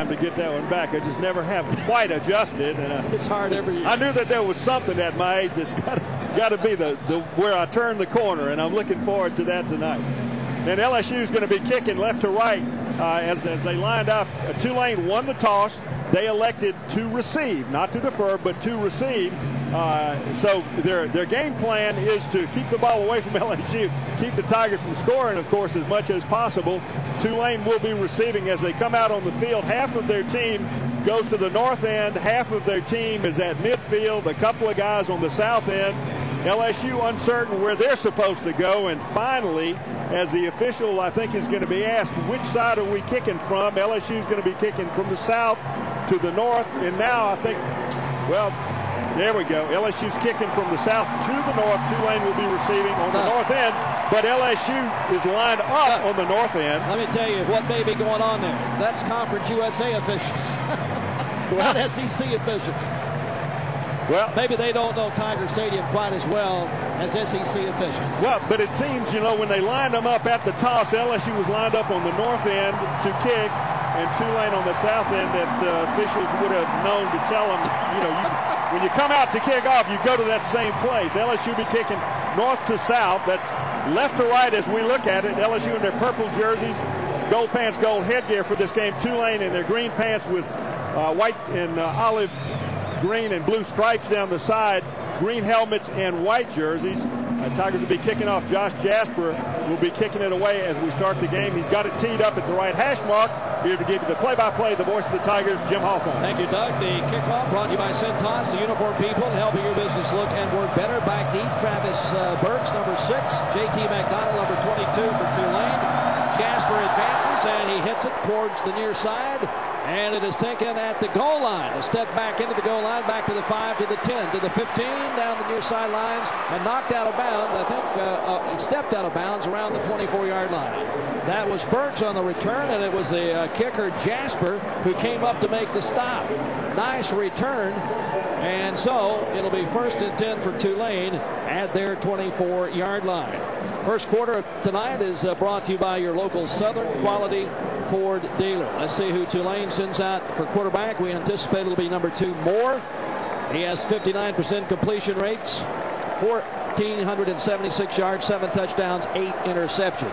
to get that one back. I just never have quite adjusted, and it's hard every year. I knew that there was something at my age that's got to be the where I turn the corner, and I'm looking forward to that tonight. And LSU is going to be kicking left to right as they lined up. Tulane won the toss. They elected to receive, not to defer, but to receive. So their game plan is to keep the ball away from LSU, keep the Tigers from scoring, of course, as much as possible. Tulane will be receiving as they come out on the field. Half of their team goes to the north end. Half of their team is at midfield. A couple of guys on the south end. LSU uncertain where they're supposed to go. And finally, as the official, I think, is going to be asked, which side are we kicking from? LSU is going to be kicking from the south to the north. And now I think, well, there we go. LSU's kicking from the south to the north. Tulane will be receiving on the north end, but LSU is lined up on the north end. Let me tell you what may be going on there. That's Conference USA officials, not SEC officials. Well, maybe they don't know Tiger Stadium quite as well as SEC officials. Well, but it seems, when they lined them up at the toss, LSU was lined up on the north end to kick, and Tulane on the south end, that the officials would have known to tell them, when you come out to kick off, you go to that same place. LSU be kicking north to south. That's left to right as we look at it. LSU in their purple jerseys, gold pants, gold headgear for this game. Tulane in their green pants with white and olive green and blue stripes down the side, green helmets and white jerseys. Tigers will be kicking off. Josh Jasper will be kicking it away as we start the game. He's got it teed up at the right hash mark. Here to give you the play-by-play, the voice of the Tigers, Jim Hawthorne. Thank you, Doug. The kickoff brought to you by Centos, the uniform people, helping your business look and work better. Back deep, Travis Burks, number 6. J.T. McDonald, number 22 for Tulane. Jasper advances, and he hits it towards the near side. And it is taken at the goal line. A step back into the goal line, back to the 5, to the 10, to the 15, down the near sidelines, and knocked out of bounds. I think he stepped out of bounds around the 24-yard line. That was Burks on the return, and it was the kicker Jasper who came up to make the stop. Nice return. And so it'll be 1st and 10 for Tulane at their 24-yard line. First quarter tonight is brought to you by your local Southern Quality Ford dealer. Let's see who Tulane sends out for quarterback. We anticipate it'll be number 2, Moore. He has 59% completion rates, 1,476 yards, 7 touchdowns, 8 interceptions.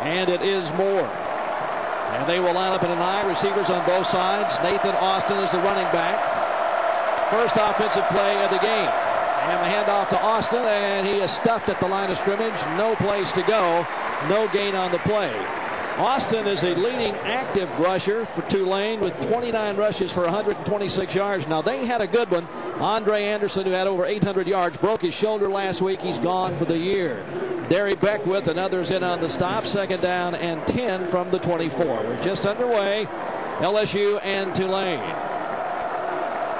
And it is Moore. And they will line up in an I. Receivers on both sides. Nathan Austin is the running back. First offensive play of the game. And the handoff to Austin, and he is stuffed at the line of scrimmage. No place to go. No gain on the play. Austin is a leading active rusher for Tulane with 29 rushes for 126 yards. Now, they had a good one. Andre Anderson, who had over 800 yards, broke his shoulder last week. He's gone for the year. Derry Beckwith and others in on the stop. 2nd down and 10 from the 24. We're just underway. LSU and Tulane.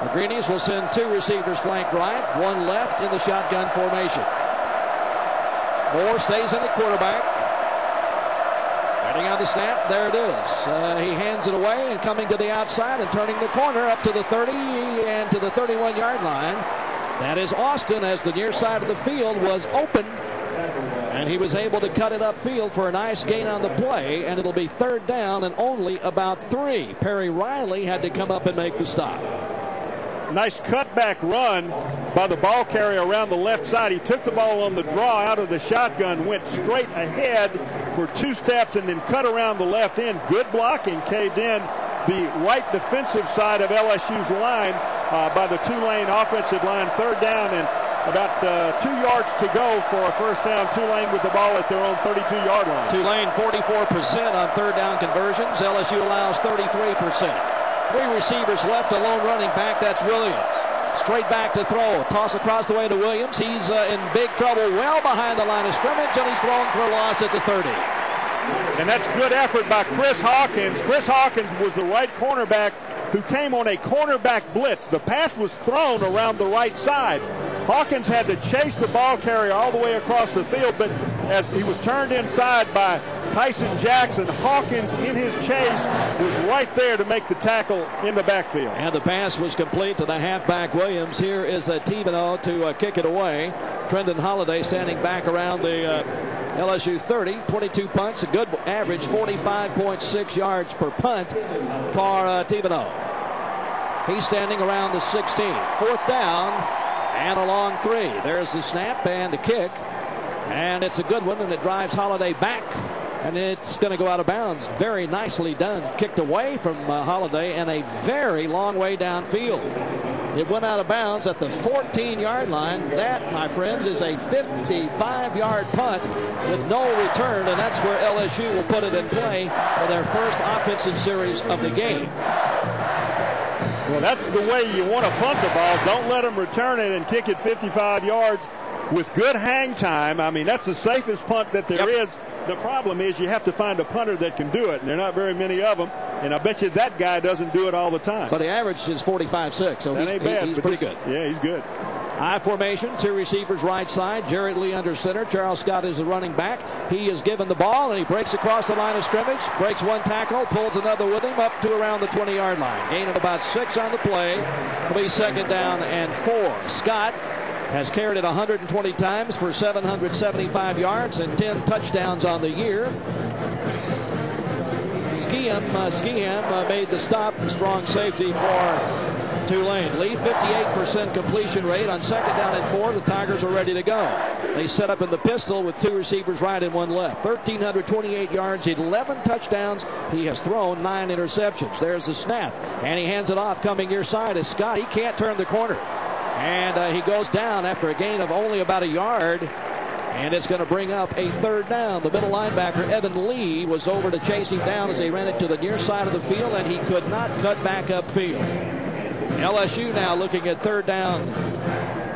The Greenies will send 2 receivers flank right, 1 left in the shotgun formation. Moore stays in the quarterback. Ready on the snap. There it is. He hands it away and coming to the outside and turning the corner up to the 30 and to the 31-yard line. That is Austin, as the near side of the field was open. And he was able to cut it upfield for a nice gain on the play. And it'll be 3rd down and only about 3. Perry Riley had to come up and make the stop. Nice cutback run by the ball carrier around the left side. He took the ball on the draw out of the shotgun, went straight ahead for 2 steps, and then cut around the left end. Good blocking, caved in the right defensive side of LSU's line by the Tulane offensive line. 3rd down and about 2 yards to go for a 1st down. Tulane with the ball at their own 32-yard line. Tulane 44% on 3rd down conversions. LSU allows 33%. 3 receivers left, a lone running back. That's Williams. Straight back to throw. Toss across the way to Williams. He's in big trouble well behind the line of scrimmage, and he's thrown for a loss at the 30. And that's good effort by Chris Hawkins. Chris Hawkins was the right cornerback who came on a cornerback blitz. The pass was thrown around the right side. Hawkins had to chase the ball carrier all the way across the field, but as he was turned inside by Tyson Jackson, Hawkins in his chase was right there to make the tackle in the backfield. And the pass was complete to the halfback Williams. Here is Thibodeau to kick it away. Trendon Holiday standing back around the LSU 30, 22 punts, a good average, 45.6 yards per punt for Thibodeau. He's standing around the 16. 4th down and a long 3. There's the snap and the kick. And it's a good one, and it drives Holiday back. And it's going to go out of bounds. Very nicely done. Kicked away from Holiday and a very long way downfield. It went out of bounds at the 14-yard line. That, my friends, is a 55-yard punt with no return, and that's where LSU will put it in play for their first offensive series of the game. Well, that's the way you want to punt the ball. Don't let them return it and kick it 55 yards with good hang time. I mean, that's the safest punt that there is. The problem is you have to find a punter that can do it, and there are not very many of them. And I bet you that guy doesn't do it all the time. But the average is 45.6, so that ain't bad. He's pretty good. Yeah, he's good. I formation, 2 receivers right side. Jared Lee under center. Charles Scott is the running back. He is given the ball, and he breaks across the line of scrimmage. Breaks 1 tackle, pulls another with him up to around the 20-yard line. Gain of about 6 on the play. It'll be 2nd down and 4. Scott has carried it 120 times for 775 yards and 10 touchdowns on the year. Skiam made the stop. Strong safety for Tulane. Lee, 58% completion rate on 2nd down and 4. The Tigers are ready to go. They set up in the pistol with 2 receivers right and 1 left. 1,328 yards, 11 touchdowns. He has thrown 9 interceptions. There's the snap, and he hands it off. Coming near side is Scott. He can't turn the corner. And he goes down after a gain of only about a yard. And it's going to bring up a 3rd down. The middle linebacker, Evan Lee, was over to chase him down as they ran it to the near side of the field, and he could not cut back upfield. LSU now looking at 3rd down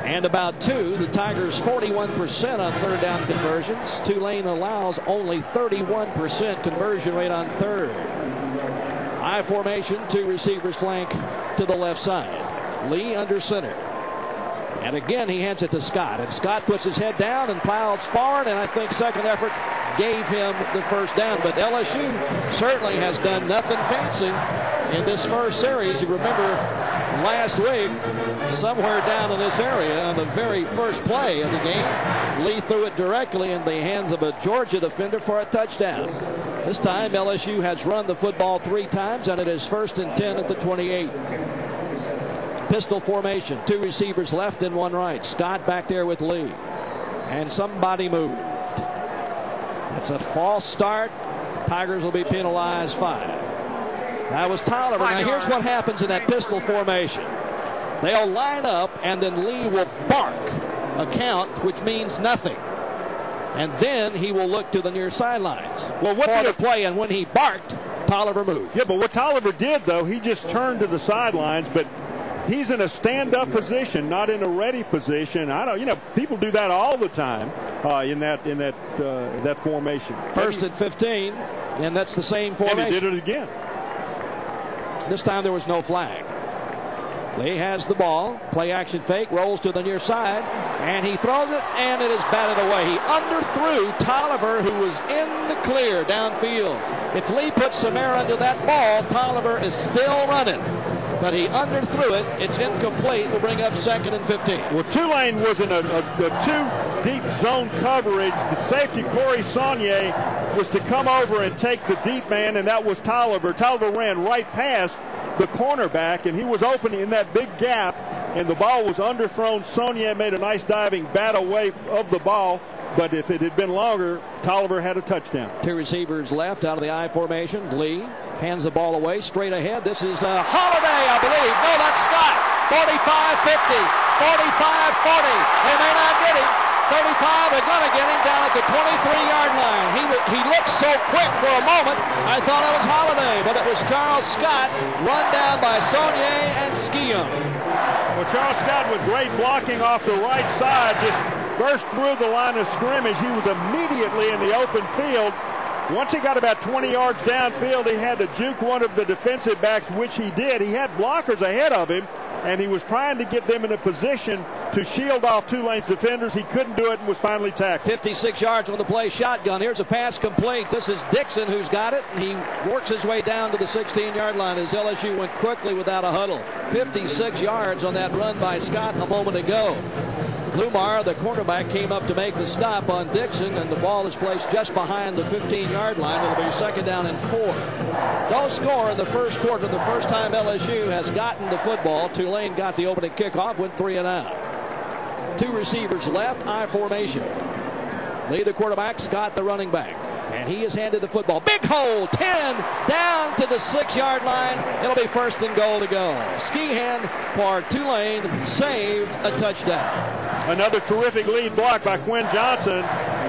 and about 2. The Tigers 41% on 3rd down conversions. Tulane allows only 31% conversion rate on 3rd. I formation, 2 receivers flank to the left side. Lee under center. And again, he hands it to Scott. And Scott puts his head down and plows forward. And I think second effort gave him the 1st down. But LSU certainly has done nothing fancy in this first series. You remember last week, somewhere down in this area, on the very first play of the game, Lee threw it directly in the hands of a Georgia defender for a touchdown. This time, LSU has run the football 3 times, and it is 1st and 10 at the 28. Pistol formation, 2 receivers left and 1 right. Scott back there with Lee. And somebody moved. It's a false start. Tigers will be penalized 5. That was Tolliver. Now here's what happens in that pistol formation. They'll line up, and then Lee will bark a count, which means nothing. And then he will look to the near sidelines for the play, and when he barked, Tolliver moved. Yeah, but what Tolliver did, though, he just turned to the sidelines, but he's in a stand-up position, not in a ready position. People do that all the time in that formation. 1st and 15, and that's the same formation. And he did it again. This time there was no flag. Lee has the ball, play action fake, rolls to the near side, and he throws it, and it is batted away. He underthrew Tolliver, who was in the clear downfield. If Lee puts Samara into that ball, Tolliver is still running. But he underthrew it. It's incomplete. Will bring up 2nd and 15. Well, Tulane was in a 2-deep zone coverage. The safety, Corey Saunier, was to come over and take the deep man, and that was Tolliver. Tolliver ran right past the cornerback, and he was open in that big gap, and the ball was underthrown. Saunier made a nice diving bat away of the ball, but if it had been longer, Tolliver had a touchdown. 2 receivers left out of the I formation. Lee hands the ball away straight ahead. This is Holiday, I believe. No, that's Scott. 45-50, 45-40. They may not get him. 35, they're going to get him down at the 23-yard line. He looked so quick for a moment, I thought it was Holiday, but it was Charles Scott, run down by Saunier and Skiam. Well, Charles Scott, with great blocking off the right side, just burst through the line of scrimmage. He was immediately in the open field. Once he got about 20 yards downfield, he had to juke one of the defensive backs, which he did. He had blockers ahead of him, and he was trying to get them in a position to shield off Tulane's defenders. He couldn't do it and was finally tackled. 56 yards on the play, shotgun. Here's a pass complete. This is Dixon who's got it. He works his way down to the 16-yard line as LSU went quickly without a huddle. 56 yards on that run by Scott a moment ago. Blumar, the cornerback, came up to make the stop on Dixon, and the ball is placed just behind the 15-yard line. It'll be 2nd down and 4. No score in the first quarter. The first time LSU has gotten the football. Tulane got the opening kickoff, went 3 and out. 2 receivers left, I formation. Lee, the quarterback, Scott, the running back. And he is handed the football. Big hole, 10, down to the 6-yard line. It'll be 1st and goal to go. Skihan for Tulane saved a touchdown. Another terrific lead block by Quinn Johnson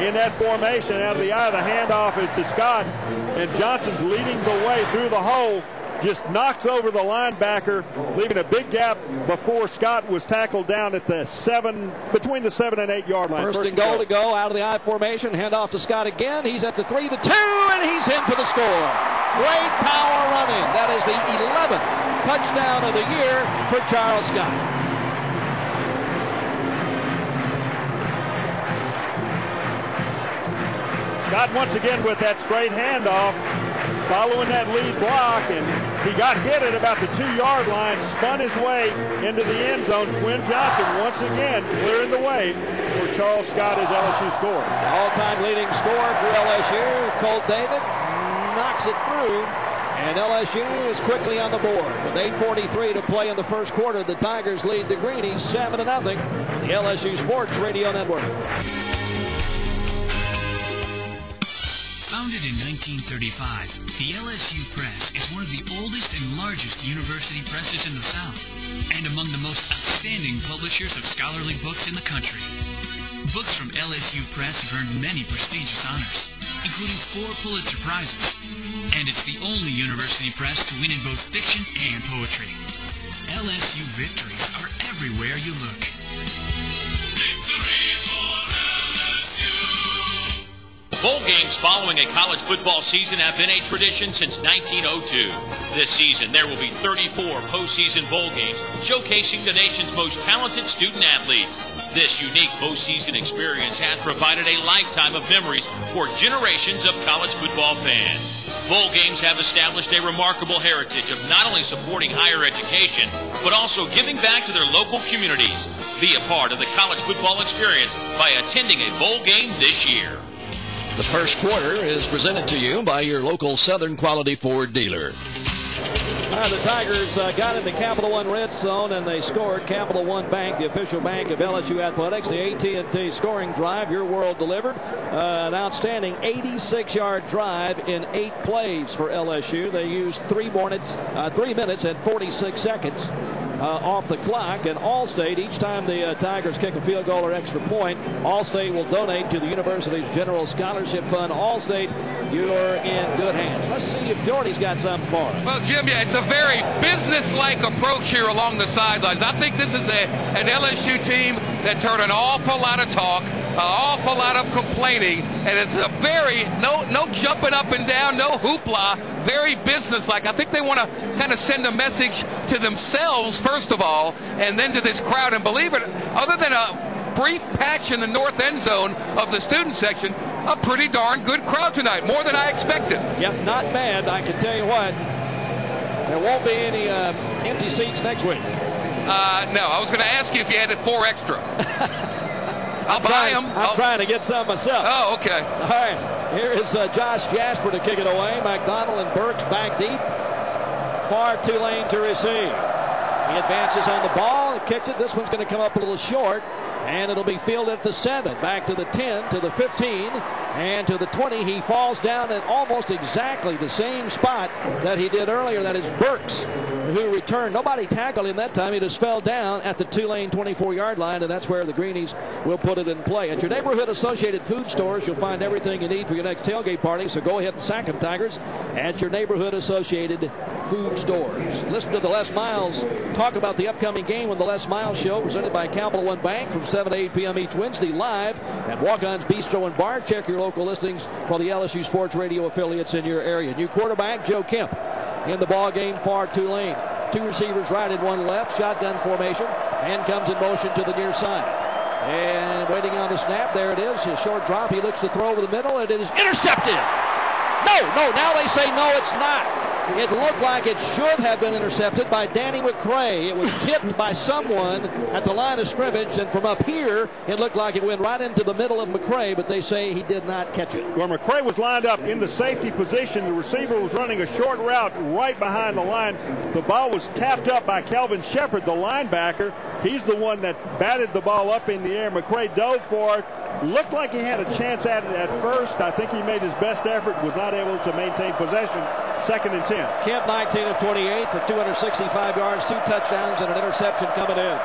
in that formation. Out of the eye, the handoff is to Scott. And Johnson's leading the way through the hole. Just knocks over the linebacker, leaving a big gap before Scott was tackled down at the between the 7 and 8 yard line. 1st and goal to go out of the I formation. Handoff to Scott again. He's at the 3, the 2, and he's in for the score. Great power running. That is the 11th touchdown of the year for Charles Scott. Scott once again with that straight handoff, following that lead block, and he got hit at about the 2-yard line, spun his way into the end zone. Quinn Johnson once again clearing the way for Charles Scott as LSU scores. All-time leading scorer for LSU, Colt David, knocks it through, and LSU is quickly on the board. With 8:43 to play in the first quarter, the Tigers lead the Greenies 7-0. The LSU Sports Radio Network. Founded in 1935, the LSU Press is one of the oldest and largest university presses in the South, and among the most outstanding publishers of scholarly books in the country. Books from LSU Press have earned many prestigious honors, including 4 Pulitzer Prizes, and it's the only university press to win in both fiction and poetry. LSU victories are everywhere you look. Bowl games following a college football season have been a tradition since 1902. This season, there will be 34 postseason bowl games showcasing the nation's most talented student athletes. This unique postseason experience has provided a lifetime of memories for generations of college football fans. Bowl games have established a remarkable heritage of not only supporting higher education, but also giving back to their local communities. Be a part of the college football experience by attending a bowl game this year. The first quarter is presented to you by your local Southern Quality Ford dealer. The Tigers got into Capital One red zone, and they scored. Capital One Bank, the official bank of LSU Athletics, the AT&T scoring drive, your world delivered. An outstanding 86-yard drive in 8 plays for LSU. They used 3 minutes and 46 seconds. Off the clock, and Allstate, each time the Tigers kick a field goal or extra point, Allstate will donate to the university's general scholarship fund. Allstate, you're in good hands. Let's see if Jordy's got something for us. Well, Jim, yeah, it's a very business-like approach here along the sidelines. I think this is an LSU team that's heard an awful lot of talk, an awful lot of complaining, and it's a very, no jumping up and down, no hoopla, very business-like. I think they want to kind of send a message to themselves, first of all, and then to this crowd. And believe it, other than a brief patch in the north end zone of the student section, a pretty darn good crowd tonight, more than I expected. Yep, not bad. I can tell you what, there won't be any empty seats next week. No, I was going to ask you if you had 4 extra. I'll buy them. I'm trying to get some myself. Oh, okay. All right. Here is Josh Jasper to kick it away. McDonald and Burks back deep. For Tulane to receive. He advances on the ball and kicks it. This one's going to come up a little short. And it'll be fielded at the 7, back to the 10, to the 15, and to the 20. He falls down at almost exactly the same spot that he did earlier. That is Burks, who returned. Nobody tackled him that time. He just fell down at the Tulane 24-yard line, and that's where the Greenies will put it in play. At your neighborhood Associated food stores, you'll find everything you need for your next tailgate party, so go ahead and sack them, Tigers, at your neighborhood Associated food stores. Listen to the Les Miles talk about the upcoming game on the Les Miles Show, presented by Capital One Bank from 7 to 8 p.m. each Wednesday, live at Walk-On's Bistro and Bar. Check your local listings for the LSU Sports Radio affiliates in your area. New quarterback, Joe Kemp, in the ball game for Tulane. 2 receivers right and 1 left, shotgun formation, and comes in motion to the near side. And waiting on the snap, there it is, his short drop. He looks to throw over the middle, and it is intercepted. No, now they say no, it's not. It looked like it should have been intercepted by Danny McCray. It was tipped by someone at the line of scrimmage, and from up here, it looked like it went right into the middle of McCray, but they say he did not catch it. Where McCray was lined up in the safety position, the receiver was running a short route right behind the line. The ball was tapped up by Calvin Shepard, the linebacker. He's the one that batted the ball up in the air. McCray dove for it. Looked like he had a chance at it at first. I think he made his best effort, was not able to maintain possession. 2nd and 10. Kemp 19 of 28 for 265 yards, 2 touchdowns, and an interception coming in.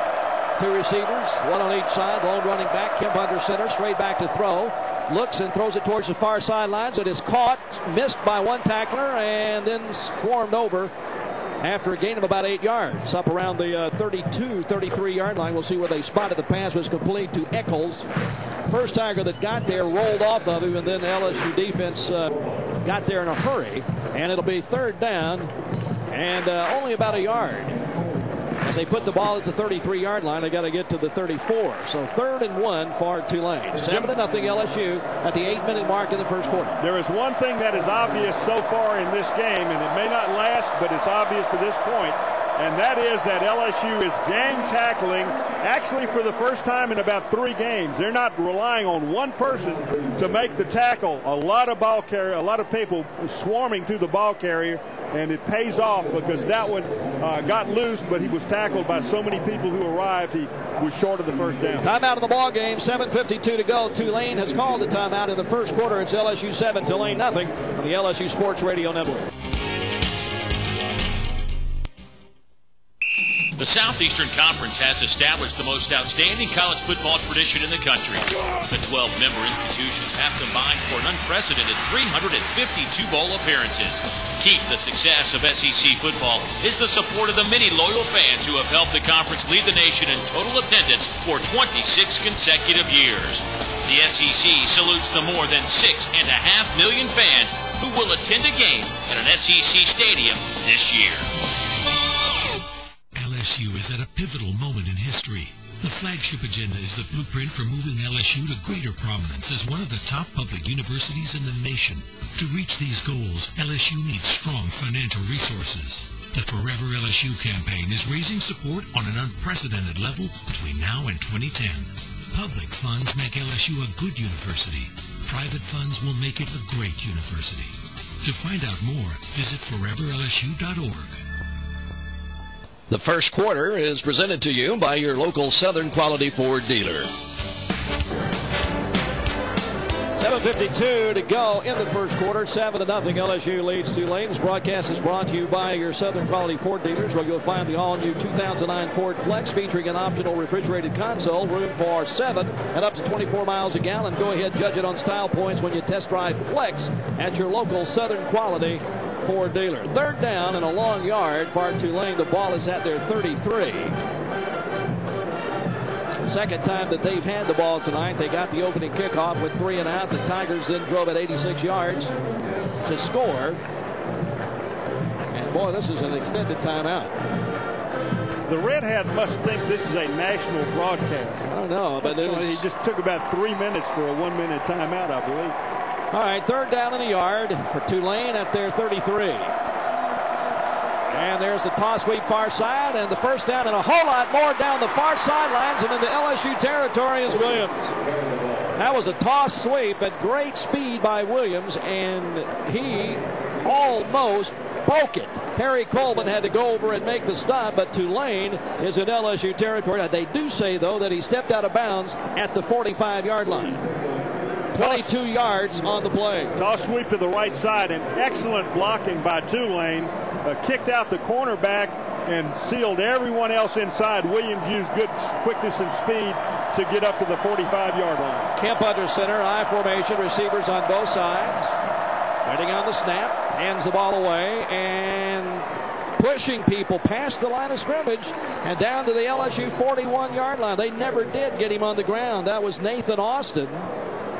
2 receivers, 1 on each side. Lone running back, Kemp under center, straight back to throw. Looks and throws it towards the far sidelines. It is caught, missed by one tackler, and then swarmed over after a gain of about 8 yards. Up around the 32, 33-yard line. We'll see where they spotted. The pass was complete to Eccles. First Tiger that got there rolled off of him, and then the LSU defense got there in a hurry. And it'll be 3rd down and only about a yard. As they put the ball at the 33-yard line, they got to get to the 34. So 3rd and 1 for Tulane. 7-0 LSU at the 8-minute mark in the first quarter. There is one thing that is obvious so far in this game, and it may not last, but it's obvious to this point, and that is that LSU is gang tackling actually for the first time in about 3 games. They're not relying on one person to make the tackle. A lot of ball carrier, a lot of people swarming to the ball carrier, and it pays off because that one got loose, but he was tackled by so many people who arrived. He was short of the first down. Timeout of the ball game, 7:52 to go. Tulane has called the timeout in the first quarter. It's LSU 7, Tulane nothing on the LSU Sports Radio Network. The Southeastern Conference has established the most outstanding college football tradition in the country. The 12-member institutions have combined for an unprecedented 352 bowl appearances. Key to the success of SEC football is the support of the many loyal fans who have helped the conference lead the nation in total attendance for 26 consecutive years. The SEC salutes the more than 6.5 million fans who will attend a game at an SEC stadium this year. LSU is at a pivotal moment in history. The flagship agenda is the blueprint for moving LSU to greater prominence as one of the top public universities in the nation. To reach these goals, LSU needs strong financial resources. The Forever LSU campaign is raising support on an unprecedented level between now and 2010. Public funds make LSU a good university. Private funds will make it a great university. To find out more, visit foreverlsu.org. The first quarter is presented to you by your local Southern Quality Ford dealer. 7:52 to go in the first quarter. 7-0 LSU leads Tulane. This broadcast is brought to you by your Southern Quality Ford dealers, where you'll find the all-new 2009 Ford Flex featuring an optional refrigerated console, room for 7 and up to 24 miles a gallon. Go ahead, judge it on style points when you test drive Flex at your local Southern Quality Ford dealer. 3rd down and a long yard for Tulane. The ball is at their 33. Second time that they've had the ball tonight. They got the opening kickoff with 3 and out. The Tigers then drove at 86 yards to score. And boy, this is an extended timeout. The Red Hat must think this is a national broadcast. I don't know, but he just took about 3 minutes for a 1-minute timeout, I believe. All right, 3rd down and a yard for Tulane at their 33. And there's the toss sweep far side, and the first down and a whole lot more down the far sidelines and into LSU territory is Williams. That was a toss sweep at great speed by Williams, and he almost broke it. Harry Coleman had to go over and make the stop, but Tulane is in LSU territory. They do say, though, that he stepped out of bounds at the 45-yard line. 22 yards on the play. Toss sweep to the right side, and excellent blocking by Tulane. Kicked out the cornerback and sealed everyone else inside. Williams used good quickness and speed to get up to the 45-yard line. Kemp under center, I formation, receivers on both sides. Waiting on the snap, hands the ball away, and pushing people past the line of scrimmage and down to the LSU 41-yard line. They never did get him on the ground. That was Nathan Austin.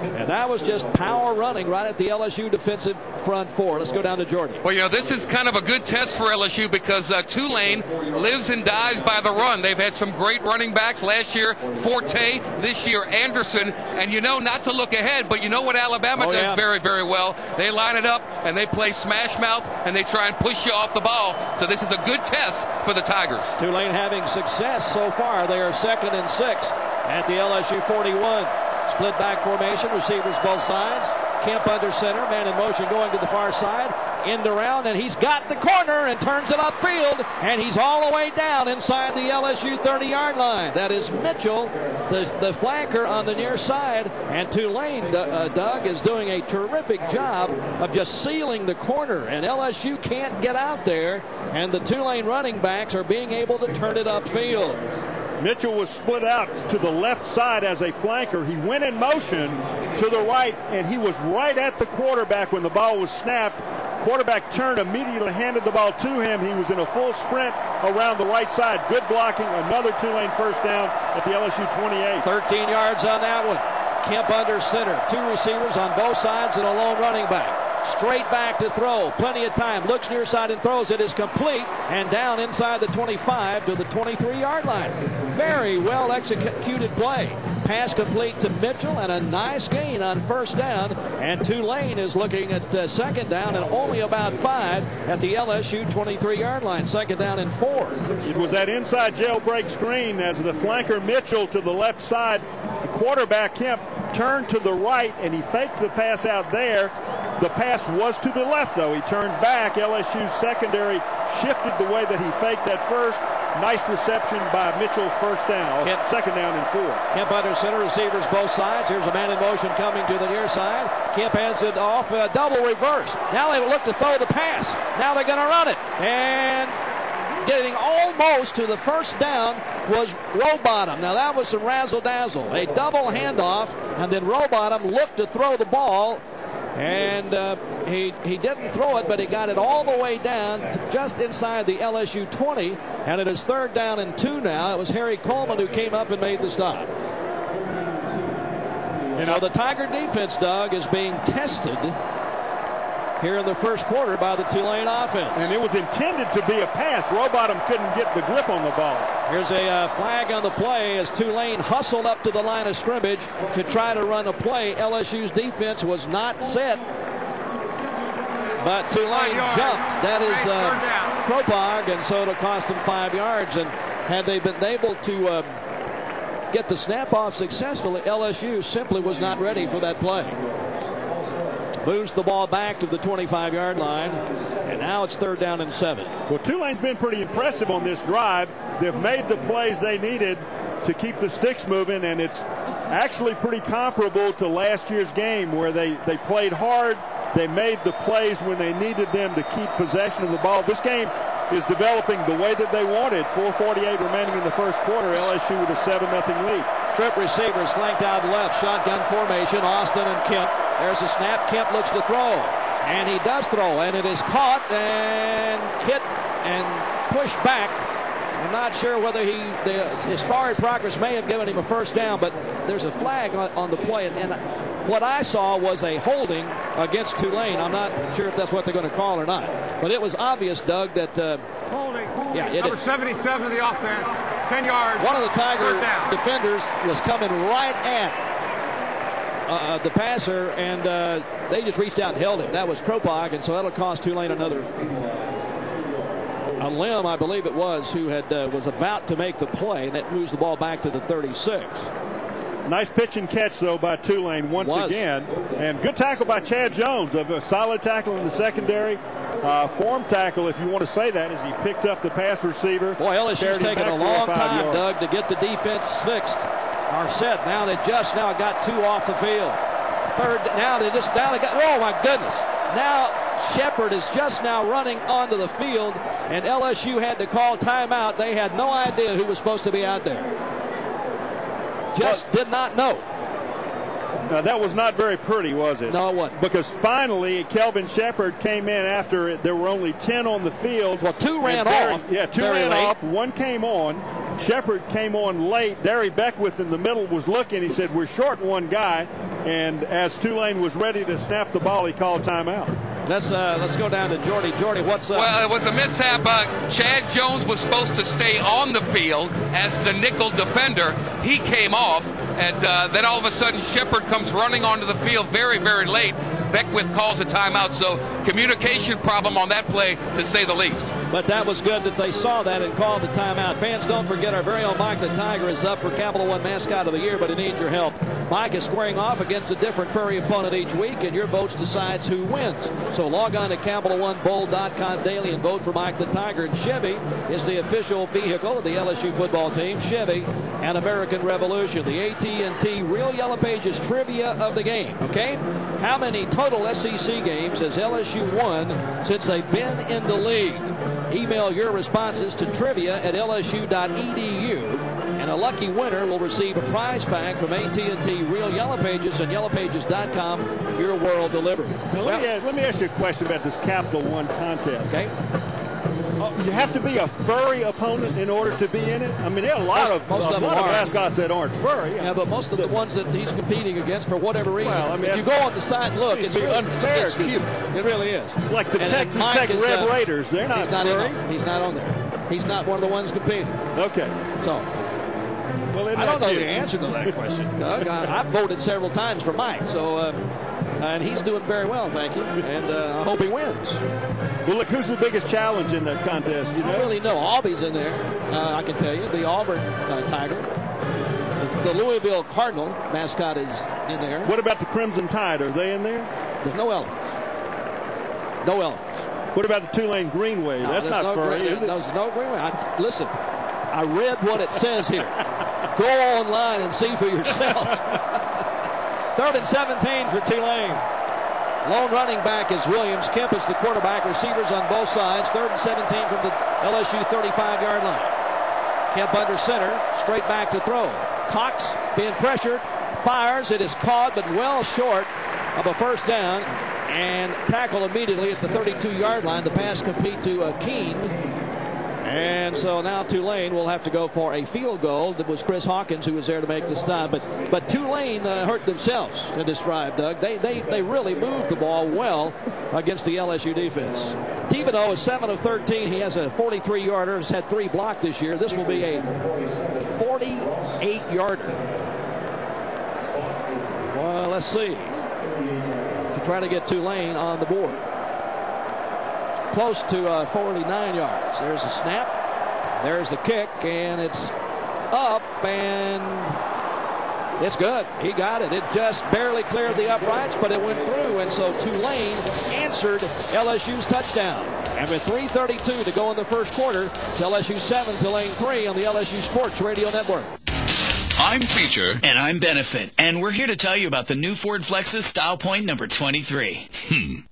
And that was just power running right at the LSU defensive front four. Let's go down to Jordy. Well, you know, this is kind of a good test for LSU because Tulane lives and dies by the run. They've had some great running backs last year, Forte, this year Anderson. And you know, not to look ahead, but you know what Alabama does very, very well? They line it up and they play smash mouth and they try and push you off the ball. So this is a good test for the Tigers. Tulane having success so far. They are 2nd and 6 at the LSU 41. Split back formation, receivers both sides. Kemp under center, man in motion going to the far side. End around, and he's got the corner and turns it upfield, and he's all the way down inside the LSU 30-yard line. That is Mitchell, the flanker on the near side, and Tulane, Doug, is doing a terrific job of just sealing the corner, and LSU can't get out there, and the Tulane running backs are being able to turn it upfield. Mitchell was split out to the left side as a flanker. He went in motion to the right, and he was right at the quarterback when the ball was snapped. Quarterback turned, immediately handed the ball to him. He was in a full sprint around the right side. Good blocking. Another Tulane first down at the LSU 28. 13 yards on that one. Kemp under center. 2 receivers on both sides and a lone running back. Straight back to throw. Plenty of time. Looks near side and throws. It is complete and down inside the 25 to the 23-yard line. Very well executed play. Pass complete to Mitchell and a nice gain on first down. And Tulane is looking at second down and only about 5 at the LSU 23-yard line. Second down and 4. It was that inside jailbreak screen as the flanker Mitchell to the left side. The quarterback Kemp turned to the right and he faked the pass out there. The pass was to the left, though. He turned back. LSU's secondary shifted the way that he faked at first. Nice reception by Mitchell, first down. Second down and 4. Kemp under center, receivers both sides. Here's a man in motion coming to the near side. Kemp hands it off, double reverse. Now they look to throw the pass. Now they're going to run it. And getting almost to the first down was Rowbottom. Now that was some razzle-dazzle. A double handoff, and then Rowbottom looked to throw the ball. And he didn't throw it, but he got it all the way down to just inside the LSU 20. And it is third down and 2 now. It was Harry Coleman who came up and made the stop. You know, the Tiger defense, Doug, is being tested here in the first quarter by the Tulane offense. And it was intended to be a pass. Rowbottom couldn't get the grip on the ball. Here's a flag on the play as Tulane hustled up to the line of scrimmage to try to run a play. LSU's defense was not set, but Tulane jumped. That is Kropog, and so it'll cost them 5 yards. And had they been able to get the snap off successfully, LSU simply was not ready for that play. Moves the ball back to the 25-yard line, and now it's third down and 7. Well, Tulane's been pretty impressive on this drive. They've made the plays they needed to keep the sticks moving, and it's actually pretty comparable to last year's game where they played hard. They made the plays when they needed them to keep possession of the ball. This game is developing the way that they wanted. 4:48 remaining in the first quarter. LSU with a 7-0 lead. Strip receivers flanked out left. Shotgun formation. Austin and Kemp. There's a snap. Kemp looks to throw. And he does throw. And it is caught and hit and pushed back. I'm not sure whether his forward progress may have given him a first down, but there's a flag on the play. And what I saw was a holding against Tulane. I'm not sure if that's what they're going to call or not. But it was obvious, Doug, that holding. Yeah, number 77 of the offense. 10 yards. One of the Tiger defenders was coming right at the passer, and they just reached out and held him. That was Kropog, and so that'll cost Tulane a limb, I believe it was, who was about to make the play, and that moves the ball back to the 36. Nice pitch and catch, though, by Tulane once again. And good tackle by Chad Jones. A solid tackle in the secondary. Form tackle, if you want to say that, as he picked up the pass receiver. Boy, LSU's taken a long time, Doug, to get the defense fixed. Are set. Now they just got 2 off the field. Third, now they got, oh my goodness. Now Shepard is just now running onto the field, and LSU had to call timeout. They had no idea who was supposed to be out there. Just did not know. Now, that was not very pretty, was it? No, it wasn't. Because finally, Kelvin Shepard came in after there were only 10 on the field. Well, 2 ran off. Yeah, 2 ran off. 1 came on. Shepard came on late. Derry Beckwith in the middle was looking. He said, we're short 1 guy. And as Tulane was ready to snap the ball, he called timeout. Let's go down to Jordy. Jordy, what's up? Well, it was a mishap. Chad Jones was supposed to stay on the field as the nickel defender. He came off, and then all of a sudden Shepard comes running onto the field very, very late. Beckwith calls a timeout, so communication problem on that play, to say the least. But that was good that they saw that and called the timeout. Fans, don't forget our very own Mike the Tiger is up for Capital One Mascot of the Year, but he needs your help. Mike is squaring off against a different Prairie opponent each week, and your votes decides who wins. So log on to CapitalOneBowl.com daily and vote for Mike the Tiger. And Chevy is the official vehicle of the LSU football team. Chevy and American Revolution. The AT&T Real Yellow Pages trivia of the game. Okay? How many total SEC games has LSU won since they've been in the league? Email your responses to trivia@lsu.edu, and a lucky winner will receive a prize pack from AT&T Real Yellow Pages and yellowpages.com, your world delivered. Now, let me ask you a question about this Capital One contest. Okay. You have to be a furry opponent in order to be in it? I mean, there are a lot of mascots that aren't furry. Yeah, but most of the ones that he's competing against, for whatever reason, well, I mean, if you go on the side and look, it's really unfair. It's cute. It really is. Like the Texas Tech Red Raiders, they're not furry. He's not on there. He's not one of the ones competing. Okay. So, well, I don't know the answer to that question, Doug. I've voted several times for Mike, so and he's doing very well, thank you, and I hope he wins. Well, look, who's the biggest challenge in the contest? You know? I don't really know. Aubie's in there, I can tell you. The Auburn Tiger. The Louisville Cardinal mascot is in there. What about the Crimson Tide? Are they in there? There's no elephants. No elephants. What about the Tulane Greenway? No, that's not furry, is it? There's no Greenway. Listen, I read what it says here. Go online and see for yourself. 3rd and 17 for Tulane. Lone running back is Williams. Kemp is the quarterback. Receivers on both sides. 3rd and 17 from the LSU 35-yard line. Kemp under center. Straight back to throw. Cox being pressured. Fires. It is caught, but well short of a first down. And tackled immediately at the 32-yard line. The pass complete to Keene. And so now Tulane will have to go for a field goal. It was Chris Hawkins who was there to make the stop. But Tulane hurt themselves in this drive, Doug. They really moved the ball well against the LSU defense. Thibodeau is 7 of 13. He has a 43-yarder. Has had 3 blocked this year. This will be a 48-yarder. Well, let's see. To try to get Tulane on the board. Close to 49 yards. There's a snap. There's the kick, and it's up, and it's good. He got it. It just barely cleared the uprights, but it went through, and so Tulane answered LSU's touchdown. And with 3:32 to go in the first quarter, it's LSU 7, Tulane 3 on the LSU Sports Radio Network. I'm Feature. And I'm Benefit. And we're here to tell you about the new Ford Flexus Style Point number 23.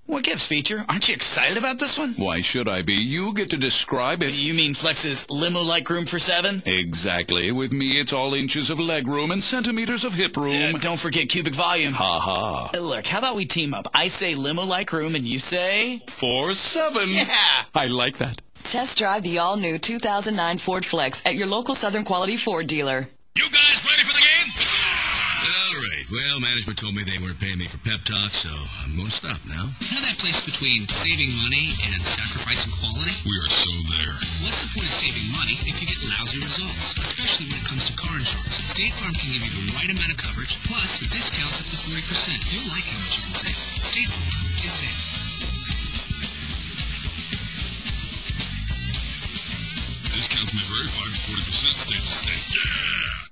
What gives, Feature? Aren't you excited about this one? Why should I be? You get to describe it. You mean Flex's limo-like room for 7? Exactly. With me, it's all inches of leg room and centimeters of hip room. Don't forget cubic volume. Ha ha. Look, how about we team up? I say limo-like room and you say... 4-7. Yeah! I like that. Test drive the all-new 2009 Ford Flex at your local Southern Quality Ford dealer. You guys ready for the game? All right. Well, management told me they weren't paying me for pep talk, so I'm going to stop now. You know that place between saving money and sacrificing quality? We are so there. What's the point of saving money if you get lousy results? Especially when it comes to car insurance. State Farm can give you the right amount of coverage, plus with discounts up to 40%. You'll like how much you can save. State Farm is there. Discounts may vary 5 to 40% state to state. Yeah!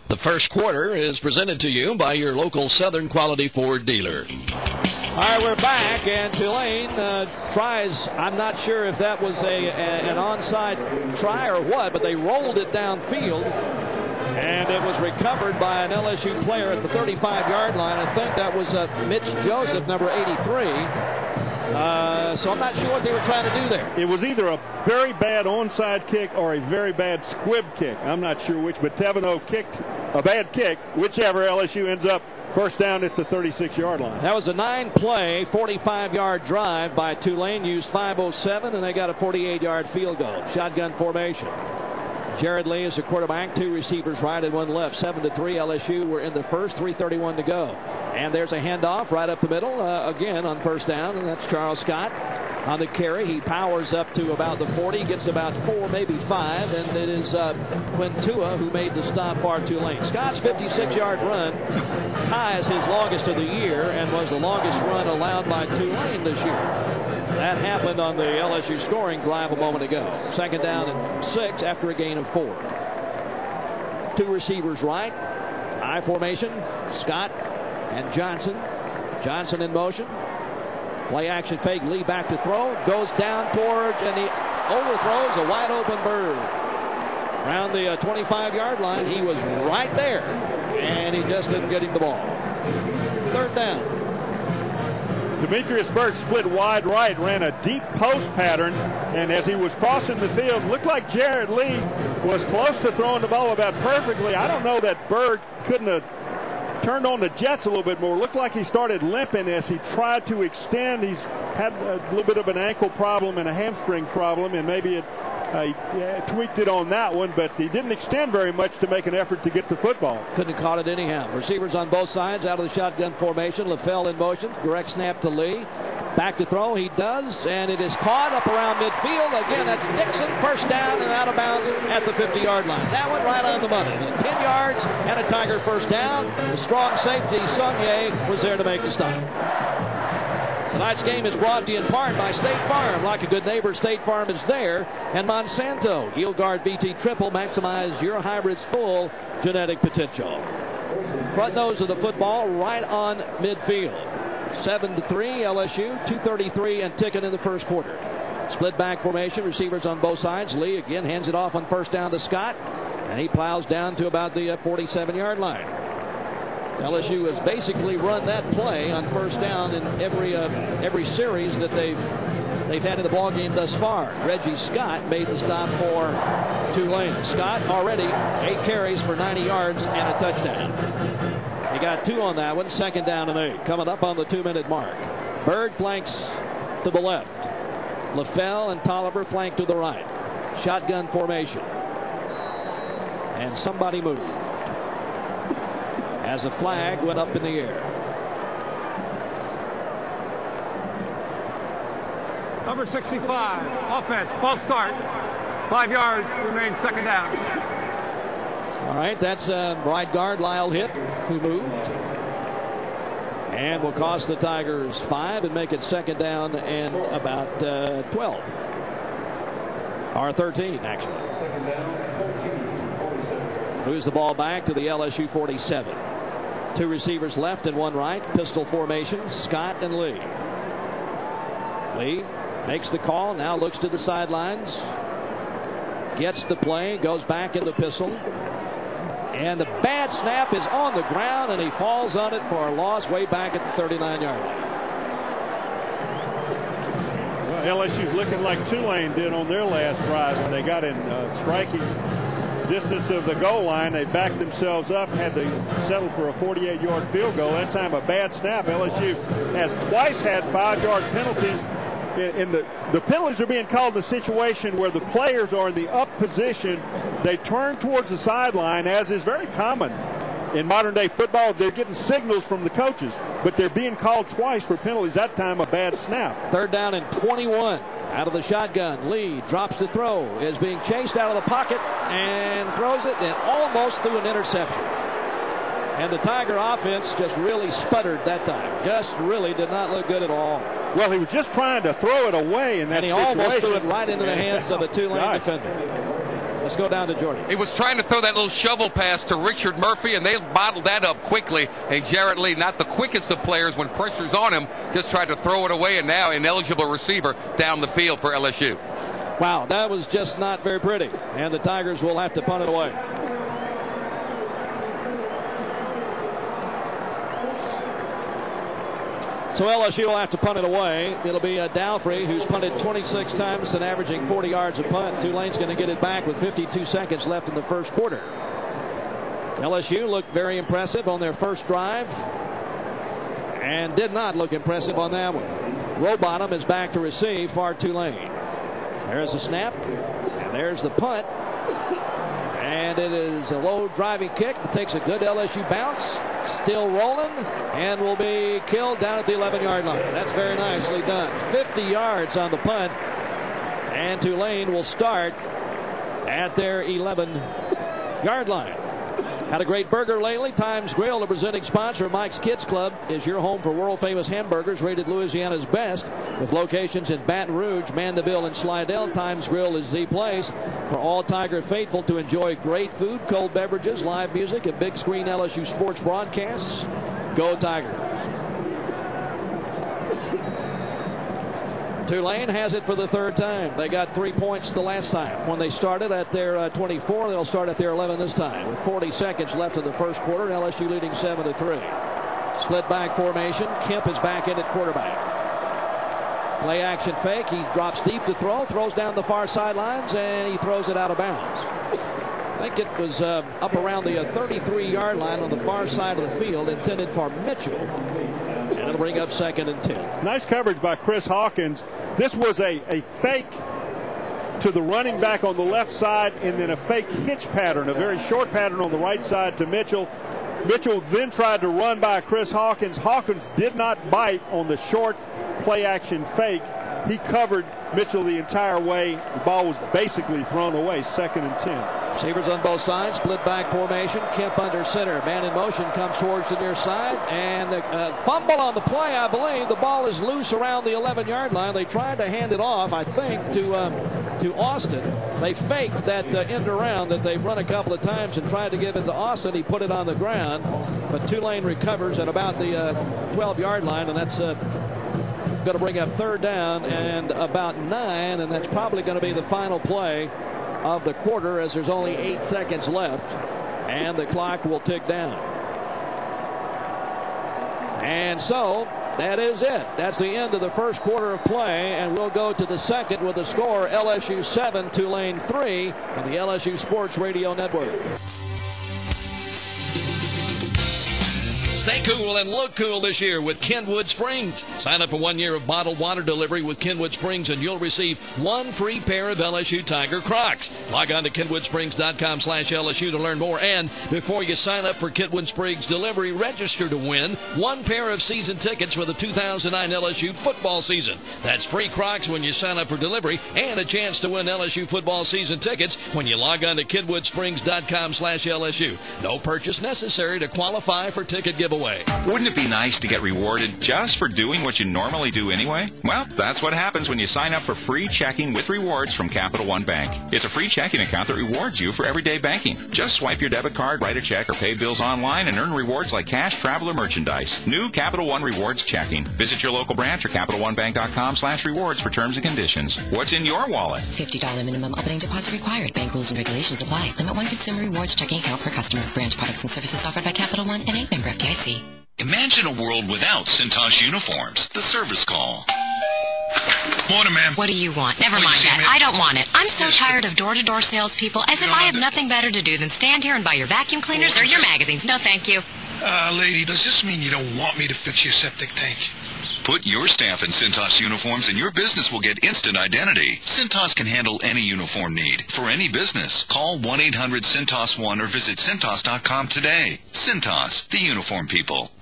The first quarter is presented to you by your local Southern Quality Ford dealer. All right, we're back, and Tulane tries. I'm not sure if that was an onside try or what, but they rolled it downfield, and it was recovered by an LSU player at the 35-yard line. I think that was Mitch Joseph, number 83. So I'm not sure what they were trying to do there. It was either a very bad onside kick or a very bad squib kick. I'm not sure which, but Thibodeau kicked a bad kick. Whichever, LSU ends up first down at the 36-yard line. That was a 9-play, 45-yard drive by Tulane. Used 5:07, and they got a 48-yard field goal. Shotgun formation. Jared Lee is the quarterback. 2 receivers right and 1 left. 7-3 LSU. We're in the first. 3:31 to go. And there's a handoff right up the middle again on first down. And that's Charles Scott on the carry. He powers up to about the 40. Gets about 4, maybe 5. And it is Quintua who made the stop for Tulane. Scott's 56-yard run ties his longest of the year and was the longest run allowed by Tulane this year. That happened on the LSU scoring drive a moment ago. 2nd down and 6 after a gain of 4. 2 receivers right. I formation. Scott and Johnson. Johnson in motion. Play action fake. Lee back to throw. Goes down towards and he overthrows a wide open Bird. Around the 25-yard line. He was right there. And he just didn't get him the ball. 3rd down. Demetrius Burke split wide right, ran a deep post pattern, and as he was crossing the field, looked like Jared Lee was close to throwing the ball about perfectly. I don't know that Burke couldn't have turned on the jets a little bit more. Looked like he started limping as he tried to extend. He's had a little bit of an ankle problem and a hamstring problem, and maybe it tweaked it on that one, but he didn't extend very much to make an effort to get the football. Couldn't have caught it anyhow. Receivers on both sides out of the shotgun formation. LaFell in motion. Direct snap to Lee. Back to throw. He does, and it is caught up around midfield. Again, that's Dixon. First down and out of bounds at the 50-yard line. That one right on the money. 10 yards and a Tiger first down. The strong safety, Sonye, was there to make the stop. Tonight's game is brought to you in part by State Farm. Like a good neighbor, State Farm is there. And Monsanto, Yield Guard BT Triple, maximize your hybrid's full genetic potential. Front nose of the football right on midfield. 7-3 LSU, 2:33 and ticking in the first quarter. Split back formation, receivers on both sides. Lee again hands it off on first down to Scott. And he plows down to about the 47-yard line. LSU has basically run that play on first down in every series that they've had in the ball game thus far. Reggie Scott made the stop for Tulane. Scott already 8 carries for 90 yards and a touchdown. He got 2 on that one. 2nd down and 8. Coming up on the 2-minute mark. Bird flanks to the left. LaFell and Tolliver flank to the right. Shotgun formation. And somebody moved as a flag went up in the air. Number 65, offense, false start. 5 yards, remains 2nd down. All right, that's right guard Lyle Hitt who moved. And will cost the Tigers 5 and make it 2nd down and about 12. Or 13, actually. Moves the ball back to the LSU 47. 2 receivers left and 1 right. Pistol formation. Scott and Lee. Lee makes the call. Now looks to the sidelines. Gets the play. Goes back in the pistol. And the bad snap is on the ground, and he falls on it for a loss way back at the 39-yard line. Well, LSU's looking like Tulane did on their last drive when they got in striking distance of the goal line. They backed themselves up, had to settle for a 48-yard field goal. That time a bad snap. LSU has twice had 5-yard penalties. The penalties are being called in the situation where the players are in the up position. They turn towards the sideline, as is very common in modern day football. They're getting signals from the coaches, but they're being called twice for penalties. That time a bad snap. 3rd down and 21. Out of the shotgun, Lee drops to throw, is being chased out of the pocket and throws it and almost threw an interception. And the Tiger offense just really sputtered that time. Just really did not look good at all. Well, he was just trying to throw it away in that situation. And he almost threw it right into the hands of a Tulane defender. Let's go down to Jordan. He was trying to throw that little shovel pass to Richard Murphy, and they bottled that up quickly. And Jarrett Lee, not the quickest of players when pressure's on him, just tried to throw it away, and now an eligible receiver down the field for LSU. Wow, that was just not very pretty. And the Tigers will have to punt it away. So LSU will have to punt it away. It'll be Dalfrey, who's punted 26 times and averaging 40 yards a punt. Tulane's going to get it back with 52 seconds left in the first quarter. LSU looked very impressive on their first drive and did not look impressive on that one. Rowbottom is back to receive for Tulane. There's the snap, and there's the punt. And it is a low driving kick. It takes a good LSU bounce. Still rolling and will be killed down at the 11-yard line. That's very nicely done. 50 yards on the punt. And Tulane will start at their 11-yard line. Had a great burger lately. Times Grill, the presenting sponsor of Mike's Kids Club, is your home for world-famous hamburgers rated Louisiana's best. With locations in Baton Rouge, Mandeville, and Slidell, Times Grill is the place for all Tiger faithful to enjoy great food, cold beverages, live music, and big screen LSU sports broadcasts. Go Tigers. Tulane has it for the third time. They got 3 points the last time. When they started at their 24, they'll start at their 11 this time. With 40 seconds left in the first quarter, LSU leading 7-3. Split back formation. Kemp is back in at quarterback. Play action fake. He drops deep to throw. Throws down the far sidelines, and he throws it out of bounds. I think it was up around the 33-yard line on the far side of the field, intended for Mitchell. And it'll bring up 2nd and 2. Nice coverage by Chris Hawkins. This was a fake to the running back on the left side, and then a fake hitch pattern, a very short pattern on the right side to Mitchell. Mitchell then tried to run by Chris Hawkins. Hawkins did not bite on the short play action fake. He covered Mitchell the entire way. The ball was basically thrown away. 2nd and 10. Receivers on both sides, split back formation. Kemp under center. Man in motion comes towards the near side. And a fumble on the play, I believe. The ball is loose around the 11-yard line. They tried to hand it off, I think, to Austin. They faked that end around that they've run a couple of times and tried to give it to Austin. He put it on the ground. But Tulane recovers at about the 12-yard line, and that's going to bring up 3rd down and about 9, and that's probably going to be the final play of the quarter, as there's only 8 seconds left and the clock will tick down. And so that is it. That's the end of the first quarter of play, and we'll go to the second with the score LSU 7, Tulane 3 on the LSU Sports Radio Network. Stay cool and look cool this year with Kenwood Springs. Sign up for 1 year of bottled water delivery with Kenwood Springs and you'll receive 1 free pair of LSU Tiger Crocs. Log on to KenwoodSprings.com/LSU to learn more. And before you sign up for Kenwood Springs delivery, register to win 1 pair of season tickets for the 2009 LSU football season. That's free Crocs when you sign up for delivery and a chance to win LSU football season tickets when you log on to KenwoodSprings.com/LSU. No purchase necessary to qualify for ticket giveaway. Wouldn't it be nice to get rewarded just for doing what you normally do anyway? Well, that's what happens when you sign up for free checking with rewards from Capital One Bank. It's a free checking account that rewards you for everyday banking. Just swipe your debit card, write a check, or pay bills online and earn rewards like cash, travel, or merchandise. New Capital One Rewards checking. Visit your local branch or CapitalOneBank.com/rewards for terms and conditions. What's in your wallet? $50 minimum opening deposit required. Bank rules and regulations apply. Limit 1 consumer rewards checking account per customer. Branch products and services offered by Capital One and a member FDIC. Imagine a world without Cintas uniforms. The service call. Morning, ma'am. What do you want? Never mind that. I don't want it. I'm so tired of door-to-door salespeople, as if I have nothing better to do than stand here and buy your vacuum cleaners or your magazines. No, thank you. Lady, does this mean you don't want me to fix your septic tank? Put your staff in Cintas uniforms and your business will get instant identity. Cintas can handle any uniform need for any business. Call 1-800-CINTAS-1 or visit Cintas.com today. Cintas, the uniform people.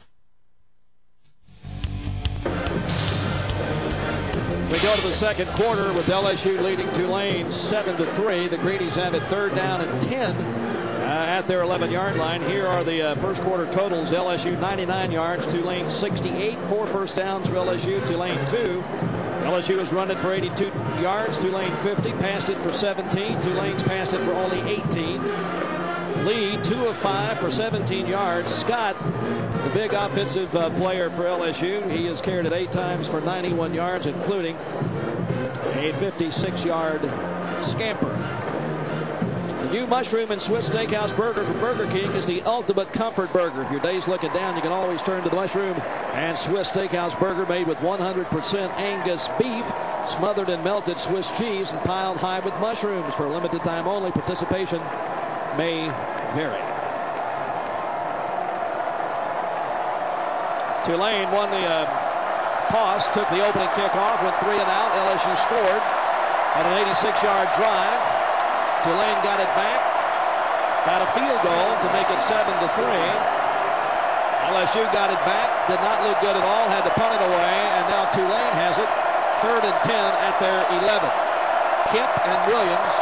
We go to the second quarter with LSU leading Tulane 7-3. The Greenies have it 3rd down and 10 at their 11-yard line. Here are the first quarter totals. LSU 99 yards, Tulane 68. 4 first downs for LSU, Tulane 2. LSU has run it for 82 yards, Tulane 50. Passed it for 17. Tulane's passed it for only 18. Lee, 2 of 5 for 17 yards. Scott, the big offensive player for LSU, he has carried it 8 times for 91 yards, including a 56-yard scamper. The new mushroom and Swiss Steakhouse burger from Burger King is the ultimate comfort burger. If your day's looking down, you can always turn to the mushroom and Swiss Steakhouse burger, made with 100% Angus beef, smothered in melted Swiss cheese, and piled high with mushrooms. For a limited time only, participation may vary. Tulane won the toss, took the opening kickoff, went 3 and out. LSU scored on an 86-yard drive. Tulane got it back. Got a field goal to make it 7-3. LSU got it back. Did not look good at all. Had to punt it away. And now Tulane has it. 3rd and 10 at their 11. Kemp and Williams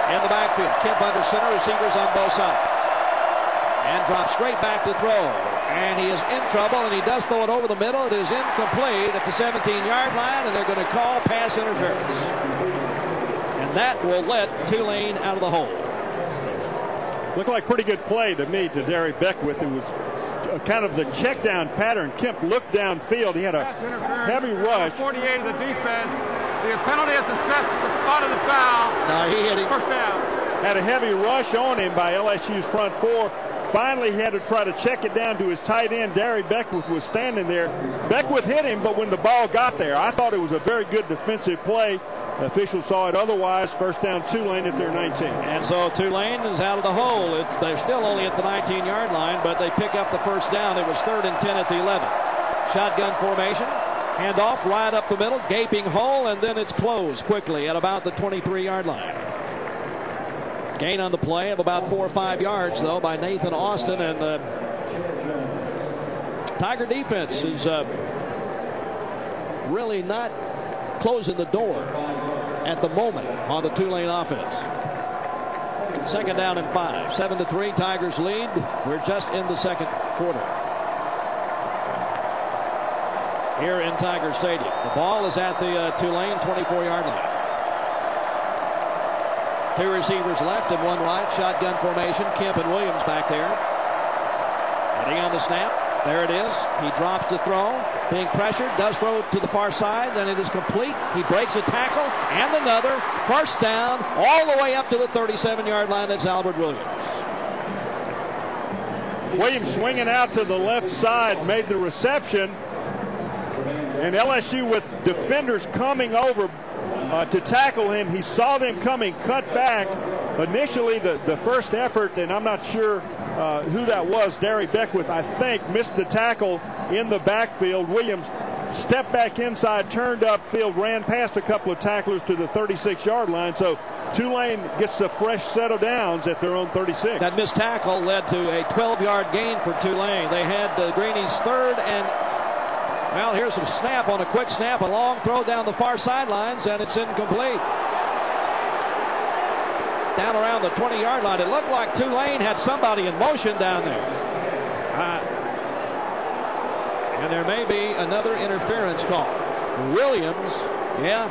in the backfield. Kemp under center. Receivers on both sides. And drops straight back to throw. And he is in trouble. And he does throw it over the middle. It is incomplete at the 17-yard line. And they're going to call pass interference. And that will let Tulane out of the hole. Looked like pretty good play to me to Derry Beckwith. It was kind of the check down pattern. Kemp looked downfield. He had a heavy rush. 48 of the defense. The penalty is assessed at the spot of the foul. No, he hit him. First down. Had a heavy rush on him by LSU's front four. Finally, he had to try to check it down to his tight end. Derry Beckwith was standing there. Beckwith hit him, but when the ball got there, I thought it was a very good defensive play. Officials saw it otherwise. First down, Tulane at their 19. And so Tulane is out of the hole. They're still only at the 19-yard line, but they pick up the first down. It was 3rd and 10 at the 11. Shotgun formation. Handoff right up the middle. Gaping hole, and then it's closed quickly at about the 23-yard line. Gain on the play of about 4 or 5 yards, though, by Nathan Austin. And the Tiger defense is really not closing the door at the moment on the Tulane offense. 2nd down and 5. 7-3, Tigers lead. We're just in the second quarter here in Tiger Stadium. The ball is at the Tulane 24-yard line. 2 receivers left and 1 right. Shotgun formation. Kemp and Williams back there. Heading on the snap. There it is. He drops to throw. Being pressured. Does throw to the far side. And it is complete. He breaks a tackle. And another. First down. All the way up to the 37-yard line. That's Albert Williams. Williams swinging out to the left side. Made the reception. And LSU with defenders coming over to tackle him. He saw them coming. Cut back. Initially the first effort. And I'm not sure who that was. Derry Beckwith, I think, missed the tackle in the backfield. Williams stepped back inside, turned upfield, ran past a couple of tacklers to the 36-yard line. So Tulane gets a fresh set of downs at their own 36. That missed tackle led to a 12-yard gain for Tulane. They had Greeny's 3rd and, well, here's a snap on a quick snap, a long throw down the far sidelines, and it's incomplete. Down around the 20-yard line. It looked like Tulane had somebody in motion down there. And there may be another interference call. Williams, yeah.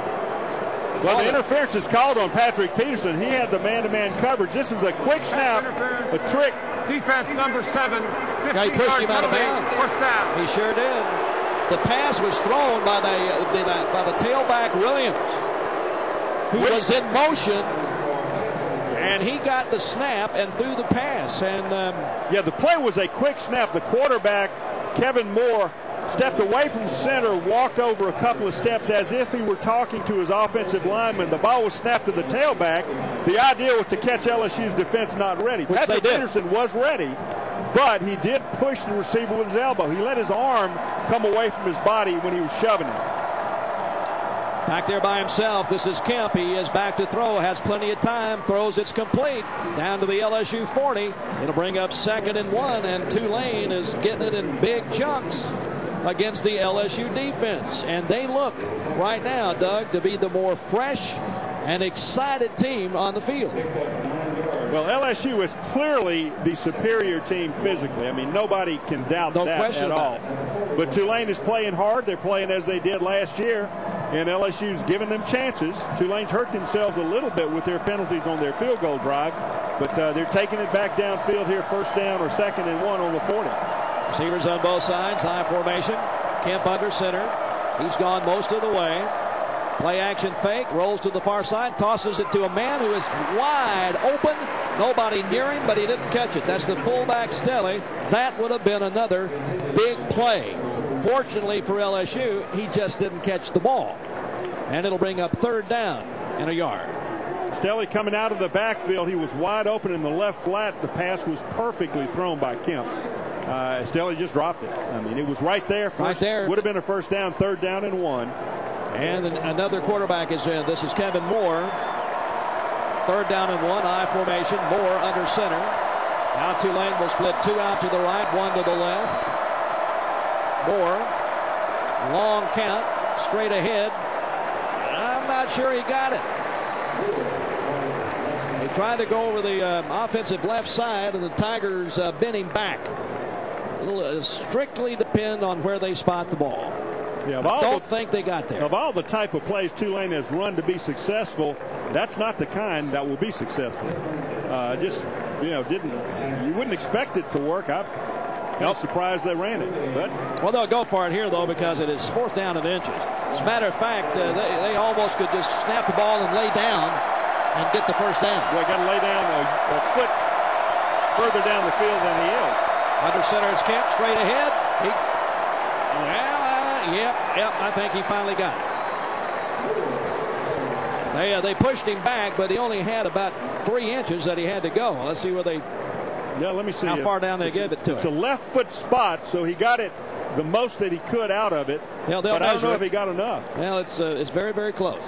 Well, the interference is called on Patrick Peterson. He had the man-to-man coverage. This is a quick snap, a trick. Defense number 7. Yeah, he pushed him out of bounds. First down. He sure did. The pass was thrown by the tailback Williams, who was in motion. And he got the snap and threw the pass. And yeah, the play was a quick snap. The quarterback, Kevin Moore, stepped away from center, walked over a couple of steps as if he were talking to his offensive lineman. The ball was snapped to the tailback. The idea was to catch LSU's defense not ready. Patrick Peterson was ready, but he did push the receiver with his elbow. He let his arm come away from his body when he was shoving it. Back there by himself. This is Kemp. He is back to throw. Has plenty of time. Throws. It's complete. Down to the LSU 40. It'll bring up 2nd and 1. And Tulane is getting it in big chunks against the LSU defense. And they look right now, Doug, to be the more fresh and excited team on the field. Well, LSU is clearly the superior team physically. I mean, nobody can doubt that at all. But Tulane is playing hard. They're playing as they did last year. And LSU's giving them chances. Tulane's hurt themselves a little bit with their penalties on their field goal drive. But they're taking it back downfield here, first down or 2nd and 1 on the 40. Receivers on both sides, high formation. Kemp under center. He's gone most of the way. Play action fake, rolls to the far side, tosses it to a man who is wide open. Nobody near him, but he didn't catch it. That's the fullback, Stelly. That would have been another big play. Fortunately for LSU, he just didn't catch the ball. And it'll bring up 3rd down and a yard. Stelly coming out of the backfield. He was wide open in the left flat. The pass was perfectly thrown by Kemp. Stelly just dropped it. I mean, it was right there. Right there. Would have been a first down, 3rd down and 1. And another quarterback is in. This is Kevin Moore. Third down and 1, I formation. Moore under center. Now Tulane will split 2 out to the right, 1 to the left. Moore, long count, straight ahead. I'm not sure he got it. He tried to go over the offensive left side, and the Tigers bent him back. It'll strictly depend on where they spot the ball. Yeah, I don't think they got there. Of all the type of plays Tulane has run to be successful, that's not the kind that will be successful. You wouldn't expect it to work. I'm surprised they ran it. Well, they'll go for it here, though, because it is 4th down and inches. As a matter of fact, they almost could just snap the ball and lay down and get the first down. Well, got to lay down a foot further down the field than he is. Under center is Kemp, straight ahead. Yep, I think he finally got it. They pushed him back, but he only had about 3 inches that he had to go. Let's see where they. Yeah, let me see how far down they gave it to him. It's a left foot spot, so he got it the most that he could out of it. Yeah, but I don't know if he got enough. Well, it's very, very close.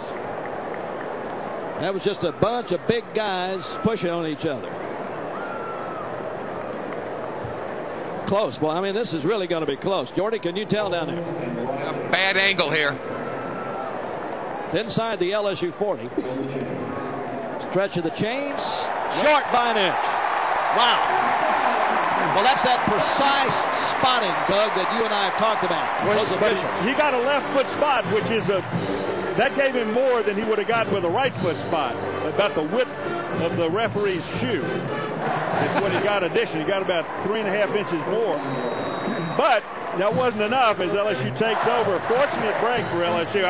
That was just a bunch of big guys pushing on each other. Close. Well, I mean, this is really going to be close. Jordy, can you tell down there? A bad angle here. Inside the LSU 40. Stretch of the chains. Short by an inch. Wow. Well, that's that precise spotting, Doug, that you and I have talked about. He got a left foot spot, which is that gave him more than he would have gotten with a right foot spot. About the width of the referee's shoe is what he got addition. He got about 3.5 inches more. But that wasn't enough as LSU takes over. Fortunate break for LSU.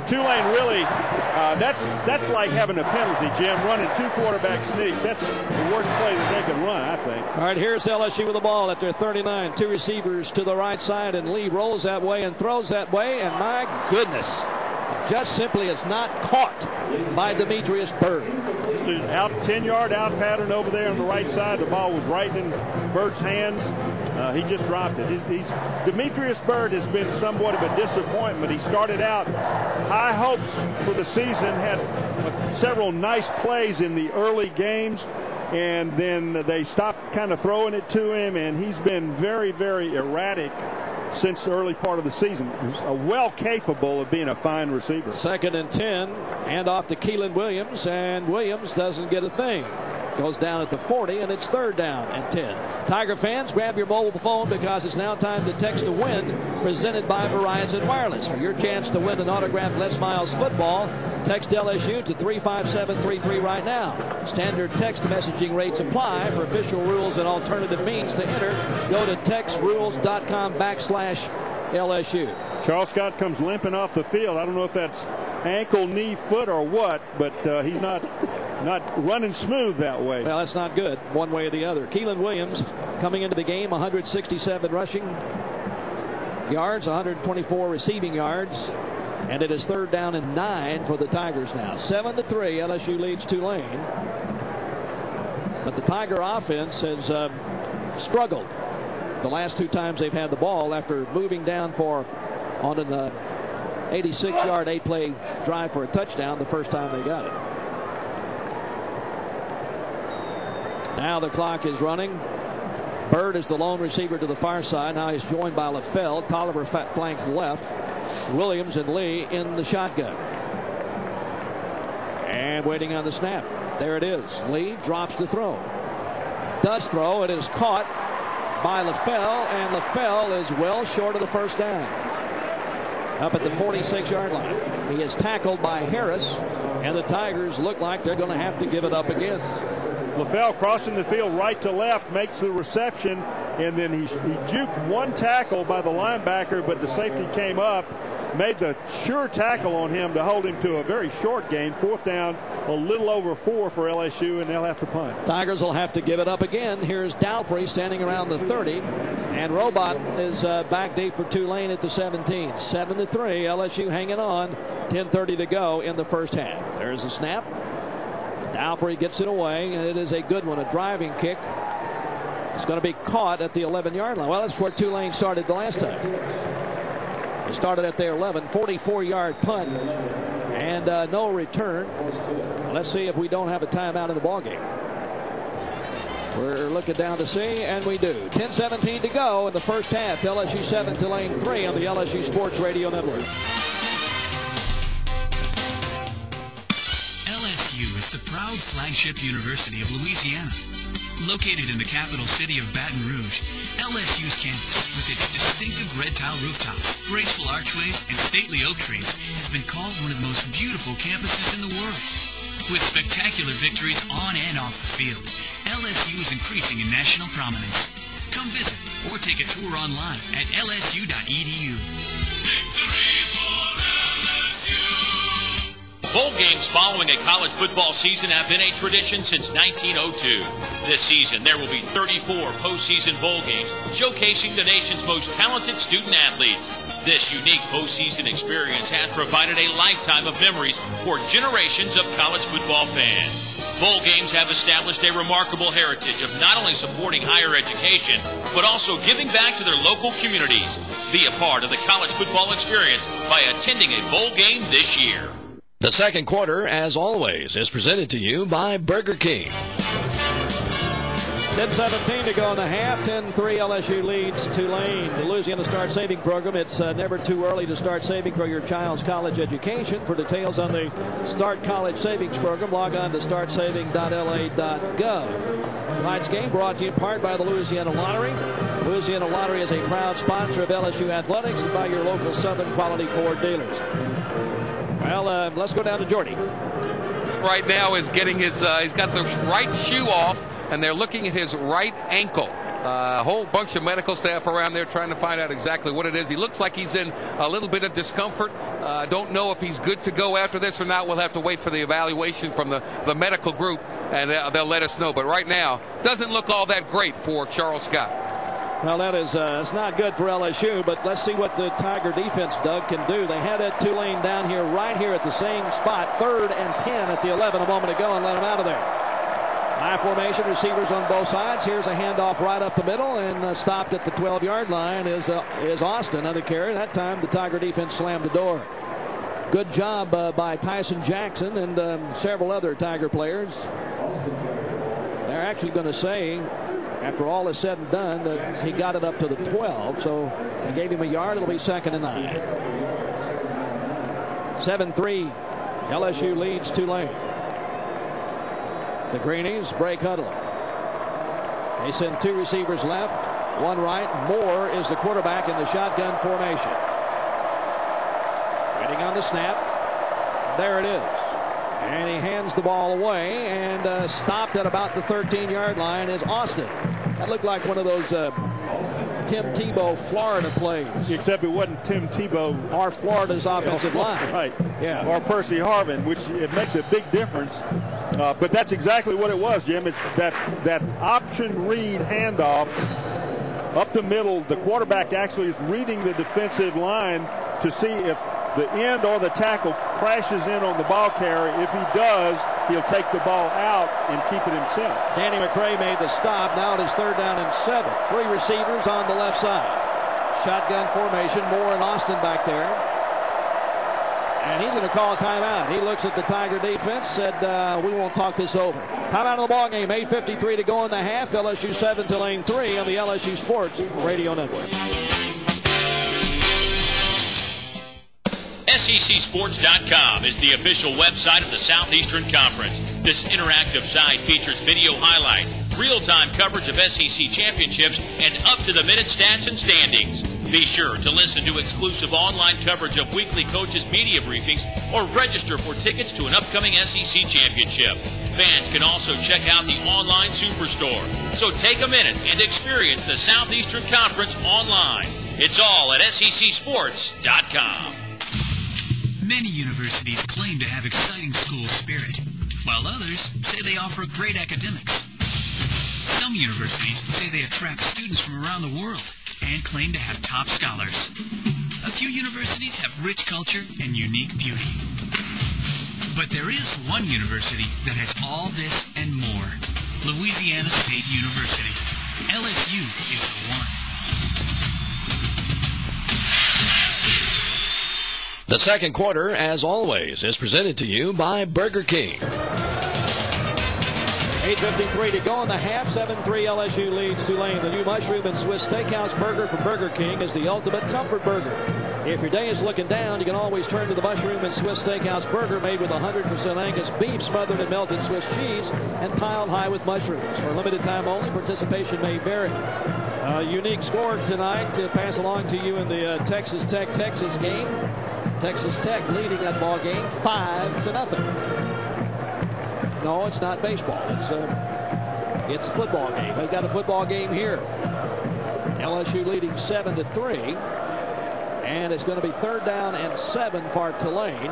Tulane really, that's like having a penalty, Jim, running 2 quarterback sneaks. That's the worst play that they could run, I think. All right, here's LSU with the ball at their 39. 2 receivers to the right side, and Lee rolls that way and throws that way, and my goodness, just simply is not caught by Demetrius Byrd. Just an 10-yard out pattern over there on the right side. The ball was right in Byrd's hands. He just dropped it. Demetrius Byrd has been somewhat of a disappointment. He started out high hopes for the season, had several nice plays in the early games, and then they stopped kind of throwing it to him, and he's been very, very erratic since the early part of the season. Well capable of being a fine receiver. 2nd and 10, hand off to Keelan Williams, and Williams doesn't get a thing. Goes down at the 40, and it's 3rd down and 10. Tiger fans, grab your mobile phone because it's now time to text to win, presented by Verizon Wireless. For your chance to win an autographed Les Miles football, text LSU to 35733 right now. Standard text messaging rates apply. For official rules and alternative means to enter, go to textrules.com/LSU. Charles Scott comes limping off the field. I don't know if that's ankle, knee, foot, or what, but he's not running smooth that way. Well, that's not good one way or the other. Keelan Williams coming into the game, 167 rushing yards, 124 receiving yards, and it is 3rd down and 9 for the Tigers now. 7-3, LSU leads Tulane. But the Tiger offense has struggled the last 2 times they've had the ball after moving down on an 86-yard 8-play drive for a touchdown the first time they got it. Now the clock is running. Byrd is the lone receiver to the far side. Now he's joined by LaFell. Tolliver flanks left. Williams and Lee in the shotgun. And waiting on the snap. There it is. Lee drops to throw. Does throw. It is caught by LaFell, and LaFell is well short of the first down. Up at the 46-yard line. He is tackled by Harris, and the Tigers look like they're going to have to give it up again. LaFell crossing the field right to left, makes the reception, and then he juked one tackle by the linebacker, but the safety came up, made the sure tackle on him to hold him to a very short gain. 4th down, a little over 4 for LSU, and they'll have to punt. Tigers will have to give it up again. Here's Dalfrey standing around the 30, and Robot is back deep for Tulane at the 17. 7-3, LSU hanging on. 10:30 to go in the first half. There's a snap. Dalfrey gets it away, and it is a good one, a driving kick. It's going to be caught at the 11-yard line. Well, that's where Tulane started the last time. They started at their 11, 44-yard punt. And and no return. Let's see if we don't have a timeout in the ballgame. We're looking down to see, and we do. 10:17 to go in the first half. LSU 7, Tulane 3 on the LSU Sports Radio Network. LSU is the proud flagship university of Louisiana. Located in the capital city of Baton Rouge, LSU's campus, with its distinctive red tile rooftops, graceful archways, and stately oak trees, has been called one of the most beautiful campuses in the world. With spectacular victories on and off the field, LSU is increasing in national prominence. Come visit or take a tour online at lsu.edu. Victory for LSU! Bowl games following a college football season have been a tradition since 1902. This season, there will be 34 postseason bowl games showcasing the nation's most talented student athletes. This unique postseason experience has provided a lifetime of memories for generations of college football fans. Bowl games have established a remarkable heritage of not only supporting higher education, but also giving back to their local communities. Be a part of the college football experience by attending a bowl game this year. The second quarter, as always, is presented to you by Burger King. 10:17 to go in the half. 10-3 LSU leads Tulane. The Louisiana Start Saving Program. It's never too early to start saving for your child's college education. For details on the Start College Savings Program, log on to startsaving.la.gov. Tonight's game brought to you in part by the Louisiana Lottery. Louisiana Lottery is a proud sponsor of LSU Athletics and by your local Southern Quality Ford dealers. Well, let's go down to Jordy. Right now is getting his, he's got the right shoe off, and they're looking at his right ankle. A whole bunch of medical staff around there trying to find out exactly what it is. He looks like he's in a little bit of discomfort. Don't know if he's good to go after this or not. We'll have to wait for the evaluation from the medical group, and they'll let us know. But right now, doesn't look all that great for Charles Scott. Well, that is it's not good for LSU, but let's see what the Tiger defense, Doug, can do. They had that Tulane down here, right here at the same spot, 3rd and 10 at the 11 a moment ago, and let them out of there. High formation, receivers on both sides. Here's a handoff right up the middle, and stopped at the 12-yard line is Austin on the carry. That time the Tiger defense slammed the door. Good job by Tyson Jackson and several other Tiger players. They're actually going to say, after all is said and done, that he got it up to the 12, so they gave him a yard. It'll be 2nd and 9. 7-3, LSU leads Tulane. The Greenies break huddle. They send 2 receivers left, 1 right. Moore is the quarterback in the shotgun formation. Waiting on the snap. There it is. And he hands the ball away, and stopped at about the 13-yard line is Austin. That looked like one of those Tim Tebow Florida plays. Except it wasn't Tim Tebow. Or Florida's offensive line. Right. Yeah. Or Percy Harvin, which it makes a big difference. But that's exactly what it was, Jim. It's that option read handoff up the middle. The quarterback actually is reading the defensive line to see if the end or the tackle crashes in on the ball carrier. If he does, he'll take the ball out and keep it himself. Danny McCray made the stop. Now it is 3rd down and 7. 3 receivers on the left side. Shotgun formation. Moore and Austin back there. And he's going to call a timeout. He looks at the Tiger defense, said, we won't talk this over. Timeout of the ball game. 8:53 to go in the half. LSU 7, Tulane 3 on the LSU Sports Radio Network. SECSports.com is the official website of the Southeastern Conference. This interactive site features video highlights, real-time coverage of SEC championships, and up-to-the-minute stats and standings. Be sure to listen to exclusive online coverage of weekly coaches' media briefings or register for tickets to an upcoming SEC championship. Fans can also check out the online Superstore. So take a minute and experience the Southeastern Conference online. It's all at SECSports.com. Many universities claim to have exciting school spirit, while others say they offer great academics. Some universities say they attract students from around the world and claim to have top scholars. A few universities have rich culture and unique beauty. But there is one university that has all this and more. Louisiana State University. LSU is the one. The second quarter, as always, is presented to you by Burger King. 8:53 to go in the half. 7-3 LSU leads Tulane. The new mushroom and Swiss steakhouse burger from Burger King is the ultimate comfort burger. If your day is looking down, you can always turn to the mushroom and Swiss steakhouse burger made with 100% Angus beef smothered in melted Swiss cheese and piled high with mushrooms. For a limited time only, participation may vary. A unique score tonight to pass along to you in the Texas Tech-Texas game. Texas Tech leading that ball game 5-0. No, it's not baseball. It's a football game. They've got a football game here. LSU leading 7-3. And it's going to be 3rd down and 7 for Tulane.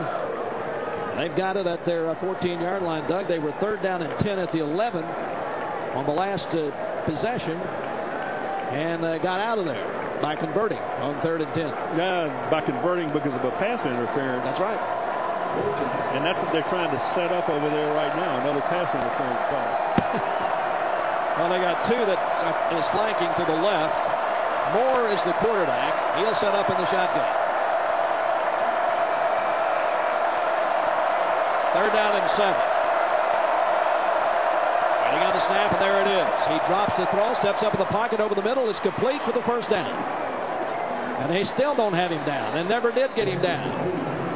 They've got it at their 14-yard line, Doug. They were 3rd down and 10 at the 11 on the last possession. And got out of there by converting on 3rd and 10. Yeah, by converting because of a pass interference. That's right. And that's what they're trying to set up over there right now, another pass interference call. Well, they got two that is flanking to the left. Moore is the quarterback. He'll set up in the shotgun. 3rd down and 7. Waiting on the snap, and there it is. He drops the throw, steps up in the pocket over the middle. It's complete for the 1st down. And they still don't have him down, and never did get him down.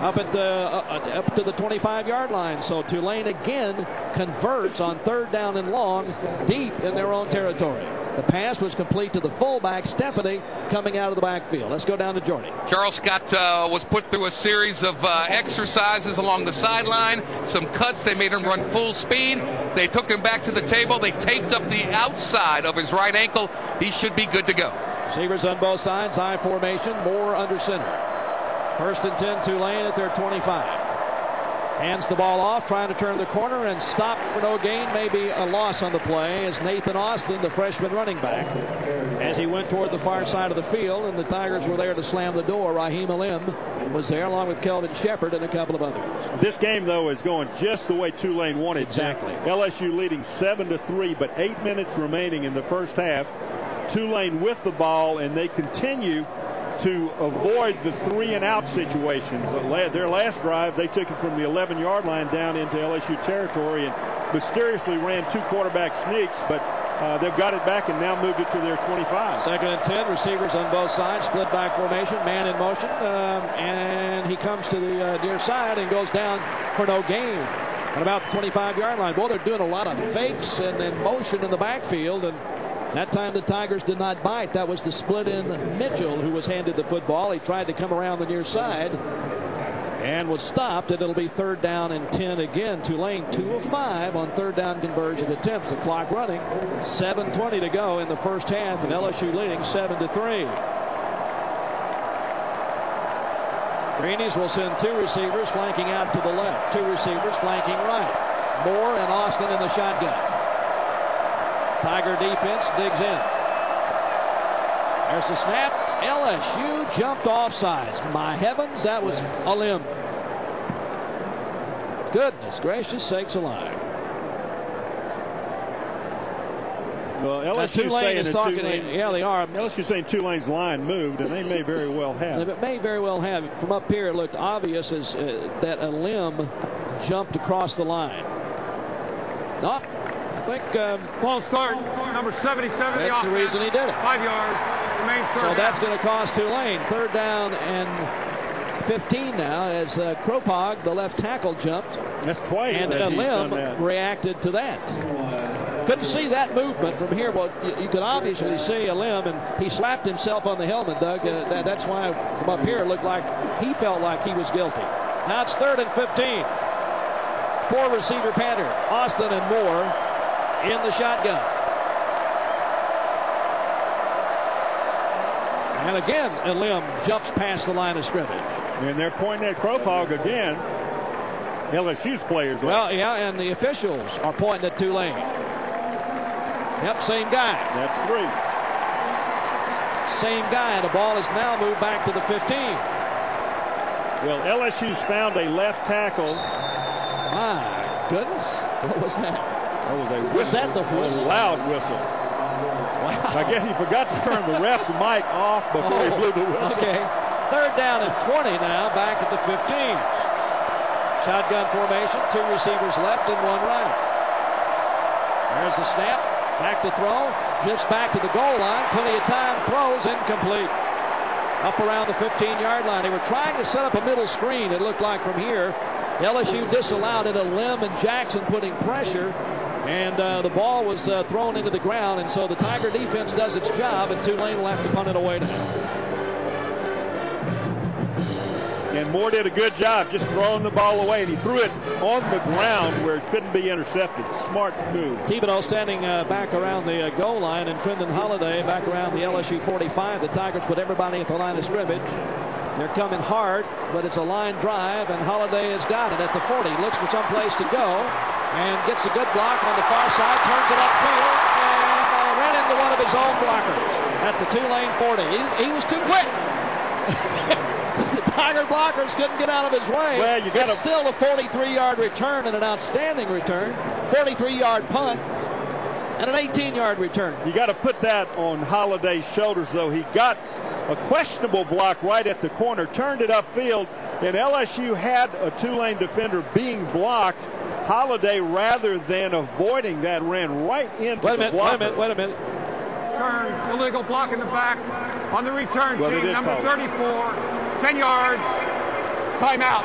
Up to the 25-yard line. So Tulane again converts on 3rd down and long, deep in their own territory. The pass was complete to the fullback, Stephanie, coming out of the backfield. Let's go down to Jordy. Charles Scott was put through a series of exercises along the sideline, some cuts. They made him run full speed. They took him back to the table. They taped up the outside of his right ankle. He should be good to go. Receivers on both sides, high formation, Moore under center. 1st and 10, Tulane at their 25. Hands the ball off, trying to turn the corner and stop for no gain. Maybe a loss on the play as Nathan Austin, the freshman running back, as he went toward the far side of the field, and the Tigers were there to slam the door. Raheem Alim was there along with Kelvin Shepard and a couple of others. This game, though, is going just the way Tulane wanted. Exactly. LSU leading 7-3, but 8 minutes remaining in the first half. Tulane with the ball, and they continue to avoid the 3-and-out situations. Their last drive, they took it from the 11-yard line down into LSU territory and mysteriously ran 2 quarterback sneaks, but they've got it back and now moved it to their 25. 2nd and 10, receivers on both sides, split back formation, man in motion, and he comes to the near side and goes down for no gain at about the 25-yard line. Boy, they're doing a lot of fakes and motion in the backfield, and that time the Tigers did not bite. That was the split-in Mitchell who was handed the football. He tried to come around the near side and was stopped, and it'll be 3rd down and 10 again. Tulane 2 of 5 on 3rd down conversion attempts. The clock running. 7:20 to go in the first half, and LSU leading 7-3. Greenies will send 2 receivers flanking out to the left. 2 receivers flanking right. Moore and Austin in the shotgun. Tiger defense digs in. There's the snap. LSU jumped offsides. My heavens, that was a limb. Goodness gracious sakes alive. Well, LSU saying is talking. Yeah, they are. LSU saying Tulane's line moved, and they may very well have. It may very well have. From up here, it looked obvious as that a limb jumped across the line. No. I think false start, number 77. That's the reason he did it. 5 yards. So that's going to cost Tulane 3rd down and 15 now as Kropog, the left tackle, jumped. That's twice. And Lim reacted to that. Couldn't see that movement from here. Well, you could obviously see Lim, and he slapped himself on the helmet, Doug. That's why from up here it looked like he felt like he was guilty. Now it's 3rd and 15. 4-receiver pattern. Austin and Moore in the shotgun. And again, Elim jumps past the line of scrimmage. And they're pointing at Kropog again. LSU's players. Well, yeah, and the officials are pointing at Tulane. Yep, same guy. That's 3. Same guy. The ball is now moved back to the 15. Well, LSU's found a left tackle. My goodness. What was that? That was a whistle. Was that the whistle? A loud whistle. Wow. I guess he forgot to turn the ref's mic off before he blew the whistle. Okay. 3rd down and 20 now, back at the 15. Shotgun formation, 2 receivers left and 1 right. There's the snap, back to throw, just back to the goal line, plenty of time, throws incomplete. Up around the 15-yard line. They were trying to set up a middle screen, it looked like, from here. LSU disallowed it. Lim and Jackson putting pressure, and the ball was thrown into the ground, and so the Tiger defense does its job, and Tulane will have to punt it away now. And Moore did a good job just throwing the ball away, and he threw it on the ground where it couldn't be intercepted. Smart move. Thibodeau standing back around the goal line, and Fendon Holiday back around the LSU 45. The Tigers put everybody at the line of scrimmage. They're coming hard, but it's a line drive, and Holiday has got it at the 40. Looks for some place to go, and gets a good block on the far side, turns it upfield, and ran into one of his own blockers at the Tulane 40. He was too quick. The Tiger blockers couldn't get out of his way. Well, it's still a 43-yard return and an outstanding return. 43-yard punt and an 18-yard return. You got to put that on Holiday's shoulders, though. He got a questionable block right at the corner, turned it upfield, and LSU had a Tulane defender being blocked. Holiday, rather than avoiding that, ran right into the blocker. Wait a minute. Turn, illegal block in the back on the return team, number 34. 10 yards, timeout.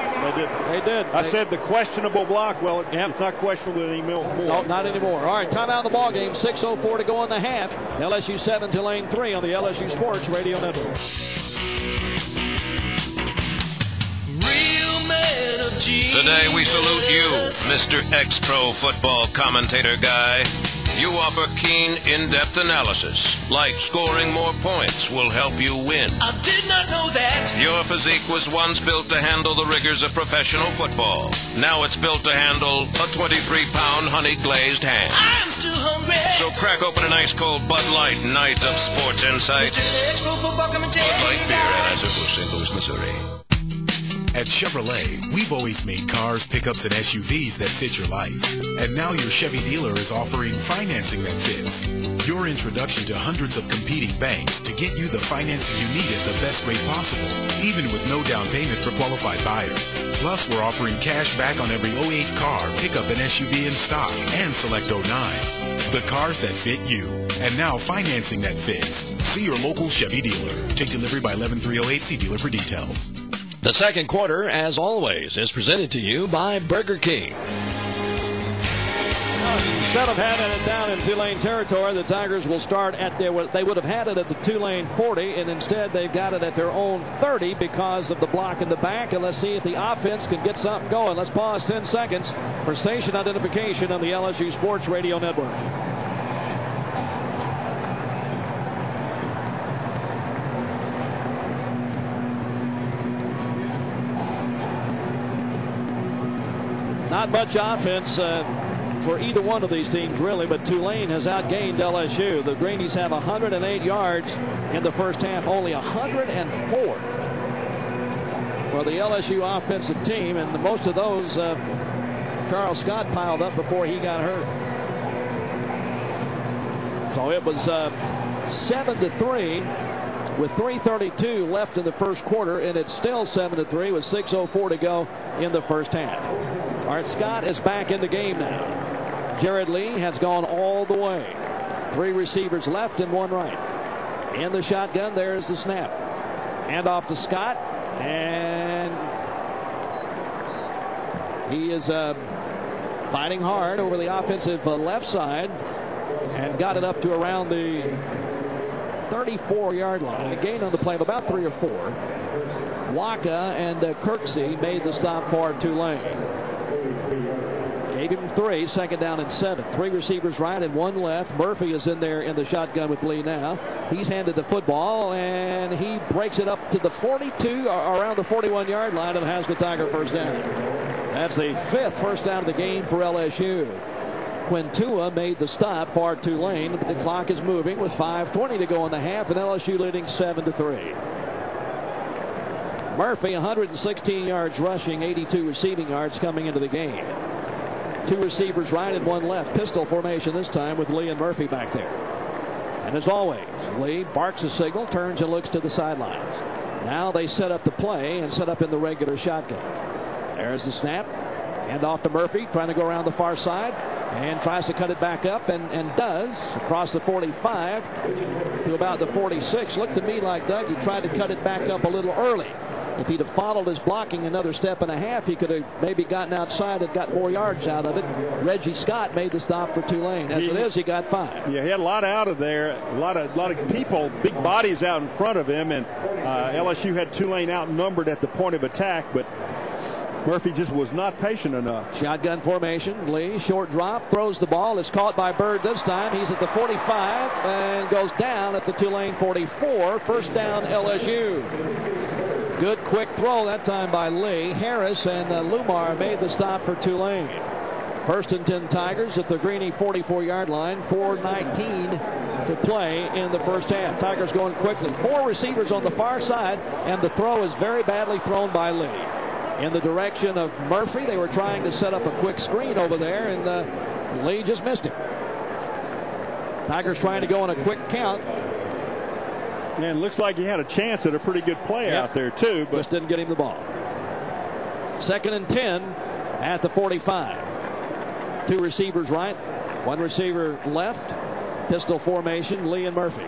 They did. I said the questionable block. Well, it's not questionable anymore. No, not anymore. All right, timeout of the ball game. 6:04 to go in the half. LSU 7, Tulane 3 on the LSU Sports Radio Network. Today we salute you, Mr. Ex-Pro football commentator guy. You offer keen, in-depth analysis, like scoring more points will help you win. I did not know that. Your physique was once built to handle the rigors of professional football. Now it's built to handle a 23-pound honey-glazed ham. I'm still hungry. So crack open an ice-cold Bud Light, night of sports insight. Mr. Ex-Pro football commentator. Bud Light beer, Anheuser-Busch, St. Louis, Missouri. At Chevrolet, we've always made cars, pickups, and SUVs that fit your life. And now your Chevy dealer is offering financing that fits. Your introduction to hundreds of competing banks to get you the financing you need at the best rate possible, even with no down payment for qualified buyers. Plus, we're offering cash back on every 08 car, pickup, and SUV in stock, and select 09s. The cars that fit you. And now financing that fits. See your local Chevy dealer. Take delivery by 11/3/08. See dealer for details. The second quarter, as always, is presented to you by Burger King. Instead of having it down in Tulane territory, the Tigers will start at they would have had it at the Tulane 40, and instead they've got it at their own 30 because of the block in the back. And let's see if the offense can get something going. Let's pause 10 seconds for station identification on the LSU Sports Radio Network. Not much offense for either one of these teams, really, but Tulane has outgained LSU. The Greenies have 108 yards in the first half, only 104 for the LSU offensive team, and most of those Charles Scott piled up before he got hurt. So it was 7-3 with 3:32 left in the first quarter, and it's still 7-3 with 6:04 to go in the first half. Art Scott is back in the game now. Jared Lee has gone all the way. 3 receivers left and 1 right. In the shotgun, there's the snap. Hand off to Scott, and he is fighting hard over the offensive left side and got it up to around the 34-yard line. A gain on the play of about 3 or 4. Waka and Kirksey made the stop for Tulane. Gave him 3, second down and 7. 3 receivers right and 1 left. Murphy is in there in the shotgun with Lee now. He's handed the football, and he breaks it up to the 42, or around the 41-yard line, and has the Tiger first down. That's the 5th first down of the game for LSU. Quintua made the stop for Tulane, but the clock is moving with 5:20 to go in the half, and LSU leading 7-3. Murphy, 116 yards rushing, 82 receiving yards coming into the game. 2 receivers right and 1 left. Pistol formation this time with Lee and Murphy back there. And as always, Lee barks a signal, turns and looks to the sidelines. Now they set up the play and set up in the regular shotgun. There's the snap. Hand off to Murphy, trying to go around the far side. And tries to cut it back up and does across the 45 to about the 46. Looked to me like, Doug, he tried to cut it back up a little early. If he'd have followed his blocking another step and a half, he could have maybe gotten outside and got more yards out of it. Reggie Scott made the stop for Tulane. As it is, he got 5. Yeah, he had a lot out of there. A lot of people, big bodies out in front of him. And LSU had Tulane outnumbered at the point of attack, but Murphy just was not patient enough. Shotgun formation. Lee, short drop, throws the ball. It's caught by Bird this time. He's at the 45 and goes down at the Tulane 44. First down, LSU. Good quick throw that time by Lee. Harris and Lumar made the stop for Tulane. First and 10 Tigers at the Greeny 44-yard line. 4:19 to play in the first half. Tigers going quickly. 4 receivers on the far side, and the throw is very badly thrown by Lee. In the direction of Murphy. They were trying to set up a quick screen over there, and Lee just missed him. Tigers trying to go on a quick count. And looks like he had a chance at a pretty good play out there, too. But just didn't get him the ball. Second and 10 at the 45. 2 receivers right, 1 receiver left. Pistol formation, Lee and Murphy.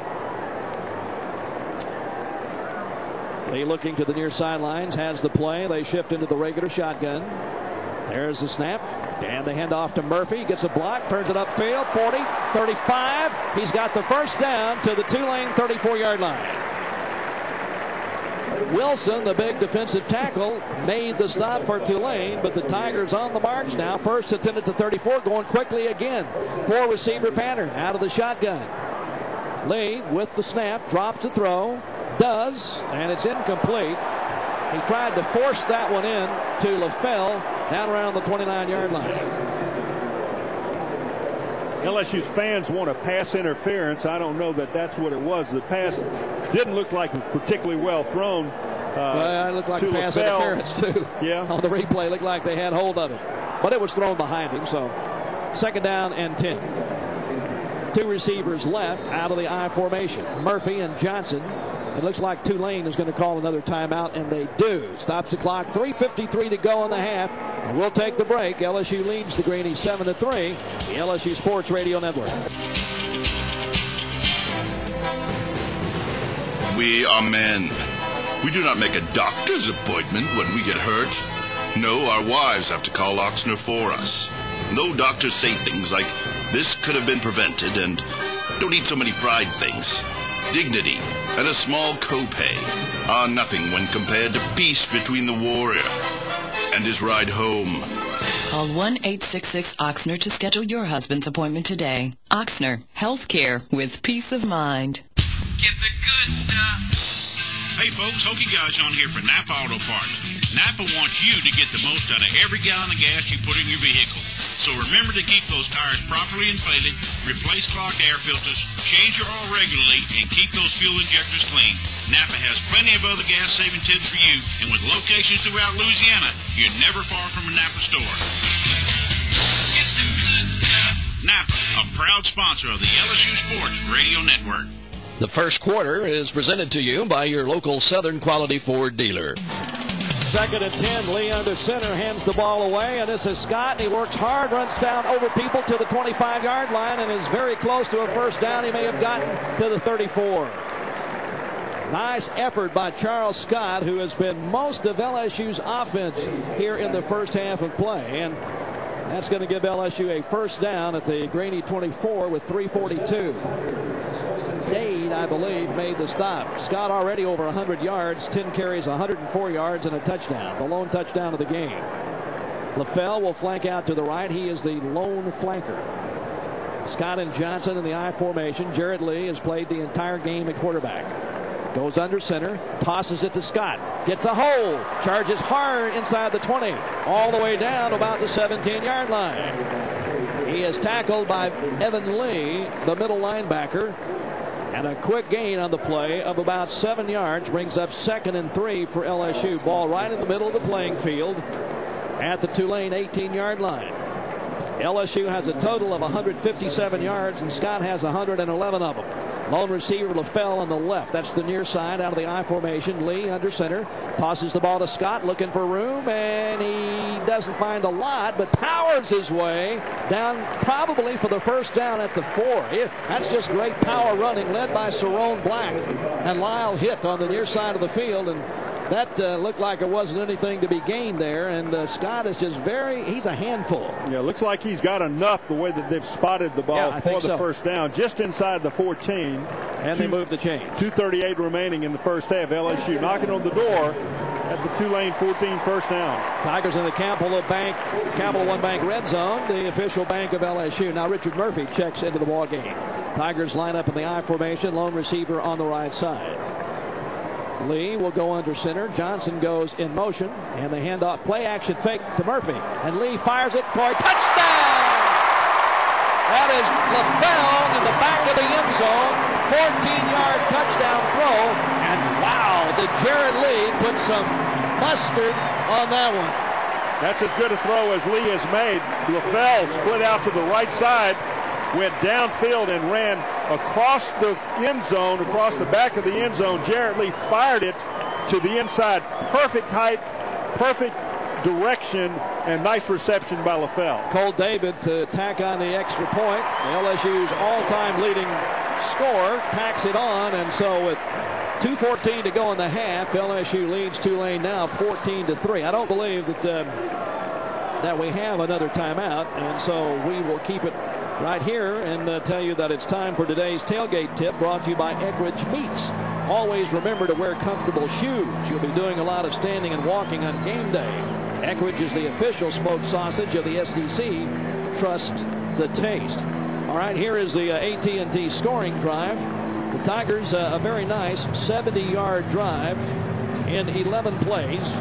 Lee looking to the near sidelines, has the play. They shift into the regular shotgun. There's the snap. And the handoff to Murphy. Gets a block, turns it upfield. 40, 35. He's got the first down to the Tulane 34-yard line. Wilson, the big defensive tackle, made the stop for Tulane, but the Tigers on the march now. First attended to 34, going quickly again. 4 receiver pattern out of the shotgun. Lee with the snap, drops the throw. Does, and it's incomplete. He tried to force that one in to LaFell down around the 29-yard line. LSU's fans want a pass interference. I don't know that that's what it was. The pass didn't look like it was particularly well thrown. Well, it looked like a pass interference, too. Yeah. On the replay, looked like they had hold of it. But it was thrown behind him, so second down and 10. 2 receivers left out of the I formation. Murphy and Johnson. It looks like Tulane is going to call another timeout, and they do. Stops the clock. 3:53 to go in the half. And we'll take the break. LSU leads the Greenies 7-3. The LSU Sports Radio Network. We are men. We do not make a doctor's appointment when we get hurt. No, our wives have to call Oxner for us. No doctors say things like, this could have been prevented, and don't eat so many fried things. Dignity and a small copay are nothing when compared to peace between the warrior and his ride home. Call 1-866-OXNER to schedule your husband's appointment today. Oxner, healthcare with peace of mind. Get the good stuff. Hey folks, Hokey Guys on here for Napa Auto Parts. Napa wants you to get the most out of every gallon of gas you put in your vehicle. So remember to keep those tires properly inflated, replace clogged air filters, change your oil regularly, and keep those fuel injectors clean. Napa has plenty of other gas-saving tips for you, and with locations throughout Louisiana, you're never far from a Napa store. Get the good stuff. Napa, a proud sponsor of the LSU Sports Radio Network. The first quarter is presented to you by your local Southern Quality Ford dealer. Second and 10. Lee under center, hands the ball away, and this is Scott. He works hard, runs down over people to the 25-yard line, and is very close to a first down. He may have gotten to the 34. Nice effort by Charles Scott, who has been most of LSU's offense here in the first half of play. And that's going to give LSU a first down at the Greeny 24 with 3:42. Dade, I believe, made the stop. Scott already over 100 yards, 10 carries, 104 yards, and a touchdown. The lone touchdown of the game. LaFell will flank out to the right. He is the lone flanker. Scott and Johnson in the I formation. Jared Lee has played the entire game at quarterback. Goes under center, tosses it to Scott. Gets a hole, charges hard inside the 20, all the way down about the 17-yard line. He is tackled by Evan Lee, the middle linebacker. And a quick gain on the play of about 7 yards brings up 2nd and 3 for LSU. Ball right in the middle of the playing field at the Tulane 18-yard line. LSU has a total of 157 yards, and Scott has 111 of them. Lone receiver LaFell on the left. That's the near side out of the I formation. Lee under center. Tosses the ball to Scott looking for room, and he doesn't find a lot, but powers his way down probably for the first down at the 4. That's just great power running led by Cerrone Black. And Lyle hit on the near side of the field, and that looked like it wasn't anything to be gained there. And Scott is just he's a handful. Yeah, looks like he's got enough the way that they've spotted the ball for the first down, just inside the 14. And they move the chain. 2:38 remaining in the first half. LSU knocking on the door at the Tulane 14 first down. Tigers in the Capital One Bank red zone, the official bank of LSU. Now Richard Murphy checks into the ball game. Tigers line up in the I formation, lone receiver on the right side. Lee will go under center. Johnson goes in motion, and the handoff play action fake to Murphy, and Lee fires it for a touchdown. That is LaFell in the back of the end zone, 14-yard touchdown throw, and wow, did Jarrett Lee put some mustard on that one. That's as good a throw as Lee has made. LaFell split out to the right side, went downfield and ran across the end zone, across the back of the end zone. Jarrett Lee fired it to the inside. Perfect height, perfect direction, and nice reception by LaFell. Cole David to tack on the extra point. LSU's all-time leading scorer tacks it on, and so with 2:14 to go in the half, LSU leads Tulane now 14-3. I don't believe that we have another timeout, and so we will keep it right here and tell you that it's time for today's tailgate tip, brought to you by Eggridge Meats. Always remember to wear comfortable shoes. You'll be doing a lot of standing and walking on game day. Eggridge is the official smoked sausage of the SEC. Trust the taste. All right, here is the AT&T scoring drive. The Tigers, a very nice 70-yard drive in 11 plays.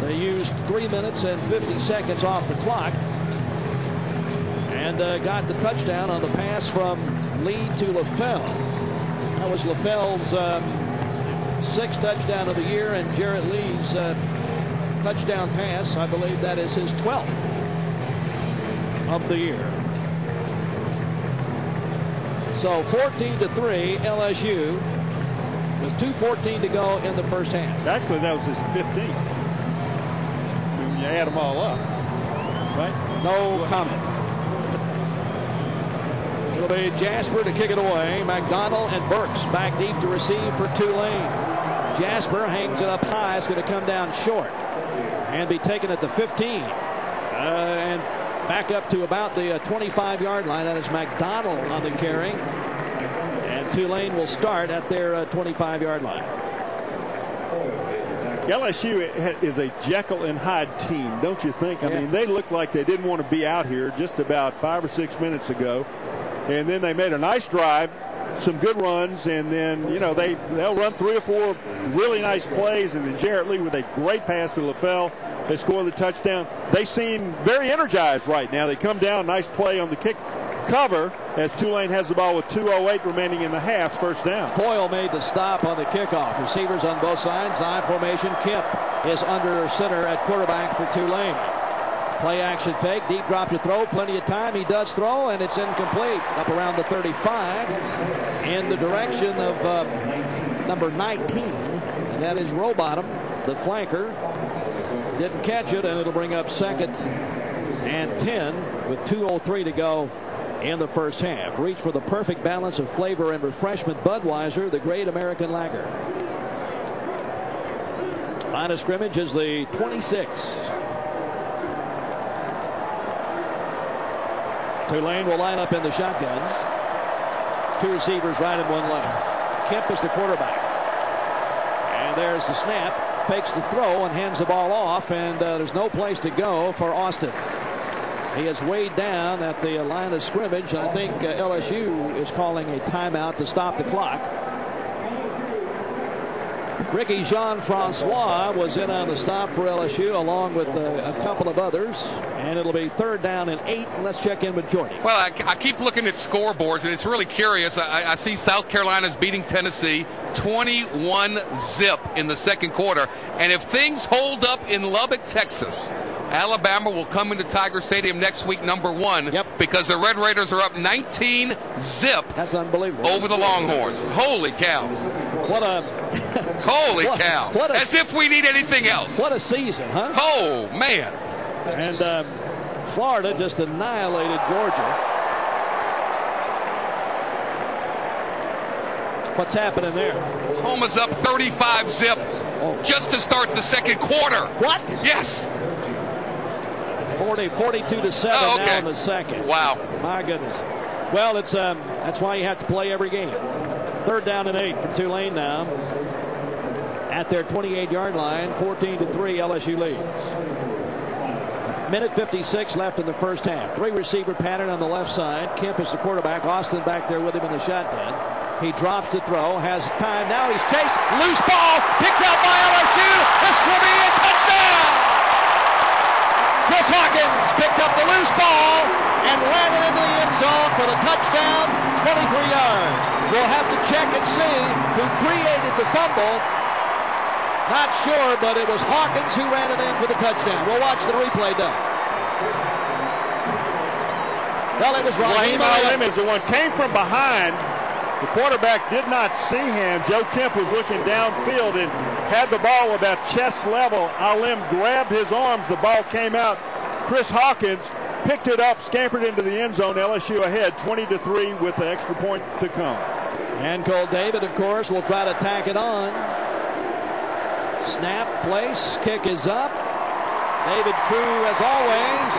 They used 3 minutes and 50 seconds off the clock, and got the touchdown on the pass from Lee to LaFell. That was LaFell's 6th touchdown of the year, and Jarrett Lee's touchdown pass, I believe that is his 12th of the year. So 14-3 LSU with 2:14 to go in the first half. Actually, that was his 15th. When you add them all up, right? No comment. It'll be Jasper to kick it away. McDonald and Burks back deep to receive for Tulane. Jasper hangs it up high. It's going to come down short and be taken at the 15. And back up to about the 25-yard line. That is McDonald on the carry. And Tulane will start at their 25-yard line. LSU is a Jekyll and Hyde team, don't you think? I mean, they looked like they didn't want to be out here just about 5 or 6 minutes ago. And then they made a nice drive, some good runs, and then, you know, they'll run 3 or 4 really nice plays, and then Jarrett Lee with a great pass to LaFell. They score the touchdown. They seem very energized right now. They come down, nice play on the kick cover as Tulane has the ball with 2:08 remaining in the half, first down. Foyle made the stop on the kickoff. Receivers on both sides. I formation. Kemp is under center at quarterback for Tulane. Play action fake, deep drop to throw, plenty of time. He does throw, and it's incomplete. Up around the 35 in the direction of number 19, and that is Rowbottom, the flanker. Didn't catch it, and it'll bring up 2nd and 10 with 2:03 to go in the first half. Reach for the perfect balance of flavor and refreshment. Budweiser, the great American lager. Line of scrimmage is the 26. Tulane will line up in the shotgun. 2 receivers right and 1 left. Kemp is the quarterback. And there's the snap. Fakes the throw and hands the ball off, and there's no place to go for Austin. He is weighed down at the line of scrimmage. I think LSU is calling a timeout to stop the clock. Ricky Jean-Francois was in on the stop for LSU along with a couple of others, and it'll be 3rd down and 8. Let's check in with Jordy. Well, I keep looking at scoreboards, and it's really curious. I see South Carolina's beating Tennessee 21-0 in the second quarter, and if things hold up in Lubbock, Texas, Alabama will come into Tiger Stadium next week, #1, because the Red Raiders are up 19-zip. That's unbelievable. Over the Longhorns. Holy cow. What a... Holy cow. As if we need anything else. What a season, huh? Oh, man. And Florida just annihilated Georgia. What's happening there? Oklahoma's up 35-zip just to start the second quarter. What? Yes. 42-7 now in the second. Wow. My goodness. Well, it's that's why you have to play every game. 3rd down and 8 for Tulane now. At their 28-yard line, 14-3, LSU leads. Minute 56 left in the first half. 3-receiver pattern on the left side. Kemp is the quarterback. Austin back there with him in the shotgun. He drops to throw, has time. Now he's chased. Loose ball, picked out by LSU. This will be a touchdown. Chris Hawkins picked up the loose ball and ran it into the end zone for the touchdown, 23 yards. We'll have to check and see who created the fumble. Not sure, but it was Hawkins who ran it in for the touchdown. We'll watch the replay done. Well, it was Raheem Alim is the one. Came from behind. The quarterback did not see him. Joe Kemp was looking downfield and had the ball about chest level. Alim grabbed his arms. The ball came out. Chris Hawkins picked it up, scampered into the end zone. LSU ahead 20-3 with the extra point to come. And Cole David, of course, will try to tack it on. Snap, place, kick is up. David true as always.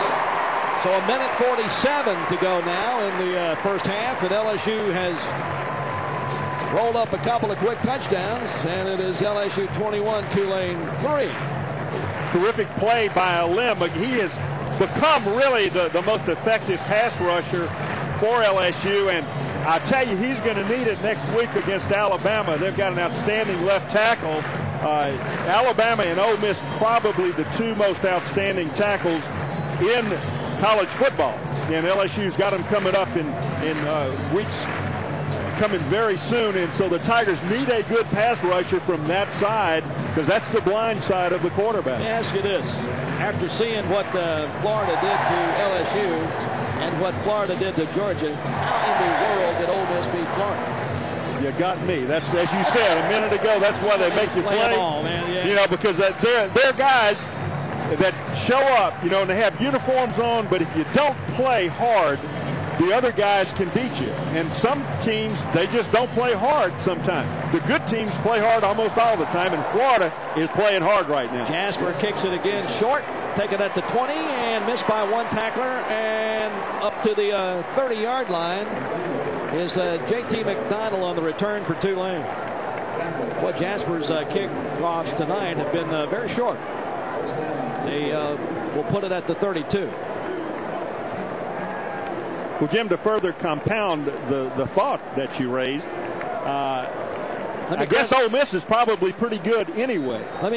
So a minute 47 to go now in the first half, and LSU has rolled up a couple of quick touchdowns, and it is LSU 21, Tulane 3. Terrific play by Alim. He has become really the most effective pass rusher for LSU, and I tell you, he's going to need it next week against Alabama. They've got an outstanding left tackle. Alabama and Ole Miss probably the 2 most outstanding tackles in college football, and LSU's got them coming up in weeks coming very soon, and so the Tigers need a good pass rusher from that side because that's the blind side of the quarterback. Let me ask you this. After seeing what Florida did to LSU and what Florida did to Georgia, how in the world did Ole Miss beat Florida? You got me. That's, as you said a minute ago, that's why they make you play. Ball, man. Yeah. You know, because they're guys that show up, you know, and they have uniforms on, but if you don't play hard, the other guys can beat you. And some teams, they just don't play hard sometimes. The good teams play hard almost all the time, and Florida is playing hard right now. Jasper kicks it again short, taking it to 20, and missed by 1 tackler, and up to the 30-yard line is J.T. McDonald on the return for Tulane. Well, Jasper's kickoffs tonight have been very short. They will put it at the 32. Well, Jim, to further compound the thought that you raised, I guess Ole Miss is probably pretty good anyway. Let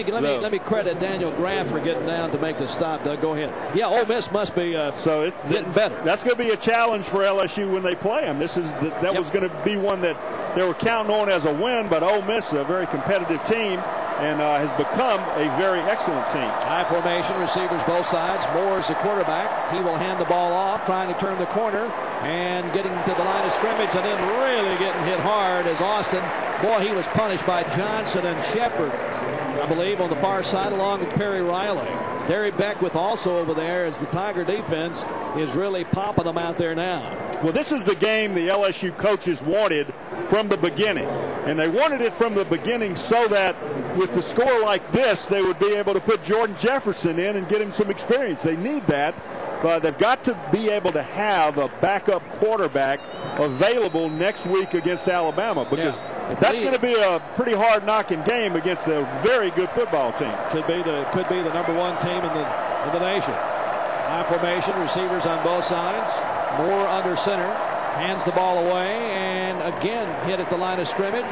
me credit Daniel Graff for getting down to make the stop. Doug, go ahead. Yeah, Ole Miss must be getting better. That's going to be a challenge for LSU when they play them. That was going to be one that they were counting on as a win, but Ole Miss is a very competitive team and has become a very excellent team. High formation, receivers both sides. Moore is the quarterback. He will hand the ball off, trying to turn the corner and getting to the line of scrimmage, and then really getting hit hard as Austin. Boy, he was punished by Johnson and Shepard, I believe, on the far side, along with Perry Riley. Derry Beckwith also over there as the Tiger defense is really popping them out there now. Well, this is the game the LSU coaches wanted from the beginning. And they wanted it from the beginning so that with the score like this, they would be able to put Jordan Jefferson in and get him some experience. They need that. But they've got to be able to have a backup quarterback available next week against Alabama, because that's going to be a pretty hard knocking game against a very good football team. Could be the #1 team in the nation. High formation, receivers on both sides. Moore under center, hands the ball away, and again hit at the line of scrimmage,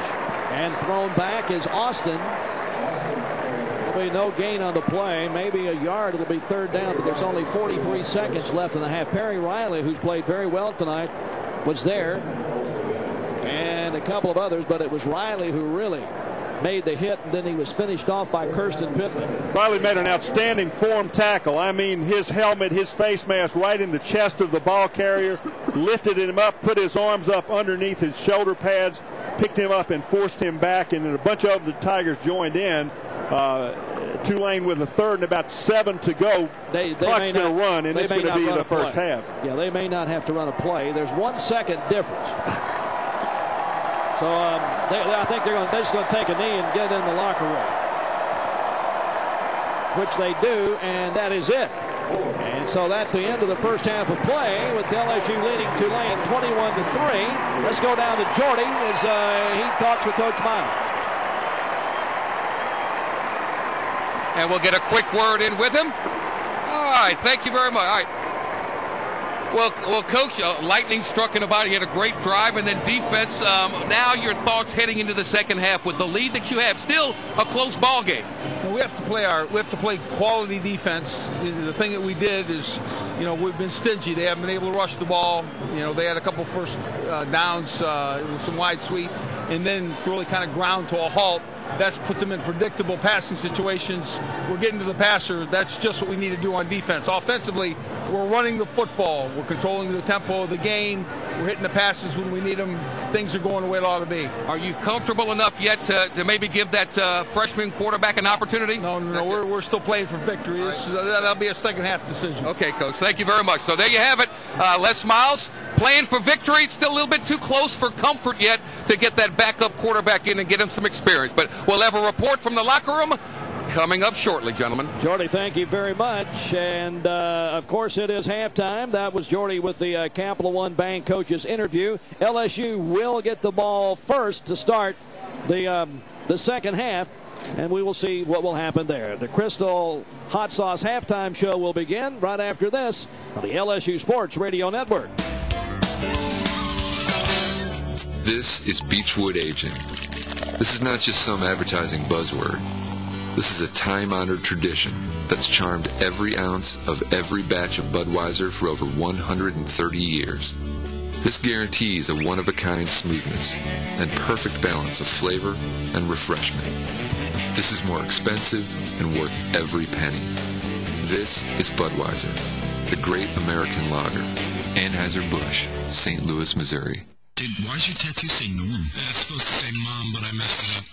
and thrown back is Austin. There'll be no gain on the play, maybe a yard. It'll be 3rd down, but there's only 43 seconds left in the half. Perry Riley, who's played very well tonight, was there, and a couple of others, but it was Riley who really made the hit, and then he was finished off by Kirsten Pittman. Riley made an outstanding form tackle. I mean, his helmet, his face mask right in the chest of the ball carrier, lifted him up, put his arms up underneath his shoulder pads, picked him up and forced him back, and then a bunch of the Tigers joined in. Tulane with a third and about 7 to go. Clock's going to run, and it's going to be the first half. Yeah, they may not have to run a play. There's 1 second difference. So I think they're just going to take a knee and get in the locker room, which they do, and that is it. And so that's the end of the first half of play, with LSU leading Tulane 21-3. Let's go down to Jordy as he talks with Coach Miles. And we'll get a quick word in with him. All right, thank you very much. All right. Well, Coach, lightning struck in the body. He had a great drive, and then defense. Now your thoughts heading into the second half with the lead that you have. Still a close ball game. Well, we have to play quality defense. The thing that we did is, we've been stingy. They haven't been able to rush the ball. They had a couple first downs, some wide sweep, and then really kind of ground to a halt. That's put them in predictable passing situations. We're getting to the passer. That's just what we need to do on defense. Offensively, we're running the football. We're controlling the tempo of the game. We're hitting the passes when we need them. Things are going the way it ought to be. Are you comfortable enough yet to maybe give that freshman quarterback an opportunity? No. We're still playing for victory. That'll be a second half decision. Okay, Coach. Thank you very much. So there you have it. Les Miles playing for victory. It's still a little bit too close for comfort yet to get that backup quarterback in and get him some experience. But we'll have a report from the locker room coming up shortly, gentlemen. Jordy, thank you very much. And, of course, it is halftime. That was Jordy with the Capital One Bank coaches interview. LSU will get the ball first to start the second half, and we will see what will happen there. The Crystal Hot Sauce halftime show will begin right after this on the LSU Sports Radio Network. This is Beechwood Aging. This is not just some advertising buzzword. This is a time-honored tradition that's charmed every ounce of every batch of Budweiser for over 130 years. This guarantees a one-of-a-kind smoothness and perfect balance of flavor and refreshment. This is more expensive and worth every penny. This is Budweiser, the great American lager. Anheuser-Busch, St. Louis, Missouri. Dude, why's your tattoo say Norm? It's supposed to say Mom, but I messed it up.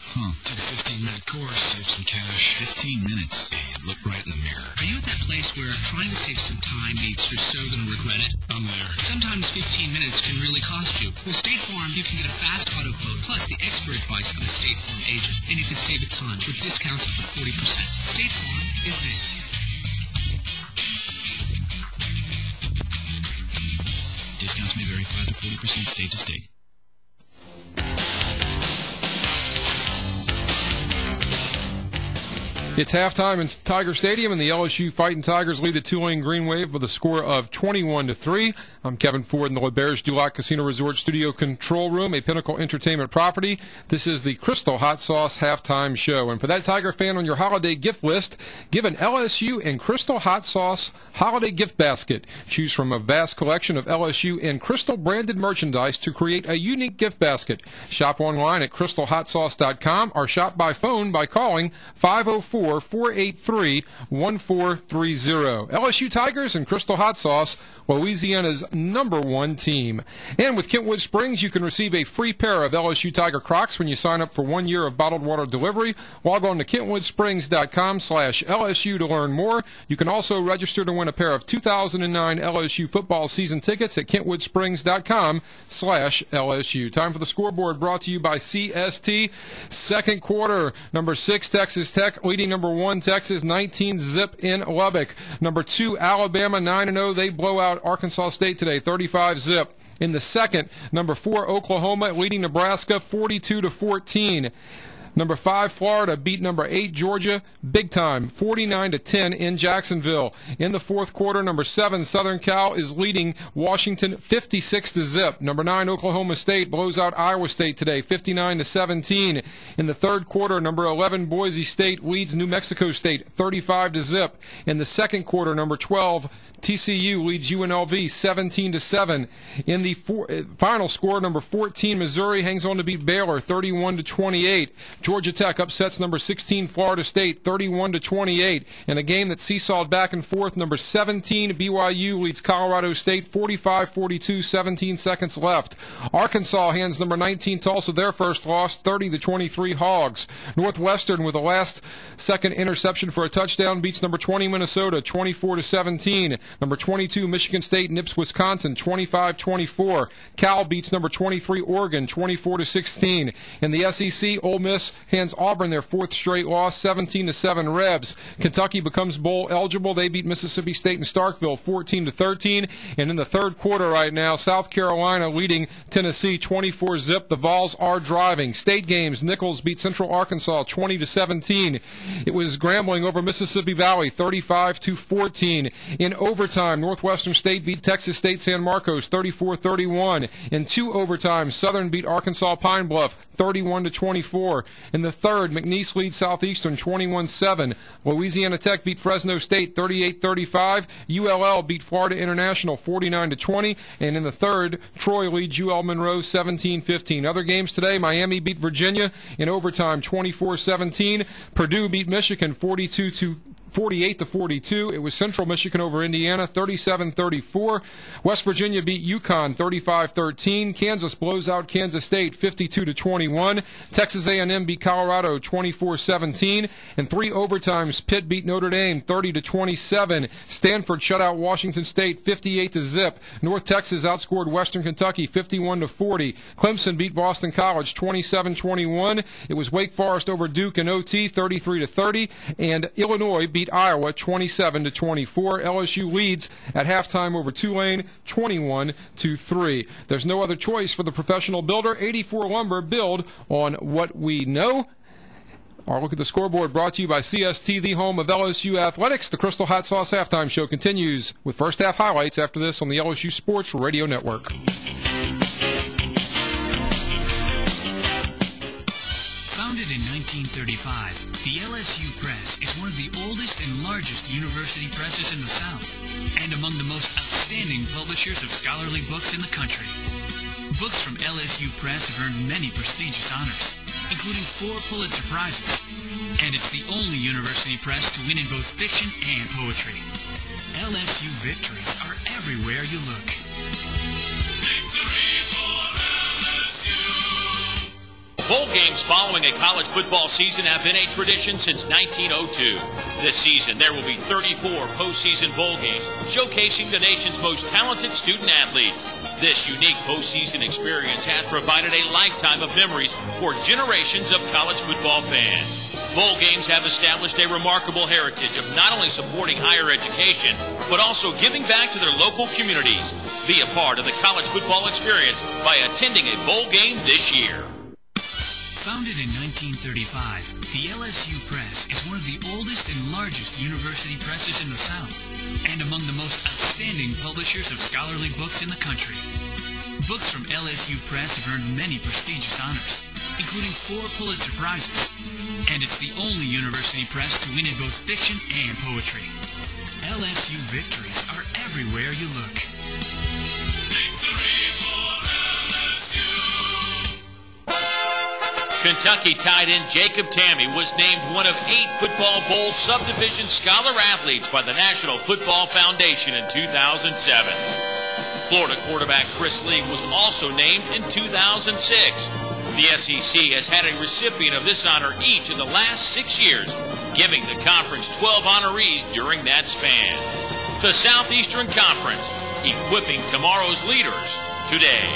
Took a 15-minute course, saved some cash. 15 minutes? And look right in the mirror. Are you at that place where trying to save some time means you're so going to regret it? I'm there. Sometimes 15 minutes can really cost you. With State Farm, you can get a fast auto quote plus the expert advice of a State Farm agent, and you can save a ton with discounts up to 40%. State Farm is there. Discounts may vary 5 to 40% state to state. It's halftime in Tiger Stadium, and the LSU Fighting Tigers lead the Tulane Green Wave with a score of 21-3. I'm Kevin Ford in the LeBears Dulac Casino Resort Studio Control Room, a Pinnacle Entertainment property. This is the Crystal Hot Sauce Halftime Show. And for that Tiger fan on your holiday gift list, give an LSU and Crystal Hot Sauce holiday gift basket. Choose from a vast collection of LSU and Crystal branded merchandise to create a unique gift basket. Shop online at crystalhotsauce.com or shop by phone by calling 504-483-1430. LSU Tigers and Crystal Hot Sauce, Louisiana's #1 team. And with Kentwood Springs, you can receive a free pair of LSU Tiger Crocs when you sign up for 1 year of bottled water delivery. Log on to kentwoodsprings.com/LSU to learn more. You can also register to win a pair of 2009 LSU football season tickets at kentwoodsprings.com/LSU. Time for the scoreboard, brought to you by CST. Second quarter, number 6 Texas Tech leading number 1 Texas 19-zip in Lubbock. Number 2 Alabama 9-0. They blow out Arkansas State today 35-zip. In the second, number 4 Oklahoma leading Nebraska 42-14. Number 5, Florida beat number 8, Georgia, big time, 49-10 in Jacksonville. In the fourth quarter, number 7, Southern Cal is leading Washington 56-zip. Number 9, Oklahoma State blows out Iowa State today, 59-17. In the third quarter, number 11, Boise State leads New Mexico State 35-zip. In the second quarter, number 12, TCU leads UNLV 17-7. In the final score, number 14, Missouri hangs on to beat Baylor 31-28. Georgia Tech upsets number 16 Florida State 31-28 in a game that seesawed back and forth. Number 17 BYU leads Colorado State 45-42, 17 seconds left. Arkansas hands number 19 Tulsa their first loss, 30-23 Hogs. Northwestern, with a last-second interception for a touchdown, beats number 20 Minnesota 24-17. Number 22 Michigan State nips Wisconsin 25-24. Cal beats number 23 Oregon 24-16. In the SEC, Ole Miss hands Auburn their fourth straight loss, 17-7 Rebs. Kentucky becomes bowl eligible. They beat Mississippi State in Starkville 14-13. And in the third quarter right now, South Carolina leading Tennessee 24-zip. The Vols are driving. State games, Nichols beat Central Arkansas 20-17. It was Grambling over Mississippi Valley 35-14. In overtime, Northwestern State beat Texas State San Marcos 34-31. In two overtimes, Southern beat Arkansas Pine Bluff 31-24. In the third, McNeese leads Southeastern 21-7. Louisiana Tech beat Fresno State 38-35. ULL beat Florida International 49-20. And in the third, Troy leads UL Monroe 17-15. Other games today, Miami beat Virginia in overtime 24-17. Purdue beat Michigan 48-42. It was Central Michigan over Indiana, 37-34. West Virginia beat UConn, 35-13. Kansas blows out Kansas State, 52-21. Texas A&M beat Colorado, 24-17. In three overtimes, Pitt beat Notre Dame, 30-27. Stanford shut out Washington State, 58-zip. North Texas outscored Western Kentucky, 51-40. Clemson beat Boston College, 27-21. It was Wake Forest over Duke in OT, 33-30. And Illinois beat Iowa 27-24. LSU leads at halftime over Tulane 21-3. There's no other choice for the professional builder. 84 Lumber, build on what we know. Our look at the scoreboard brought to you by CST, the home of LSU athletics. The Crystal Hot Sauce halftime show continues with first half highlights after this on the LSU Sports Radio Network. Founded in 1935, the LSU Press is one of the oldest and largest university presses in the South, and among the most outstanding publishers of scholarly books in the country. Books from LSU Press have earned many prestigious honors, including 4 Pulitzer Prizes, and it's the only university press to win in both fiction and poetry. LSU victories are everywhere you look. Bowl games following a college football season have been a tradition since 1902. This season, there will be 34 postseason bowl games showcasing the nation's most talented student athletes. This unique postseason experience has provided a lifetime of memories for generations of college football fans. Bowl games have established a remarkable heritage of not only supporting higher education, but also giving back to their local communities. Be a part of the college football experience by attending a bowl game this year. Founded in 1935, the LSU Press is one of the oldest and largest university presses in the South, and among the most outstanding publishers of scholarly books in the country. Books from LSU Press have earned many prestigious honors, including 4 Pulitzer Prizes, and it's the only university press to win in both fiction and poetry. LSU victories are everywhere you look. Kentucky tight end Jacob Tamme was named one of 8 Football Bowl subdivision scholar athletes by the National Football Foundation in 2007. Florida quarterback Chris Lee was also named in 2006. The SEC has had a recipient of this honor each in the last 6 years, giving the conference 12 honorees during that span. The Southeastern Conference, equipping tomorrow's leaders today.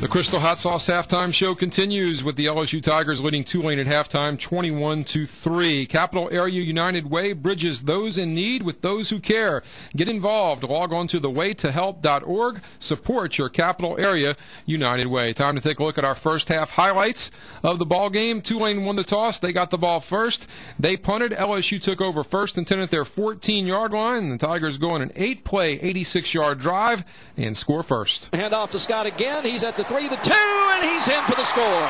The Crystal Hot Sauce halftime show continues with the LSU Tigers leading Tulane at halftime 21-3. Capital Area United Way bridges those in need with those who care. Get involved. Log on to thewaytohelp.org. Support your Capital Area United Way. Time to take a look at our first half highlights of the ball game. Tulane won the toss. They got the ball first. They punted. LSU took over first and 10 at their 14-yard line. The Tigers go on an 8-play, 86-yard drive and score first. Hand off to Scott again. He's at the 3, the 2, and he's in for the score.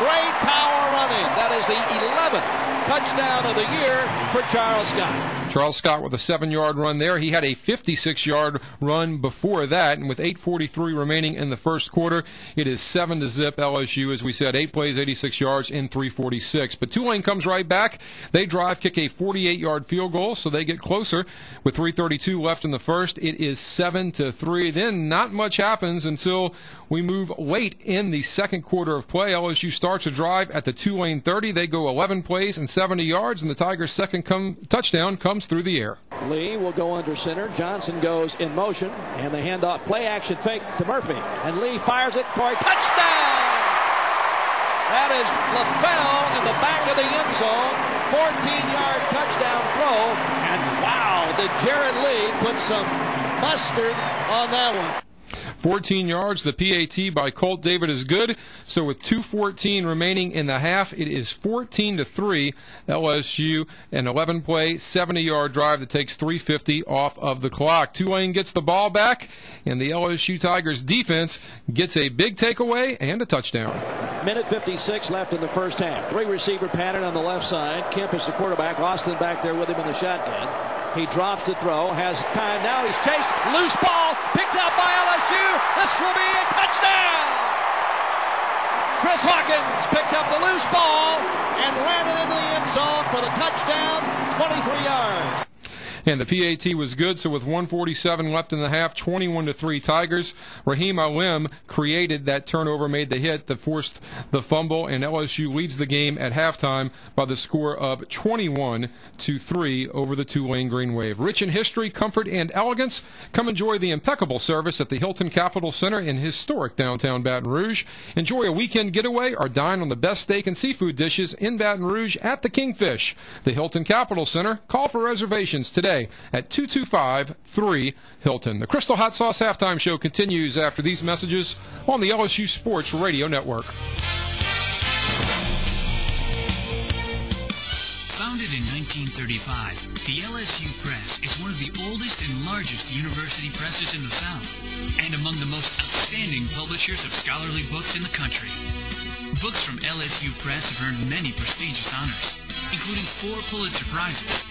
Great power running. That is the 11th touchdown of the year for Charles Scott. Charles Scott with a 7-yard run there. He had a 56-yard run before that, and with 8:43 remaining in the first quarter, it is 7-0 LSU. As we said, 8 plays, 86 yards in 3:46. But Tulane comes right back. They drive, kick a 48-yard field goal, so they get closer. With 3:32 left in the first, it is 7-3. Then not much happens until we move late in the second quarter of play. LSU starts a drive at the Tulane 30. They go 11 plays and 70 yards, and the Tigers' second touchdown comes through the air. Lee will go under center. Johnson goes in motion, and the handoff, play action fake to Murphy. And Lee fires it for a touchdown! That is LaFell in the back of the end zone. 14-yard touchdown throw. And wow, did Jared Lee put some mustard on that one. 14 yards. The PAT by Colt David is good. So with 2:14 remaining in the half, it is 14-3 LSU. An 11-play, 70-yard drive that takes 3:50 off of the clock. Tulane gets the ball back, and the LSU Tigers defense gets a big takeaway and a touchdown. Minute 56 left in the first half. 3-receiver pattern on the left side. Kemp is the quarterback. Austin back there with him in the shotgun. He drops to throw, has time now. He's chased. Loose ball, picked out by LSU. This will be a touchdown. Chris Hawkins picked up the loose ball and ran it into the end zone for the touchdown, 23 yards. And the PAT was good, so with 1:47 left in the half, 21-3 Tigers. Raheem Alim created that turnover, made the hit that forced the fumble, and LSU leads the game at halftime by the score of 21-3 over the Tulane Green Wave. Rich in history, comfort, and elegance, come enjoy the impeccable service at the Hilton Capitol Center in historic downtown Baton Rouge. Enjoy a weekend getaway or dine on the best steak and seafood dishes in Baton Rouge at the Kingfish. The Hilton Capitol Center. Call for reservations today at 225-3-HILTON. The Crystal Hot Sauce Halftime Show continues after these messages on the LSU Sports Radio Network. Founded in 1935, the LSU Press is one of the oldest and largest university presses in the South, and among the most outstanding publishers of scholarly books in the country. Books from LSU Press have earned many prestigious honors, including 4 Pulitzer Prizes,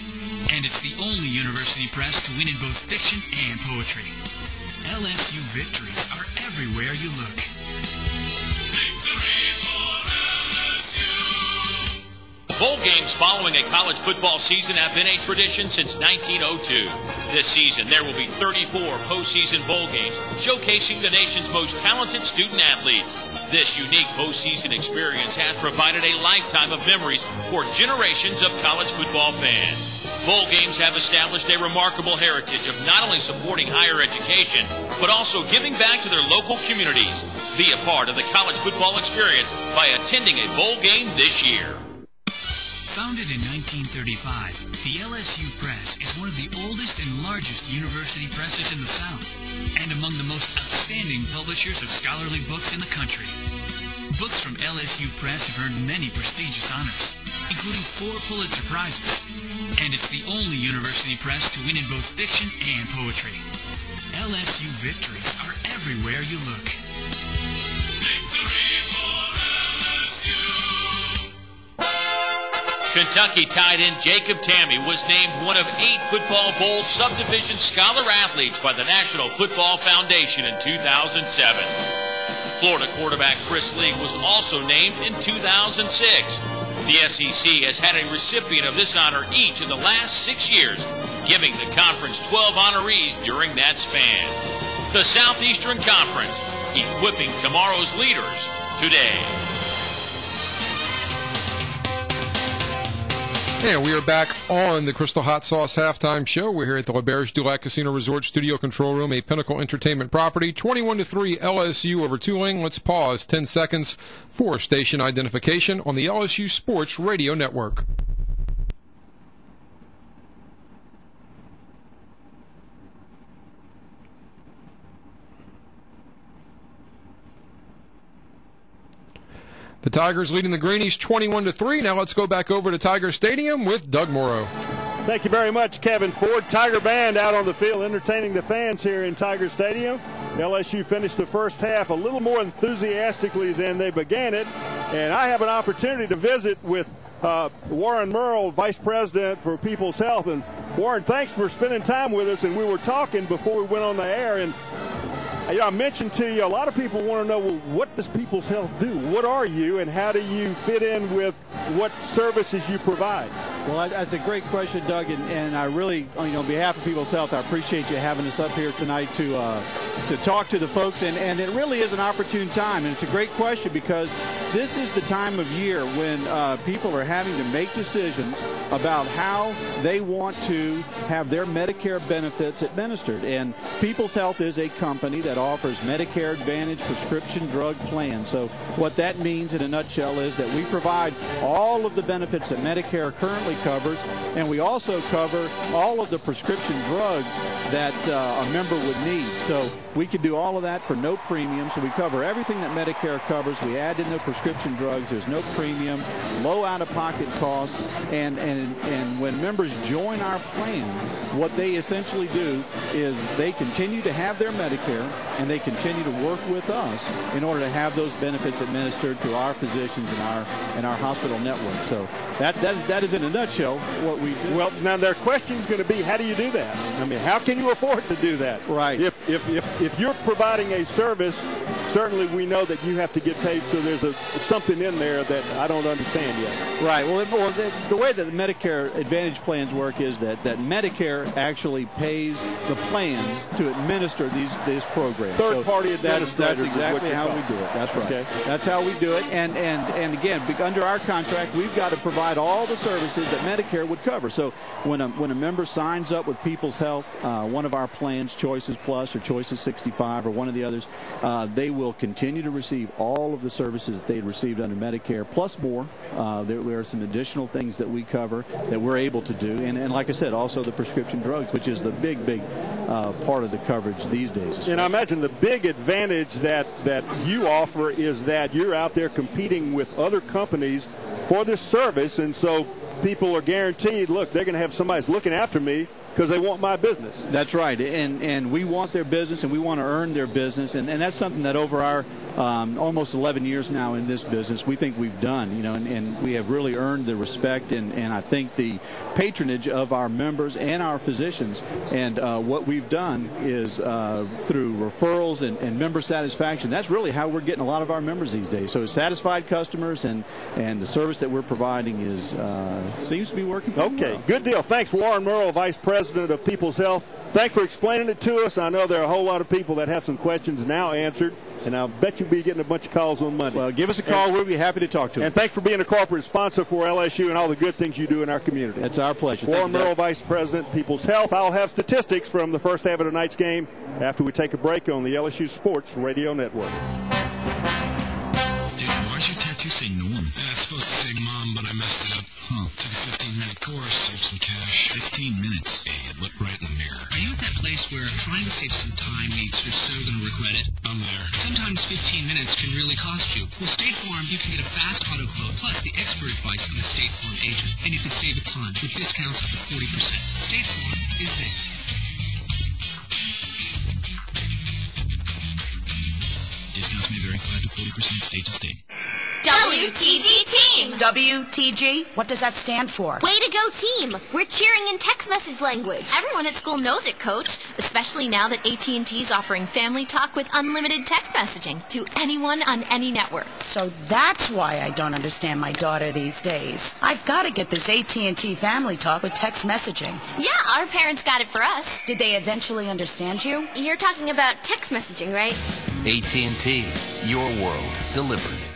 and it's the only university press to win in both fiction and poetry. LSU victories are everywhere you look. Victory for LSU! Bowl games following a college football season have been a tradition since 1902. This season, there will be 34 postseason bowl games showcasing the nation's most talented student athletes. This unique postseason experience has provided a lifetime of memories for generations of college football fans. Bowl games have established a remarkable heritage of not only supporting higher education, but also giving back to their local communities. Be a part of the college football experience by attending a bowl game this year. Founded in 1935, the LSU Press is one of the oldest and largest university presses in the South, and among the most outstanding publishers of scholarly books in the country. Books from LSU Press have earned many prestigious honors, including 4 Pulitzer Prizes, and it's the only university press to win in both fiction and poetry. LSU victories are everywhere you look. Victory for LSU! Kentucky tight end Jacob Tamme was named one of 8 Football Bowl subdivision scholar athletes by the National Football Foundation in 2007. Florida quarterback Chris Leak was also named in 2006. The SEC has had a recipient of this honor each in the last 6 years, giving the conference 12 honorees during that span. The Southeastern Conference, equipping tomorrow's leaders today. And we are back on the Crystal Hot Sauce Halftime Show. We're here at the L'Auberge du Lac Casino Resort Studio Control Room, a Pinnacle Entertainment property. 21-3 LSU over Tulane. Let's pause 10 seconds for station identification on the LSU Sports Radio Network. The Tigers leading the Greenies 21-3. Now let's go back over to Tiger Stadium with Doug Morrow. Thank you very much, Kevin Ford. Tiger Band out on the field entertaining the fans here in Tiger Stadium. LSU finished the first half a little more enthusiastically than they began it. And I have an opportunity to visit with Warren Merle, Vice President for People's Health. And Warren, thanks for spending time with us. And we were talking before we went on the air, and I mentioned to you, a lot of people want to know, well, what does People's Health do? What are you, and how do you fit in with what services you provide? Well, that's a great question, Doug, and I really, on behalf of People's Health, I appreciate you having us up here tonight to talk to the folks, and it really is an opportune time, and it's a great question because this is the time of year when people are having to make decisions about how they want to have their Medicare benefits administered, and People's Health is a company that offers Medicare Advantage prescription drug plans. So what that means in a nutshell is that we provide all of the benefits that Medicare currently covers, and we also cover all of the prescription drugs that a member would need. So we can do all of that for no premium. So we cover everything that Medicare covers. We add in the prescription drugs. There's no premium, low out-of-pocket costs, and when members join our plan, what they essentially do is they continue to have their Medicare, and they continue to work with us in order to have those benefits administered through our physicians and our hospital network. So that is in a nutshell what we do. Well, now their question's going to be, how do you do that? I mean, how can you afford to do that? Right. If you're providing a service, certainly we know that you have to get paid, so there's something in there that I don't understand yet. Right. Well, the way that the Medicare Advantage plans work is that Medicare actually pays the plans to administer these programs. Third-party administrators. That's exactly how we do it. That's right. Okay. That's how we do it. And again, under our contract, we've got to provide all the services that Medicare would cover. So when a member signs up with People's Health, one of our plans, Choices Plus or Choices 65 or one of the others, they will continue to receive all of the services that they'd received under Medicare, plus more. There are some additional things that we cover that we're able to do. And like I said, also the prescription drugs, which is the big part of the coverage these days. And I imagine the big advantage that you offer is that you're out there competing with other companies for this service, and so people are guaranteed, look, they're going to have somebody that's looking after me because they want my business. That's right, and we want their business, and we want to earn their business, and that's something that over our almost 11 years now in this business, we think we've done, and we have really earned the respect and I think the patronage of our members and our physicians. And what we've done is through referrals and member satisfaction, that's really how we're getting a lot of our members these days. So satisfied customers and the service that we're providing seems to be working. Okay, well. Good deal. Thanks, Warren Merle, Vice President of People's Health. Thanks for explaining it to us. I know there are a whole lot of people that have some questions now answered, and I'll bet you'll be getting a bunch of calls on Monday. Well, give us a call. We'll be happy to talk to you. And thanks for being a corporate sponsor for LSU and all the good things you do in our community. It's our pleasure. Warren Merle, Vice President, People's Health. I'll have statistics from the first half of tonight's game after we take a break on the LSU Sports Radio Network. Dude, why's your tattoo say Norm? It's supposed to say Mom, but I messed it up. Took a 15-minute course, saved some cash. 15 minutes? Hey, look right in the mirror. Are you at that place where trying to save some time means you're so going to regret it? I'm there. Sometimes 15 minutes can really cost you. With State Farm, you can get a fast auto quote plus the expert advice of a State Farm agent, and you can save a ton with discounts up to 40%. State Farm is there. Discounts may vary 5 to 40% state to state. WTG Team! WTG? What does that stand for? Way to go, team! We're cheering in text message language. Everyone at school knows it, Coach. Especially now that AT&T's offering Family Talk with unlimited text messaging to anyone on any network. So that's why I don't understand my daughter these days. I've got to get this AT&T Family Talk with text messaging. Yeah, our parents got it for us. Did they eventually understand you? You're talking about text messaging, right? AT&T, your world delivered.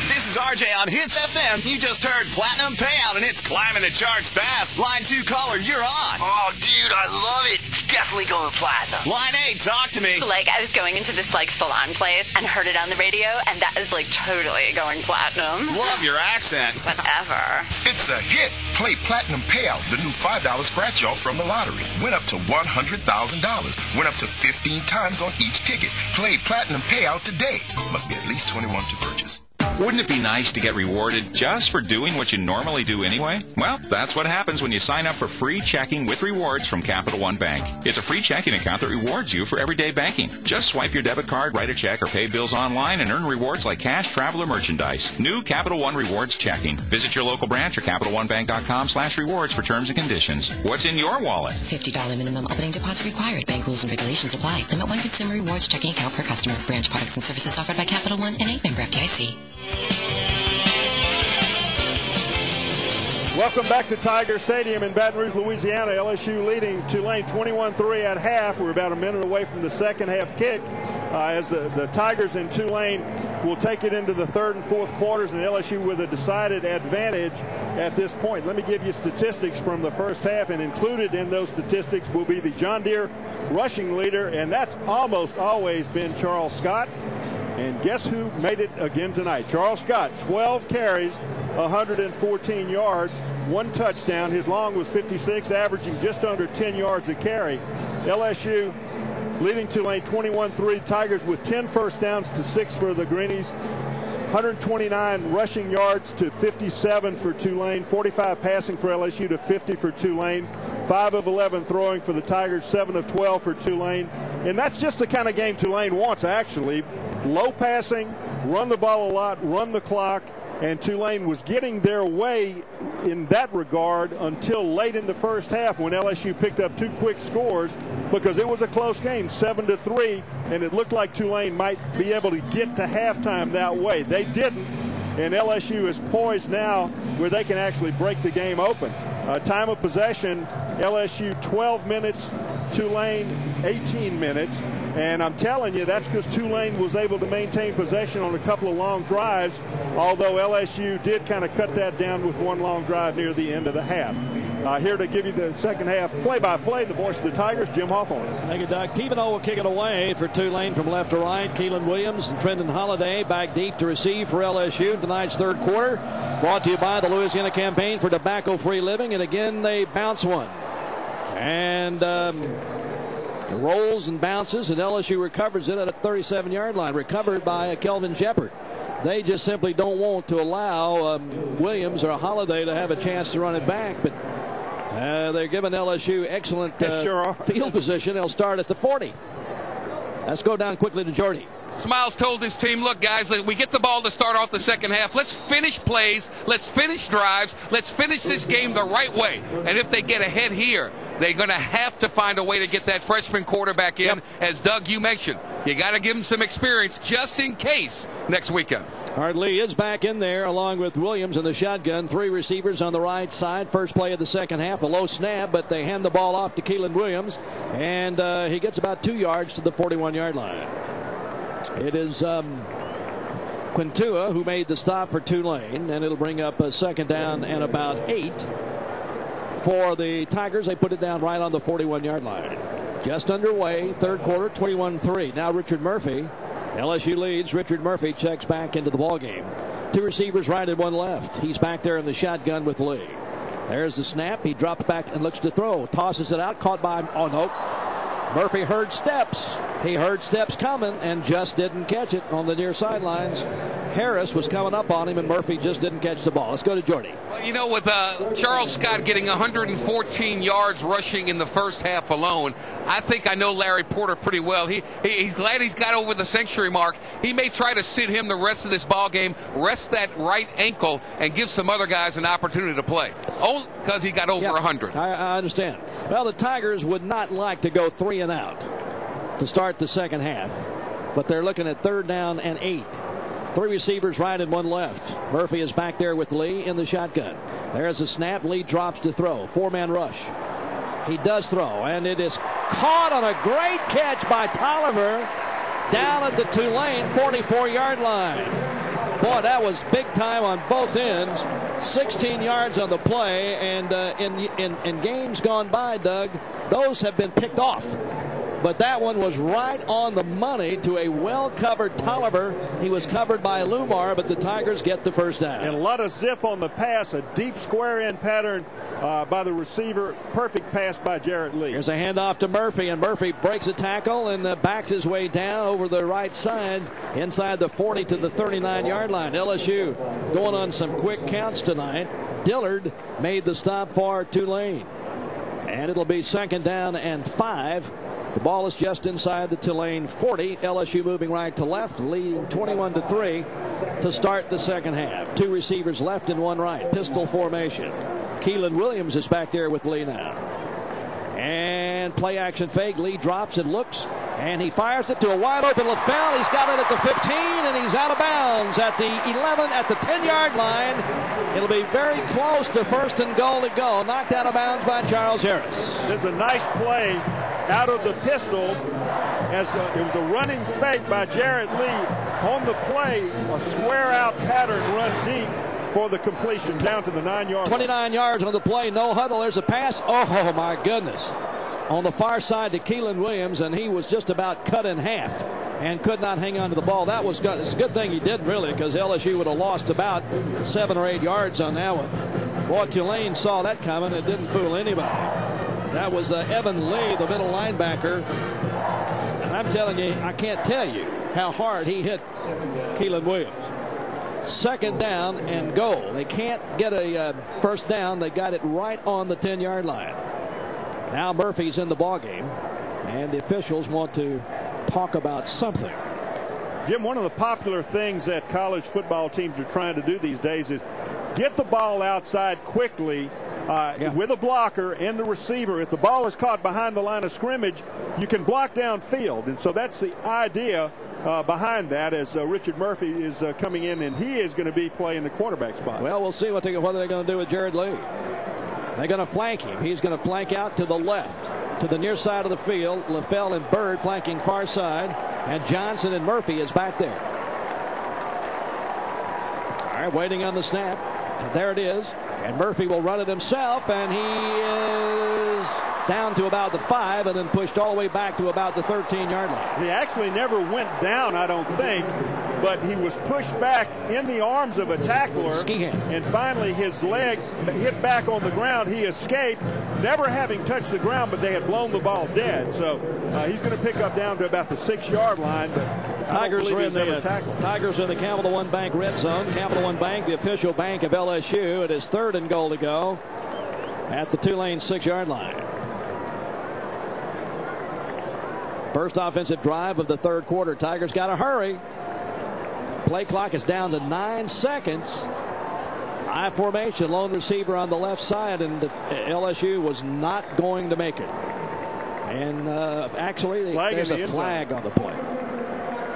This is RJ on Hits FM. You just heard Platinum Payout, and it's climbing the charts fast. Line 2 caller, you're on. Oh, dude, I love it. It's definitely going platinum. Line 8, talk to me. Like, I was going into this, salon place and heard it on the radio, and that is, totally going platinum. Love your accent. Whatever. It's a hit. Play Platinum Payout, the new $5 scratch-off from the lottery. Went up to $100,000. Went up to 15 times on each ticket. Play Platinum Payout today. Must be at least 21 to purchase. Wouldn't it be nice to get rewarded just for doing what you normally do anyway? Well, that's what happens when you sign up for free checking with rewards from Capital One Bank. It's a free checking account that rewards you for everyday banking. Just swipe your debit card, write a check, or pay bills online and earn rewards like cash, travel, or merchandise. New Capital One Rewards checking. Visit your local branch or CapitalOneBank.com/rewards for terms and conditions. What's in your wallet? $50 minimum opening deposit required. Bank rules and regulations apply. Limit one consumer rewards checking account per customer. Branch products and services offered by Capital One and a member FDIC. Welcome back to Tiger Stadium in Baton Rouge, Louisiana. LSU leading Tulane 21-3 at half. We're about a minute away from the second half kick as the Tigers in Tulane will take it into the third and fourth quarters, and LSU with a decided advantage at this point. Let me give you statistics from the first half, and included in those statistics will be the John Deere rushing leader, and that's almost always been Charles Scott. And guess who made it again tonight? Charles Scott, 12 carries, 114 yards, 1 touchdown. His long was 56, averaging just under 10 yards a carry. LSU leading Tulane 21-3. Tigers with 10 first downs to 6 for the Greenies. 129 rushing yards to 57 for Tulane. 45 passing for LSU to 50 for Tulane. 5 of 11 throwing for the Tigers. 7 of 12 for Tulane. And that's just the kind of game Tulane wants, actually. Low passing, run the ball a lot, run the clock. And Tulane was getting their way in that regard until late in the first half when LSU picked up 2 quick scores, because it was a close game, 7-3, and it looked like Tulane might be able to get to halftime that way. They didn't, and LSU is poised now where they can actually break the game open. Time of possession, LSU 12 minutes, Tulane 18 minutes. And I'm telling you, that's because Tulane was able to maintain possession on a couple of long drives, although LSU did kind of cut that down with 1 long drive near the end of the half. Here to give you the second half play-by-play, the voice of the Tigers, Jim Hawthorne. Thank you, Doug. Thibodeau will kick it away for Tulane from left to right. Keelan Williams and Trenton Holliday back deep to receive for LSU in tonight's third quarter. Brought to you by the Louisiana Campaign for Tobacco-Free Living. And again, they bounce one. And it rolls and bounces, and LSU recovers it at a 37-yard line, recovered by Kelvin Shepard. They just simply don't want to allow Williams or Holliday to have a chance to run it back, but they're giving LSU excellent field position. They'll start at the 40. Let's go down quickly to Jordy. Smiles told his team, look, guys, we get the ball to start off the second half. Let's finish plays. Let's finish drives. Let's finish this game the right way. And if they get ahead here, they're going to have to find a way to get that freshman quarterback in. Yep. As Doug, you mentioned, you got to give him some experience just in case next weekend. Art Lee is back in there along with Williams in the shotgun. 3 receivers on the right side. First play of the second half, a low snap, but they hand the ball off to Keelan Williams, and he gets about 2 yards to the 41-yard line. It is Quintua who made the stop for Tulane, and it'll bring up a second down and about 8 for the Tigers. They put it down right on the 41-yard line. Just underway, third quarter, 21-3. Now Richard Murphy. LSU leads. Richard Murphy checks back into the ballgame. 2 receivers right and 1 left. He's back there in the shotgun with Lee. There's the snap. He drops back and looks to throw. Tosses it out. Caught by, oh no. Murphy heard steps. He heard steps coming and just didn't catch it on the near sidelines. Harris was coming up on him, and Murphy just didn't catch the ball. Let's go to Jordy. Well, you know, with Charles Scott getting 114 yards rushing in the first half alone, I think I know Larry Porter pretty well. He's glad he's got over the century mark. He may try to sit him the rest of this ball game, rest that right ankle, and give some other guys an opportunity to play. Only because he got over 100. I understand. Well, the Tigers would not like to go 3 and out to start the second half, but they're looking at 3rd down and 8. 3 receivers right and 1 left. Murphy is back there with Lee in the shotgun. There's a snap. Lee drops to throw. 4-man rush. He does throw, and it is caught on a great catch by Tolliver down at the Tulane 44-yard line. Boy, that was big time on both ends. 16 yards on the play, and in games gone by, Doug, those have been picked off. But that one was right on the money to a well-covered Tolliver. He was covered by Lumar, but the Tigers get the first down. And a lot of zip on the pass, a deep square end pattern by the receiver. Perfect pass by Jarrett Lee. Here's a handoff to Murphy, and Murphy breaks a tackle and backs his way down over the right side inside the 40 to the 39-yard line. LSU going on some quick counts tonight. Dillard made the stop for Tulane. And it'll be 2nd down and 5. The ball is just inside the Tulane 40. LSU moving right to left, leading 21-3 to start the second half. 2 receivers left and 1 right. Pistol formation. Keelan Williams is back there with Lee now. And play action fake. Lee drops and looks, and he fires it to a wide open LaFell. He's got it at the 15, and he's out of bounds at the 11, at the 10-yard line. It'll be very close to 1st and goal to go. Knocked out of bounds by Charles Harris. There's a nice play out of the pistol as it was a running fake by Jarrett Lee. On the play, a square out pattern run deep for the completion down to the 9-yard line. 29 yards on the play, no huddle. There's a pass. Oh, my goodness. On the far side to Keelan Williams, and he was just about cut in half and could not hang on to the ball. That was good. It's a good thing he didn't, really, because LSU would have lost about 7 or 8 yards on that one. Boy, Tulane saw that coming. It didn't fool anybody. That was Evan Lee, the middle linebacker. And I'm telling you, I can't tell you how hard he hit Keelan Williams. 2nd down and goal. They can't get a 1st down. They got it right on the 10-yard line. Now Murphy's in the ballgame, and the officials want to talk about something. Jim, one of the popular things that college football teams are trying to do these days is get the ball outside quickly with a blocker and the receiver. If the ball is caught behind the line of scrimmage, you can block downfield. And so that's the idea behind that, as Richard Murphy is coming in, and he is going to be playing the quarterback spot. Well, we'll see what they're going to do with Jared Lee. They're going to flank him. He's going to flank out to the left, to the near side of the field. LaFell and Bird flanking far side, and Johnson and Murphy is back there. All right, waiting on the snap. And there it is. And Murphy will run it himself, and he is down to about the 5 and then pushed all the way back to about the 13-yard line. He actually never went down, I don't think, but he was pushed back in the arms of a tackler. And finally his leg hit back on the ground. He escaped, never having touched the ground, but they had blown the ball dead. So he's going to pick up down to about the 6-yard line. But Tigers are in the Capital One Bank red zone. Capital One Bank, the official bank of LSU. It is 3rd and goal to go at the Tulane 6-yard line. First offensive drive of the 3rd quarter. Tigers got to hurry. Play clock is down to 9 seconds. I formation, lone receiver on the left side, and LSU was not going to make it. And actually, there's a flag on the play.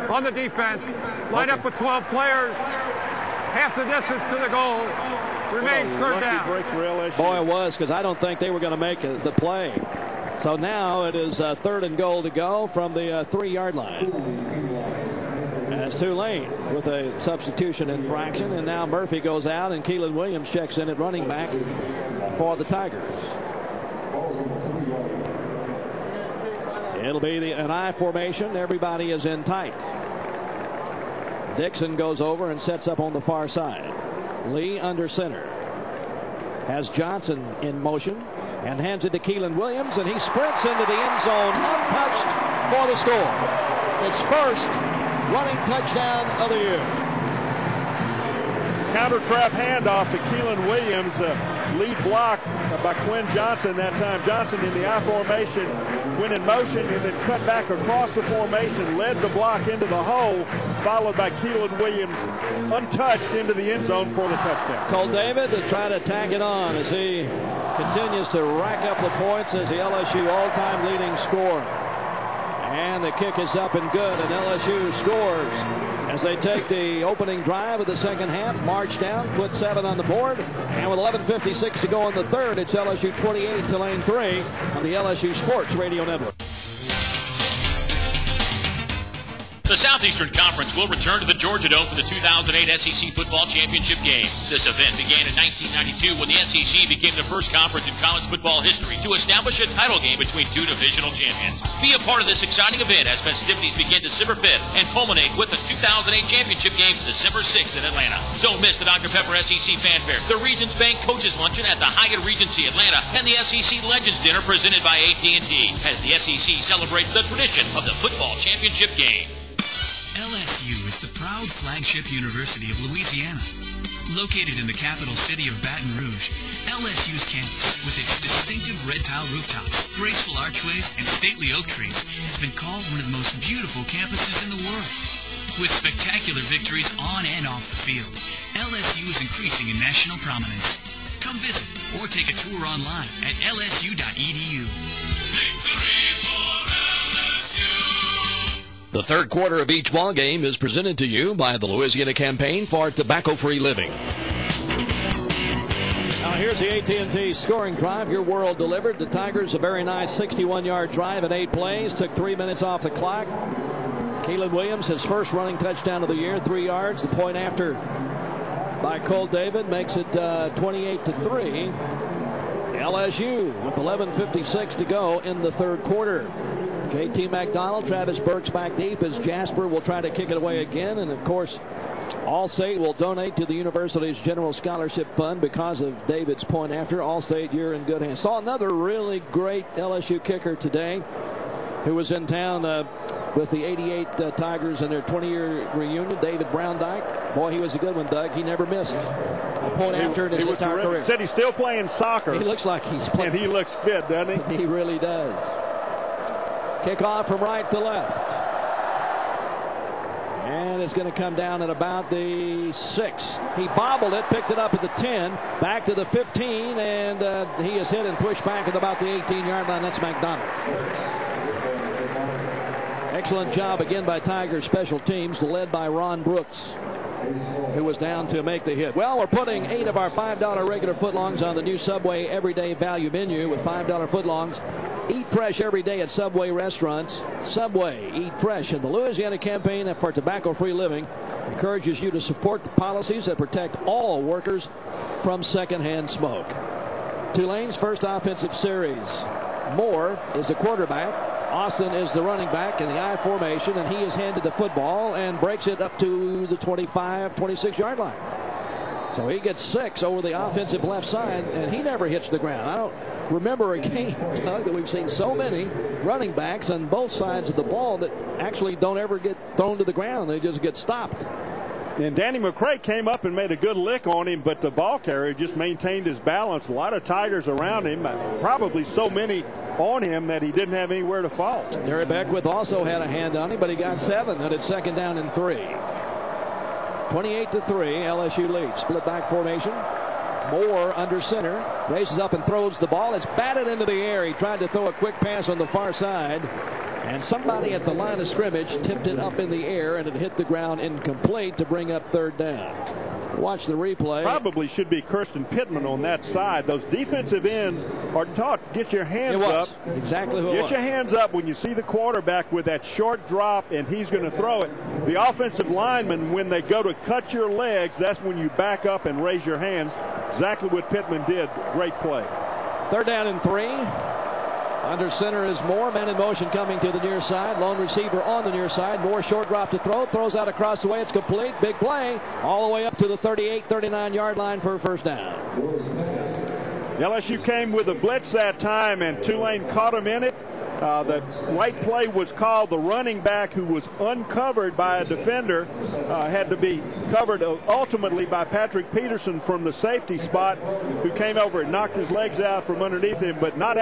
On the defense, line up with 12 players, half the distance to the goal. Remains 3rd down. Break for LSU. Boy, it was, because I don't think they were going to make the play. So now it is 3rd and goal to go from the 3-yard line. As Tulane with a substitution infraction, and now Murphy goes out and Keelan Williams checks in at running back for the Tigers. It'll be an I formation. Everybody is in tight. Dixon goes over and sets up on the far side. Lee under center. Has Johnson in motion and hands it to Keelan Williams, and he sprints into the end zone untouched for the score. His first running touchdown of the year. Counter trap handoff to Keelan Williams. Lead block by Quinn Johnson that time. Johnson in the I formation went in motion and then cut back across the formation, led the block into the hole, followed by Keelan Williams untouched into the end zone for the touchdown. Cole David to try to tag it on as he continues to rack up the points as the LSU all-time leading scorer. And the kick is up and good, and LSU scores as they take the opening drive of the second half, march down, put 7 on the board, and with 11:56 to go in the 3rd, it's LSU 28, Tulane 3 on the LSU Sports Radio Network. The Southeastern Conference will return to the Georgia Dome for the 2008 SEC Football Championship game. This event began in 1992 when the SEC became the first conference in college football history to establish a title game between two divisional champions. Be a part of this exciting event as festivities begin December 5th and culminate with the 2008 championship game December 6th in Atlanta. Don't miss the Dr. Pepper SEC Fanfare, the Regions Bank Coaches Luncheon at the Hyatt Regency Atlanta, and the SEC Legends Dinner presented by AT&T as the SEC celebrates the tradition of the football championship game. LSU is the proud flagship university of Louisiana. Located in the capital city of Baton Rouge, LSU's campus, with its distinctive red tile rooftops, graceful archways, and stately oak trees, has been called one of the most beautiful campuses in the world. With spectacular victories on and off the field, LSU is increasing in national prominence. Come visit or take a tour online at lsu.edu. Victory for LSU! The third quarter of each ball game is presented to you by the Louisiana Campaign for Tobacco-Free Living. Now here's the AT&T scoring drive. Your world delivered. The Tigers, a very nice 61-yard drive in 8 plays. Took 3 minutes off the clock. Keelan Williams, his first running touchdown of the year, 3 yards. The point after by Cole David makes it 28-3. LSU with 11:56 to go in the third quarter. J.T. McDonald, Travis Burks back deep as Jasper will try to kick it away again. And, of course, Allstate will donate to the university's General Scholarship Fund because of David's point after. Allstate, you're in good hands. Saw another really great LSU kicker today who was in town with the 88 Tigers in their 20-year reunion, David Browndyke. Boy, he was a good one, Doug. He never missed a point after in his entire career. Said he's still playing soccer. He looks like he's playing. And he looks fit, doesn't he? He really does. Kickoff from right to left. And it's going to come down at about the 6. He bobbled it, picked it up at the 10, back to the 15, and he is hit and pushed back at about the 18-yard line. That's McDonald. Excellent job again by Tigers special teams, led by Ron Brooks, who was down to make the hit. Well, we're putting 8 of our $5 regular footlongs on the new Subway Everyday Value menu with $5 footlongs. Eat fresh every day at Subway restaurants. Subway, eat fresh. And the Louisiana Campaign for Tobacco-Free Living encourages you to support the policies that protect all workers from secondhand smoke. Tulane's first offensive series. Moore is the quarterback. Austin is the running back in the I formation, and he is handed the football and breaks it up to the 25, 26-yard line. So he gets 6 over the offensive left side, and he never hits the ground. I don't remember a game, Doug, that we've seen so many running backs on both sides of the ball that actually don't ever get thrown to the ground. They just get stopped. And Danny McCray came up and made a good lick on him, but the ball carrier just maintained his balance. A lot of Tigers around him, probably so many on him that he didn't have anywhere to fall. Derry Beckwith also had a hand on him, but he got 7, and it's 2nd down and 3. 28-3, LSU leads. Split back formation. Moore under center, raises up and throws the ball. It's batted into the air. He tried to throw a quick pass on the far side, and somebody at the line of scrimmage tipped it up in the air, and it hit the ground incomplete to bring up 3rd down. Watch the replay. Probably should be Kirsten Pittman on that side. Those defensive ends are taught, get your hands up. That's exactly who it was. Get your hands up when you see the quarterback with that short drop and he's going to throw it. The offensive linemen, when they go to cut your legs, that's when you back up and raise your hands. Exactly what Pittman did. Great play. 3rd down and 3. Under center is Moore. Man in motion coming to the near side. Lone receiver on the near side. Moore short drop to throw. Throws out across the way. It's complete. Big play. All the way up to the 38, 39-yard line for a 1st down. LSU came with a blitz that time, and Tulane caught him in it. The right play was called. The running back, who was uncovered by a defender, had to be covered ultimately by Patrick Peterson from the safety spot, who came over and knocked his legs out from underneath him, but not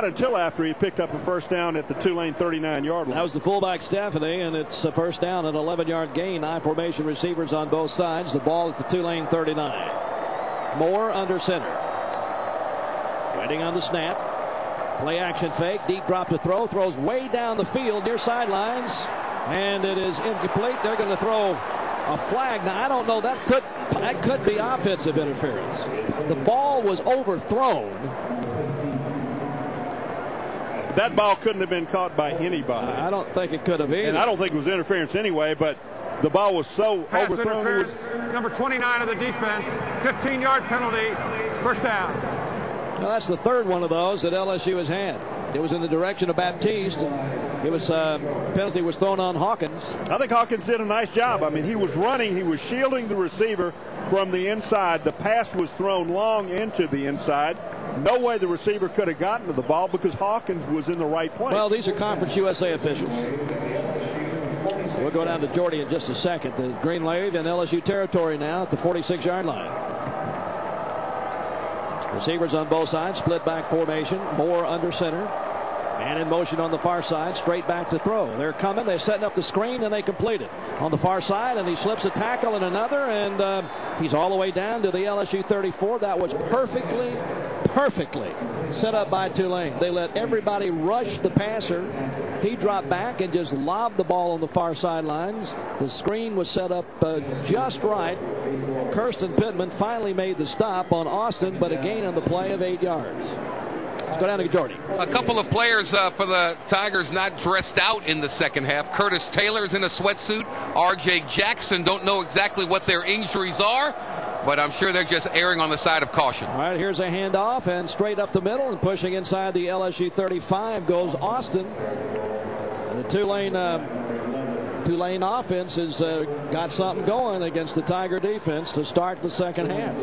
until after he picked up a 1st down at the Tulane 39-yard line. That was the fullback Stephanie, and it's a 1st down, an 11-yard gain. I formation receivers on both sides. The ball at the Tulane 39. Moore under center. Waiting on the snap. Play action fake, deep drop to throw, throws way down the field near sidelines, and it is incomplete. They're going to throw a flag. Now, I don't know, that could be offensive interference. The ball was overthrown. that ball couldn't have been caught by anybody. I don't think it could have either. And I don't think it was interference anyway, but the ball was so Pass overthrown. interference, number 29 of the defense, 15-yard penalty, first down. Well, that's the third one of those that LSU has had. It was in the direction of Baptiste. It was penalty was thrown on Hawkins. I think Hawkins did a nice job. I mean, he was running. He was shielding the receiver from the inside. The pass was thrown long into the inside. No way the receiver could have gotten to the ball because Hawkins was in the right place. Well, these are Conference USA officials. We'll go down to Jordy in just a second. The green wave in LSU territory now at the 46-yard line. Receivers on both sides, split back formation. Moore under center. And in motion on the far side, straight back to throw. They're coming. They're setting up the screen, and they complete it. On the far side, and he slips a tackle and another, and he's all the way down to the LSU 34. That was perfectly set up by Tulane. They let everybody rush the passer. He dropped back and just lobbed the ball on the far sidelines. The screen was set up just right. Kirsten Pittman finally made the stop on Austin, but a gain on the play of 8 yards. Let's go down to Jordy. A couple of players for the Tigers not dressed out in the second half. Curtis Taylor's in a sweatsuit. R.J. Jackson, don't know exactly what their injuries are, but I'm sure they're just erring on the side of caution. All right, here's a handoff, and straight up the middle and pushing inside the LSU 35 goes Austin. The Tulane offense has got something going against the Tiger defense to start the second half.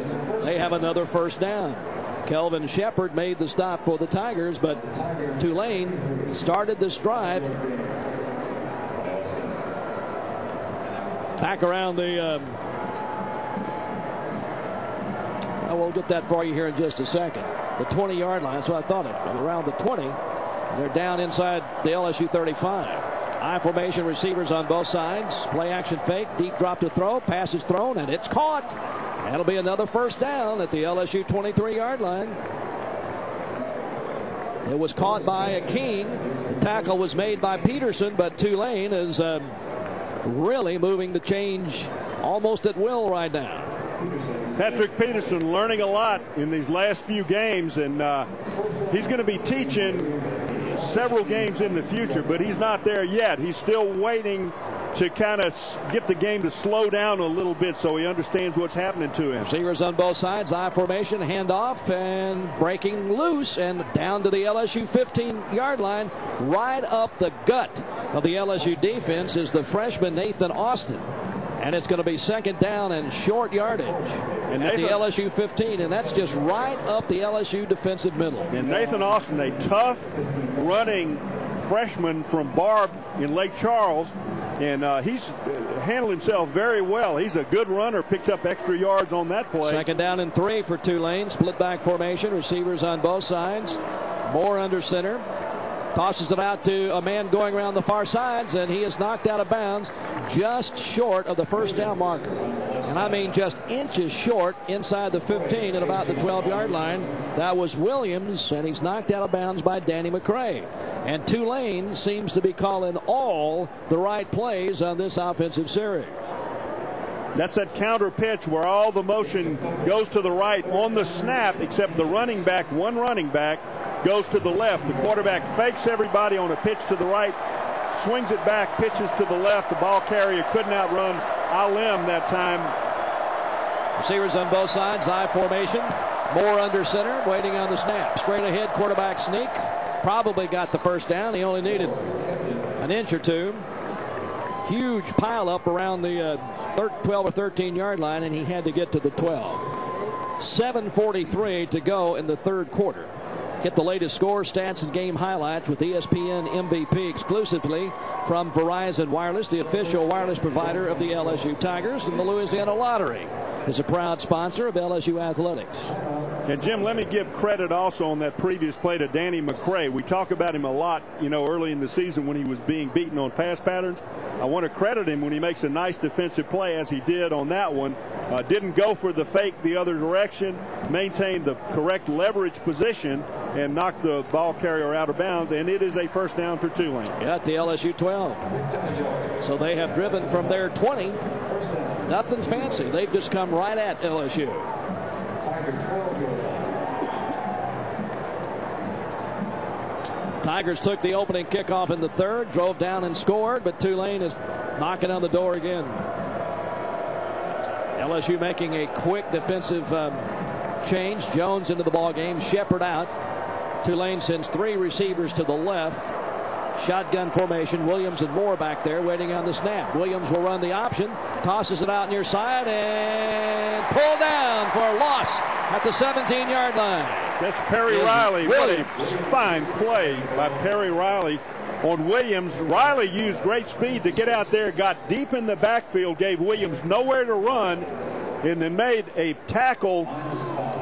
They have another first down. Kelvin Shepard made the stop for the Tigers, but Tulane started this drive back around the we'll get that for you here in just a second. The 20-yard line. That's what I thought. Around the 20. They're down inside the LSU 35. I formation, receivers on both sides. Play action fake. Deep drop to throw. Pass is thrown, and it's caught. That'll be another first down at the LSU 23-yard line. It was caught by King. The tackle was made by Peterson, but Tulane is really moving the change almost at will right now. Patrick Peterson learning a lot in these last few games, and he's going to be teaching several games in the future, but he's not there yet. He's still waiting to kind of get the game to slow down a little bit so he understands what's happening to him. Receivers on both sides, I formation, handoff, and breaking loose and down to the LSU 15-yard line. Right up the gut of the LSU defense is the freshman Nathan Austin. And it's going to be second down and short yardage at the LSU 15, and that's just right up the LSU defensive middle. And Nathan Austin, a tough running freshman from Barb in Lake Charles, and he's handled himself very well. He's a good runner, picked up extra yards on that play. Second down and 3 for Tulane. Split back formation, receivers on both sides. Moore under center. Tosses it out to a man going around the far sides, and he is knocked out of bounds just short of the first down marker. And I mean just inches short inside the 15 at about the 12-yard line. That was Williams, and he's knocked out of bounds by Danny McCray. And Tulane seems to be calling all the right plays on this offensive series. That's that counter pitch where all the motion goes to the right on the snap, except the running back, one running back, goes to the left. The quarterback fakes everybody on a pitch to the right, swings it back, pitches to the left. The ball carrier couldn't outrun Alim that time. Receivers on both sides, I formation. Moore under center, waiting on the snap. Straight ahead, quarterback sneak. Probably got the first down. He only needed an inch or two. Huge pile up around the 12 or 13-yard line, and he had to get to the 12. 7:43 to go in the third quarter. Get the latest scores, stats, and game highlights with ESPN MVP exclusively from Verizon Wireless, the official wireless provider of the LSU Tigers. And the Louisiana Lottery is a proud sponsor of LSU Athletics. And Jim, let me give credit also on that previous play to Danny McCray. We talk about him a lot, early in the season when he was being beaten on pass patterns. I want to credit him when he makes a nice defensive play, as he did on that one. Didn't go for the fake the other direction, maintained the correct leverage position, and knocked the ball carrier out of bounds, and it is a first down for Tulane. Yeah, at the LSU 12. So they have driven from their 20. Nothing fancy. They've just come right at LSU. Tigers took the opening kickoff in the third, drove down and scored, but Tulane is knocking on the door again. LSU making a quick defensive change. Jones into the ball game, Shepard out. Tulane sends 3 receivers to the left. Shotgun formation. Williams and Moore back there waiting on the snap. Williams will run the option, tosses it out near side, and pulled down for a loss at the 17-yard line. That's Perry Riley. What a fine play by Perry Riley on Williams. Riley used great speed to get out there, got deep in the backfield, gave Williams nowhere to run, and then made a tackle.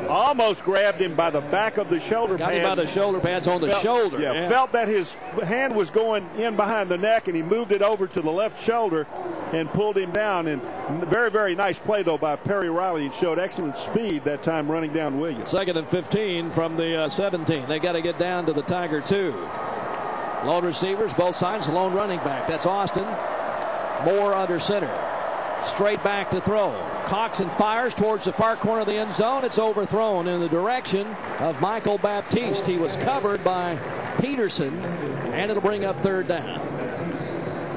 Almost grabbed him by the back of the shoulder pads. Got him by the shoulder pads on the shoulder. Yeah, felt that his hand was going in behind the neck, and he moved it over to the left shoulder and pulled him down. And very, very nice play, though, by Perry Riley. He showed excellent speed that time running down Williams. 2nd and 15 from the 17. They got to get down to the Tiger 2. Lone receivers, both sides, lone running back. That's Austin. Moore under center. Straight back to throw. Coxon fires towards the far corner of the end zone. It's overthrown in the direction of Michael Baptiste. He was covered by Peterson, and it'll bring up 3rd down.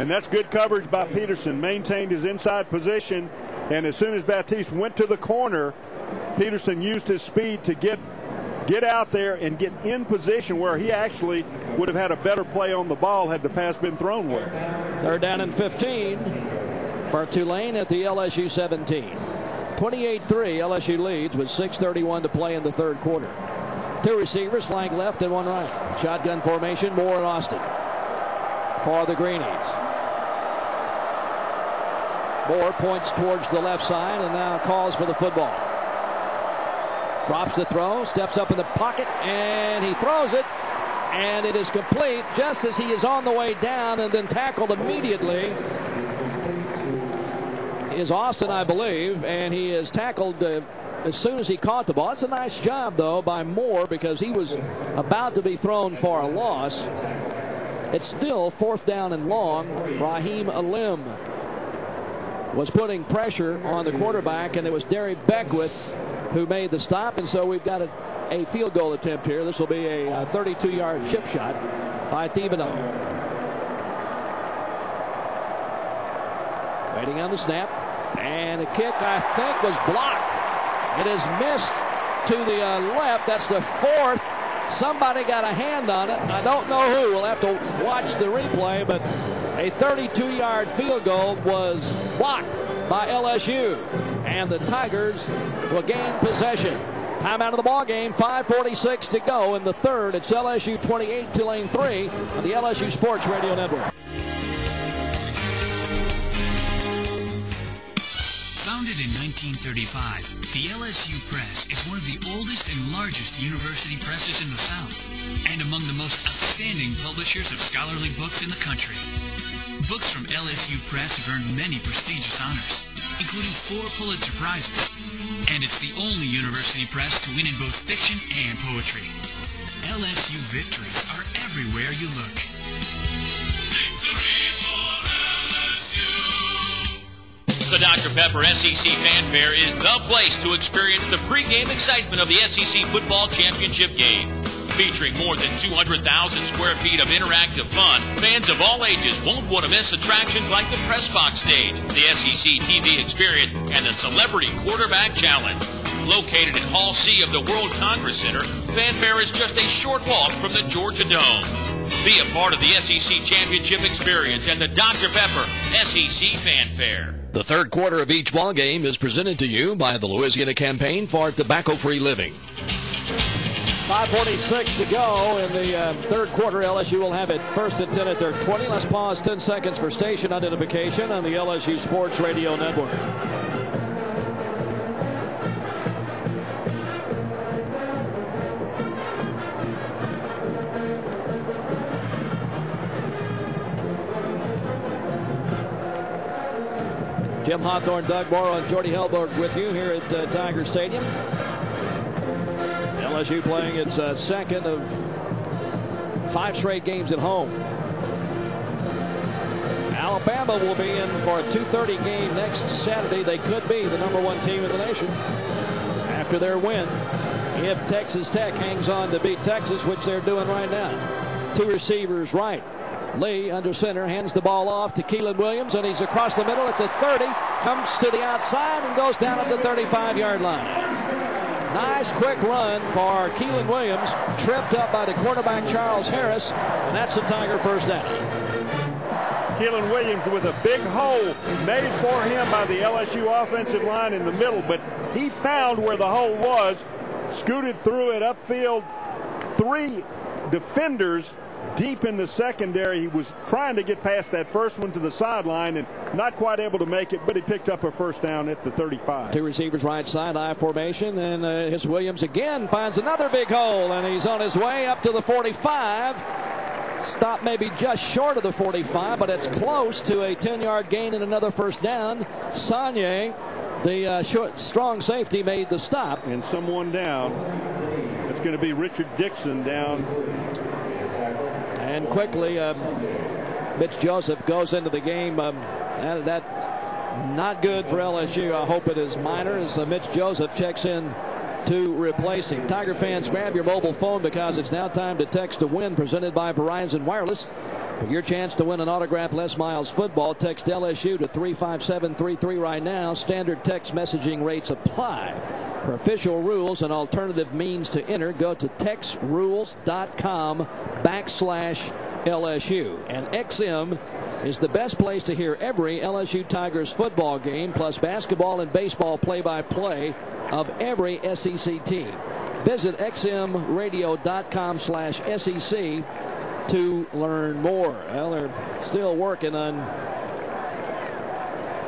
And that's good coverage by Peterson. Maintained his inside position, and as soon as Baptiste went to the corner, Peterson used his speed to get out there and get in position where he actually would have had a better play on the ball had the pass been thrown well. 3rd down and 15. For Tulane at the LSU 17. 28-3, LSU leads with 6:31 to play in the 3rd quarter. 2 receivers, flank left and 1 right. Shotgun formation, Moore and Austin for the Greenies. Moore points towards the left side and now calls for the football. Drops the throw, steps up in the pocket, and he throws it. And it is complete just as he is on the way down, and then tackled immediately is Austin, I believe, and he is tackled as soon as he caught the ball. It's a nice job, though, by Moore, because he was about to be thrown for a loss. It's still 4th down and long. Raheem Alim was putting pressure on the quarterback, and it was Derry Beckwith who made the stop, and so we've got a field goal attempt here. This will be a 32-yard chip shot by Thibodeau. Waiting on the snap. And the kick, I think, was blocked. It is missed to the left. That's the 4th. Somebody got a hand on it. I don't know who. We'll have to watch the replay, but a 32-yard field goal was blocked by LSU. And the Tigers will gain possession. Time out of the ball game. 5:46 to go in the 3rd. It's LSU 28, Tulane 3 on the LSU Sports Radio Network. Founded in 1935, the LSU Press is one of the oldest and largest university presses in the South, and among the most outstanding publishers of scholarly books in the country. Books from LSU Press have earned many prestigious honors, including 4 Pulitzer Prizes, and it's the only university press to win in both fiction and poetry. LSU victories are everywhere you look. The Dr. Pepper SEC Fanfare is the place to experience the pregame excitement of the SEC Football Championship game. Featuring more than 200,000 square feet of interactive fun, fans of all ages won't want to miss attractions like the Press Box Stage, the SEC TV Experience, and the Celebrity Quarterback Challenge. Located in Hall C of the World Congress Center, Fanfare is just a short walk from the Georgia Dome. Be a part of the SEC Championship experience and the Dr. Pepper SEC Fanfare. The 3rd quarter of each ball game is presented to you by the Louisiana Campaign for Tobacco-Free Living. 5:46 to go in the 3rd quarter. LSU will have it 1st and 10 at their 20. Let's pause 10 seconds for station identification on the LSU Sports Radio Network. Jim Hawthorne, Doug Morrow, and Jordy Helberg with you here at Tiger Stadium. LSU playing its 2nd of 5 straight games at home. Alabama will be in for a 2:30 game next Saturday. They could be the #1 team in the nation after their win if Texas Tech hangs on to beat Texas, which they're doing right now. two receivers right. Lee under center hands the ball off to Keelan Williams, and he's across the middle at the 30, comes to the outside and goes down at the 35-yard line. Nice quick run for Keelan Williams, tripped up by the quarterback Charles Harris, and that's a Tiger first down. Keelan Williams with a big hole made for him by the LSU offensive line in the middle, but he found where the hole was, scooted through it upfield. Three defenders deep in the secondary. He was trying to get past that first one to the sideline and not quite able to make it, but he picked up a first down at the 35. Two receivers right side, I formation, and here's Williams again, finds another big hole, and he's on his way up to the 45. Stop maybe just short of the 45, but it's close to a 10-yard gain and another first down. Sagne, the short, strong safety, made the stop. And someone down. It's going to be Richard Dixon down. And quickly, Mitch Joseph goes into the game. That not good for LSU. I hope it is minor as Mitch Joseph checks in to replace him. Tiger fans, grab your mobile phone because it's now time to text to win, presented by Verizon Wireless. For your chance to win an autographed Les Miles football, text LSU to 35733 right now. Standard text messaging rates apply. For official rules and alternative means to enter, go to textrules.com/LSU. And XM is the best place to hear every LSU Tigers football game, plus basketball and baseball play-by-play of every SEC team. Visit xmradio.com/SEC to learn more. Well, they're still working on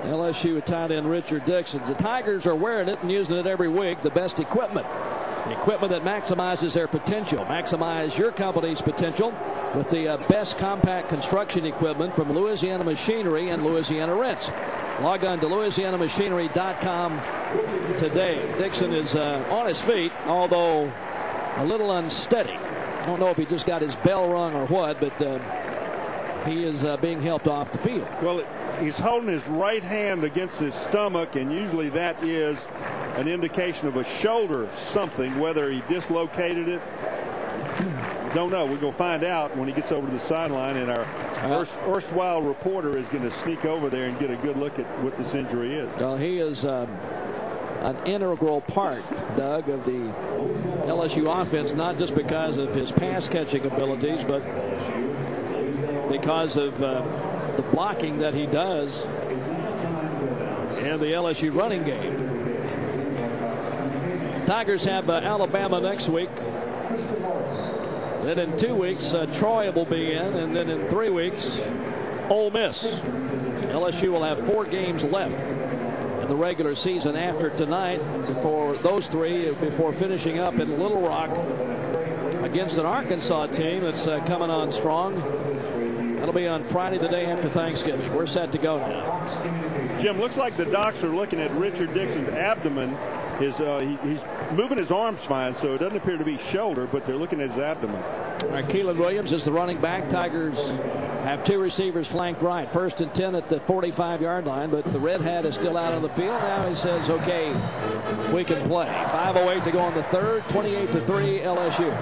LSU tight end Richard Dixon. The Tigers are wearing it and using it every week. The best equipment. Equipment that maximizes their potential. Maximize your company's potential with the best compact construction equipment from Louisiana Machinery and Louisiana Rents. Log on to LouisianaMachinery.com today. Dixon is on his feet, although a little unsteady. I don't know if he just got his bell rung or what, but he is being helped off the field. Well, he's holding his right hand against his stomach, and usually that is an indication of a shoulder something. Whether he dislocated it, don't know. We're going to find out when he gets over to the sideline, and our erstwhile reporter is going to sneak over there and get a good look at what this injury is. Well, he is an integral part, Doug, of the LSU offense, not just because of his pass catching abilities, but because of the blocking that he does in the LSU running game. Tigers have Alabama next week. Then in 2 weeks, Troy will be in, and then in 3 weeks, Ole Miss. LSU will have 4 games left in the regular season after tonight for those 3 before finishing up in Little Rock against an Arkansas team that's coming on strong. That'll be on Friday, the day after Thanksgiving. We're set to go now. Jim, looks like the docs are looking at Richard Dixon's abdomen. He's moving his arms fine, so it doesn't appear to be shoulder, but they're looking at his abdomen. All right, Keelan Williams is the running back. Tigers have 2 receivers flanked right. 1st and 10 at the 45-yard line, but the red hat is still out on the field. Now he says, okay, we can play. 5:08 to go on the 3rd, 28-3 LSU.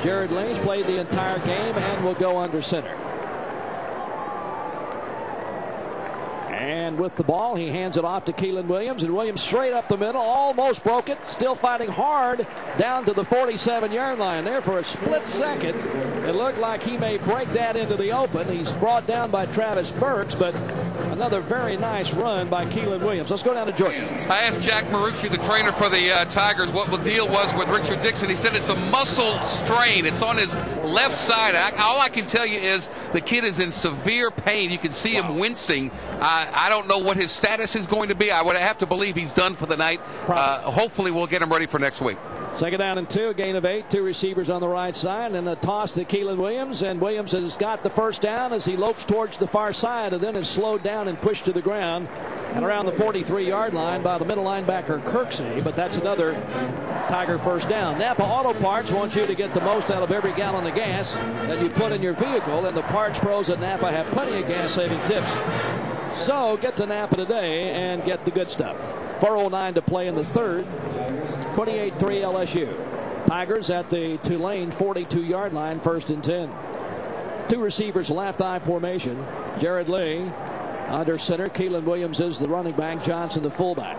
Jared Lynch played the entire game and will go under center. And with the ball, he hands it off to Keelan Williams, and Williams straight up the middle, almost broke it, still fighting hard down to the 47-yard line. There for a split second, it looked like he may break that into the open. He's brought down by Travis Burks, but another very nice run by Keelan Williams. Let's go down to Jordan. I asked Jack Marucci, the trainer for the Tigers, what the deal was with Richard Dixon. He said it's a muscle strain. It's on his left side. All I can tell you is the kid is in severe pain. You can see him wincing. I don't know what his status is going to be. I would have to believe he's done for the night. Hopefully we'll get him ready for next week. 2nd down and 2, a gain of 8, 2 receivers on the right side, and a toss to Keelan Williams, and Williams has got the first down as he lopes towards the far side and then is slowed down and pushed to the ground and around the 43-yard line by the middle linebacker Kirksey, but that's another Tiger first down. Napa Auto Parts wants you to get the most out of every gallon of gas that you put in your vehicle, and the parts pros at Napa have plenty of gas-saving tips. So get to Napa today and get the good stuff. 4:09 to play in the 3rd. 28-3 LSU. Tigers at the Tulane 42-yard line, 1st and 10. Two receivers, left I formation. Jared Lee under center. Keelan Williams is the running back. Johnson the fullback.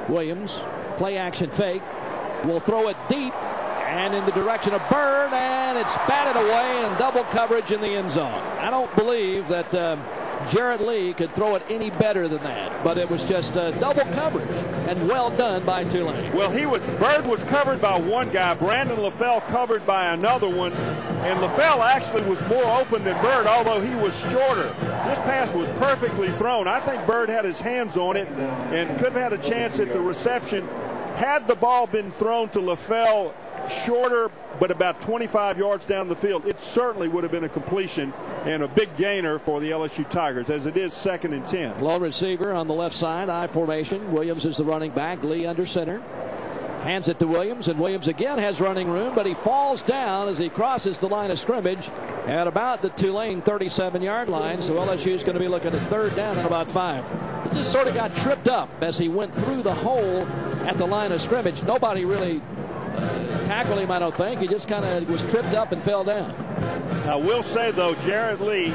Williams, play action fake, will throw it deep and in the direction of Bird, and it's batted away in double coverage in the end zone. I don't believe that Jared Lee could throw it any better than that, but it was just double coverage and well done by Tulane. Well, Bird was covered by one guy, Brandon LaFell covered by another one, and LaFell actually was more open than Bird, although he was shorter. This pass was perfectly thrown. I think Bird had his hands on it and could have had a chance at the reception. Had the ball been thrown to LaFell shorter, but about 25 yards down the field, it certainly would have been a completion and a big gainer for the LSU Tigers, as it is 2nd and 10. Lone receiver on the left side, I formation. Williams is the running back. Lee under center. Hands it to Williams, and Williams again has running room, but he falls down as he crosses the line of scrimmage at about the Tulane 37-yard line. So LSU is going to be looking at 3rd down and about 5. He just sort of got tripped up as he went through the hole at the line of scrimmage. Nobody really tackled him, I don't think. He just kind of was tripped up and fell down. I will say, though, Jared Lee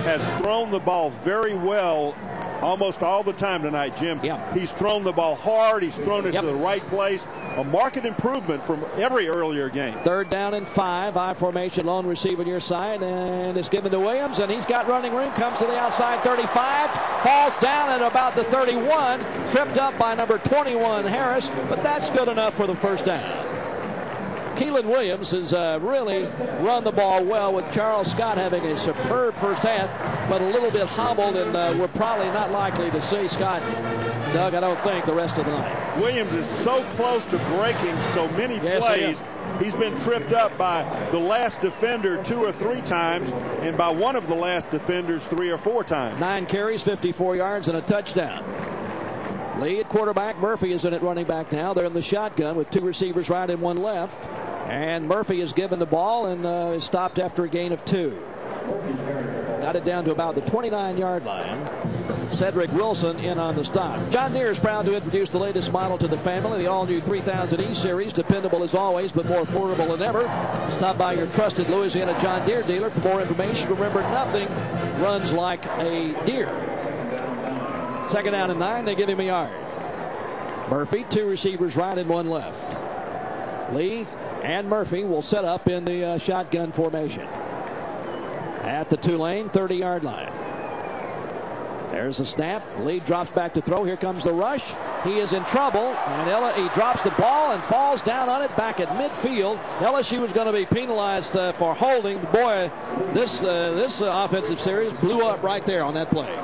has thrown the ball very well almost all the time tonight, Jim. Yeah. He's thrown the ball hard. He's thrown it to the right place. A marked improvement from every earlier game. 3rd down and 5. I formation, lone receiver near side, and it's given to Williams, and he's got running room. Comes to the outside 35, falls down at about the 31, tripped up by number 21 Harris, but that's good enough for the 1st down. Keelan Williams has really run the ball well, with Charles Scott having a superb first half, but a little bit hobbled, and we're probably not likely to see Scott, Doug, I don't think, the rest of the night. Williams is so close to breaking so many plays. He's been tripped up by the last defender 2 or 3 times, and by one of the last defenders 3 or 4 times. 9 carries, 54 yards, and a touchdown. Lee at quarterback. Murphy is in at running back now. They're in the shotgun with 2 receivers right and 1 left. And Murphy is given the ball and is stopped after a gain of 2. Got it down to about the 29-yard line. Cedric Wilson in on the stop. John Deere is proud to introduce the latest model to the family, the all-new 3000E Series. Dependable as always, but more affordable than ever. Stop by your trusted Louisiana John Deere dealer for more information. Remember, nothing runs like a Deere. 2nd down and 9. They give him a yard. Murphy, 2 receivers right and 1 left. Lee and Murphy will set up in the shotgun formation at the Tulane 30-yard line. There's the snap. Lee drops back to throw. Here comes the rush. He is in trouble, and he drops the ball and falls down on it back at midfield. LSU is going to be penalized for holding. Boy, this offensive series blew up right there on that play.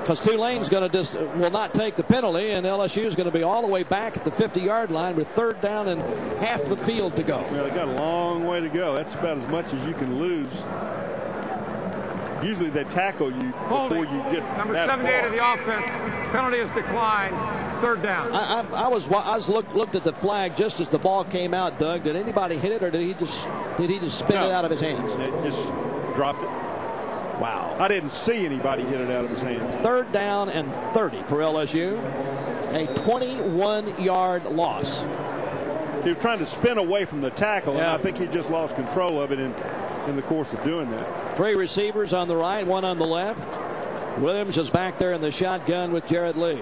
Because Tulane's going to will not take the penalty, and LSU is going to be all the way back at the 50-yard line with 3rd down and half the field to go. Well, they got a long way to go. That's about as much as you can lose. Usually they tackle you before you get number that 78 far. of the offense. Penalty is declined. 3rd down. I looked at the flag just as the ball came out, Doug. Did anybody hit it, or did he just spin it out of his hands? It just dropped it. Wow. I didn't see anybody hit it out of his hands. 3rd down and 30 for LSU. A 21-yard loss. He was trying to spin away from the tackle, and I think he just lost control of it in the course of doing that. 3 receivers on the right, 1 on the left. Williams is back there in the shotgun with Jared Lee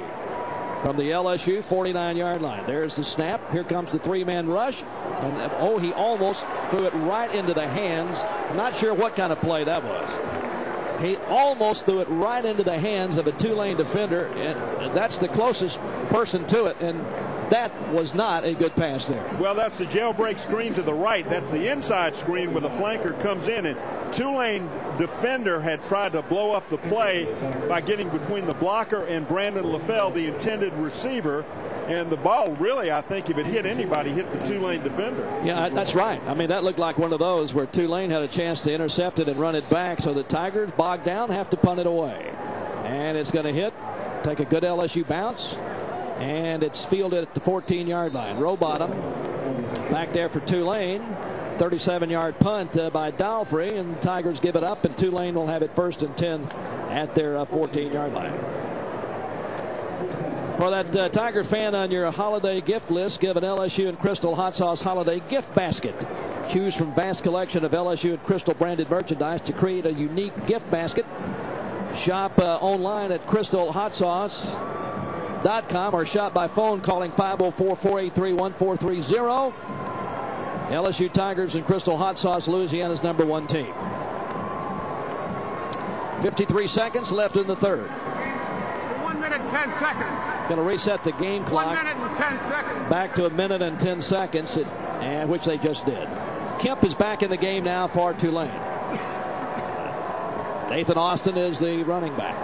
from the LSU 49-yard line. There's the snap. Here comes the 3-man rush. And, he almost threw it right into the hands. I'm not sure what kind of play that was. He almost threw it right into the hands of a Tulane defender, and that's the closest person to it, and that was not a good pass there. Well, that's the jailbreak screen to the right. That's the inside screen where the flanker comes in, and Tulane defender had tried to blow up the play by getting between the blocker and Brandon LaFell, the intended receiver. And the ball really, I think, if it hit anybody, hit the Tulane defender. Yeah, that's right. I mean, that looked like one of those where Tulane had a chance to intercept it and run it back. So the Tigers, bogged down, have to punt it away. And it's going to hit, take a good LSU bounce. And it's fielded at the 14-yard line. Row bottom back there for Tulane. 37-yard punt by Dalfrey. And Tigers give it up, and Tulane will have it 1st and 10 at their 14-yard line. For that Tiger fan on your holiday gift list, give an LSU and Crystal Hot Sauce holiday gift basket. Choose from vast collection of LSU and Crystal branded merchandise to create a unique gift basket. Shop online at crystalhotsauce.com or shop by phone calling 504-483-1430. LSU Tigers and Crystal Hot Sauce, Louisiana's #1 team. 53 seconds left in the third. 1 minute, 10 seconds. Going to reset the game clock. 1 minute and 10 seconds. Back to 1 minute and 10 seconds, which they just did. Kemp is back in the game now for Tulane. Nathan Austin is the running back.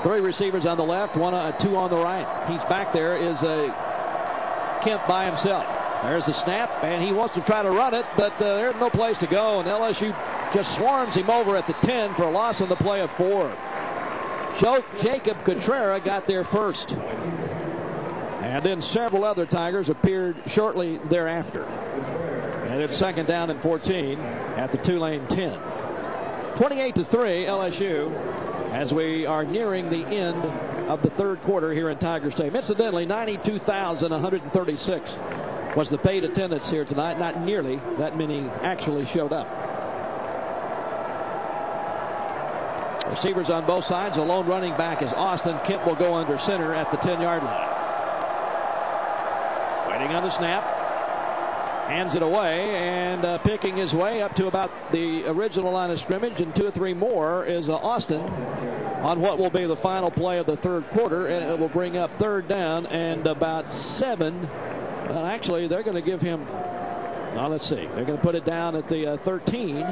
Three receivers on the left, two on the right. He's back there is Kemp by himself. There's the snap, and he wants to try to run it, but there's no place to go, and LSU just swarms him over at the 10 for a loss on the play of 4. Jacob Cotrera got there first. And then several other Tigers appeared shortly thereafter. And it's second down and 14 at the Tulane 10. 28-3 LSU as we are nearing the end of the third quarter here in Tiger Stadium. Incidentally, 92,136 was the paid attendance here tonight. Not nearly that many actually showed up. Receivers on both sides. The lone running back is Austin. Kemp will go under center at the 10-yard line. Waiting on the snap. Hands it away and picking his way up to about the original line of scrimmage, and 2 or 3 more is Austin on what will be the final play of the third quarter, and it will bring up third down and about 7. Well, actually, they're going to give him, let's see, they're going to put it down at the 13.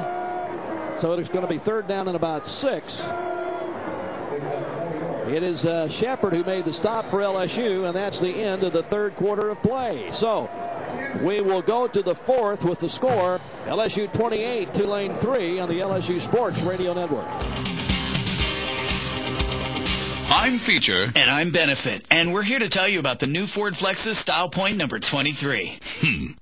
So it's going to be third down and about 6. It is Shepard who made the stop for LSU, and that's the end of the third quarter of play. So we will go to the fourth with the score, LSU 28, Tulane 3 on the LSU Sports Radio Network. I'm Feature. And I'm Benefit. And we're here to tell you about the new Ford Flexus Style Point number 23.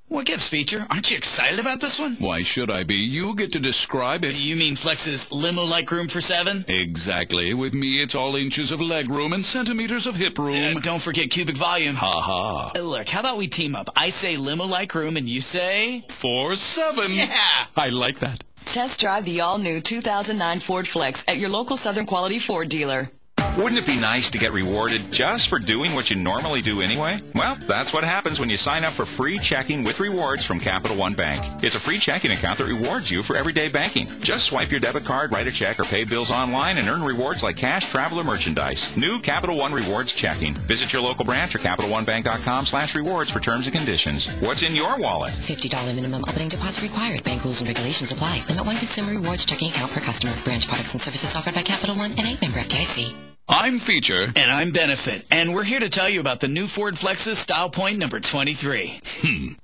What gives, Feature? Aren't you excited about this one? Why should I be? You get to describe it. You mean Flex's limo-like room for 7? Exactly. With me, it's all inches of leg room and centimeters of hip room. Don't forget cubic volume. Ha ha. Look, how about we team up? I say limo-like room and you say... 4-7. Yeah! I like that. Test drive the all-new 2009 Ford Flex at your local Southern Quality Ford dealer. Wouldn't it be nice to get rewarded just for doing what you normally do anyway? Well, that's what happens when you sign up for free checking with rewards from Capital One Bank. It's a free checking account that rewards you for everyday banking. Just swipe your debit card, write a check, or pay bills online and earn rewards like cash, travel, or merchandise. New Capital One Rewards checking. Visit your local branch or CapitalOneBank.com/rewards for terms and conditions. What's in your wallet? $50 minimum opening deposit required. Bank rules and regulations apply. Limit 1 consumer rewards checking account per customer. Branch products and services offered by Capital One and a member FDIC. I'm Feature. And I'm Benefit. And we're here to tell you about the new Ford Flexus Style Point number 23.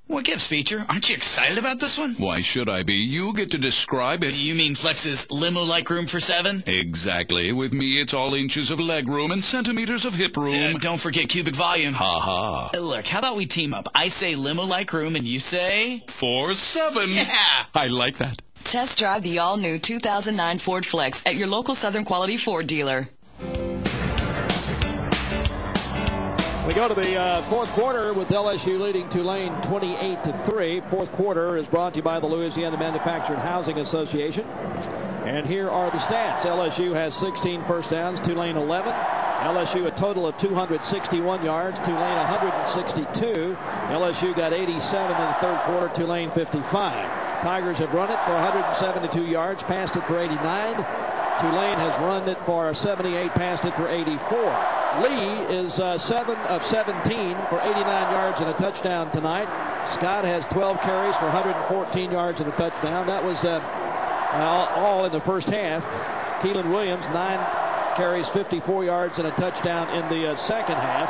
What gives, Feature? Aren't you excited about this one? Why should I be? You get to describe it. You mean Flex's limo-like room for 7? Exactly. With me, it's all inches of leg room and centimeters of hip room. Don't forget cubic volume. Ha ha. Look, how about we team up? I say limo-like room and you say... 4-7. Yeah! I like that. Test drive the all-new 2009 Ford Flex at your local Southern Quality Ford dealer. We go to the fourth quarter with LSU leading Tulane 28-3. Fourth quarter is brought to you by the Louisiana Manufactured Housing Association. And here are the stats. LSU has 16 first downs, Tulane 11. LSU a total of 261 yards, Tulane 162. LSU got 87 in the third quarter, Tulane 55. Tigers have run it for 172 yards, passed it for 89. Tulane has run it for 78, passed it for 84. Lee is 7 of 17 for 89 yards and a touchdown tonight. Scott has 12 carries for 114 yards and a touchdown. That was all in the first half. Keelan Williams, 9 carries, 54 yards and a touchdown in the second half.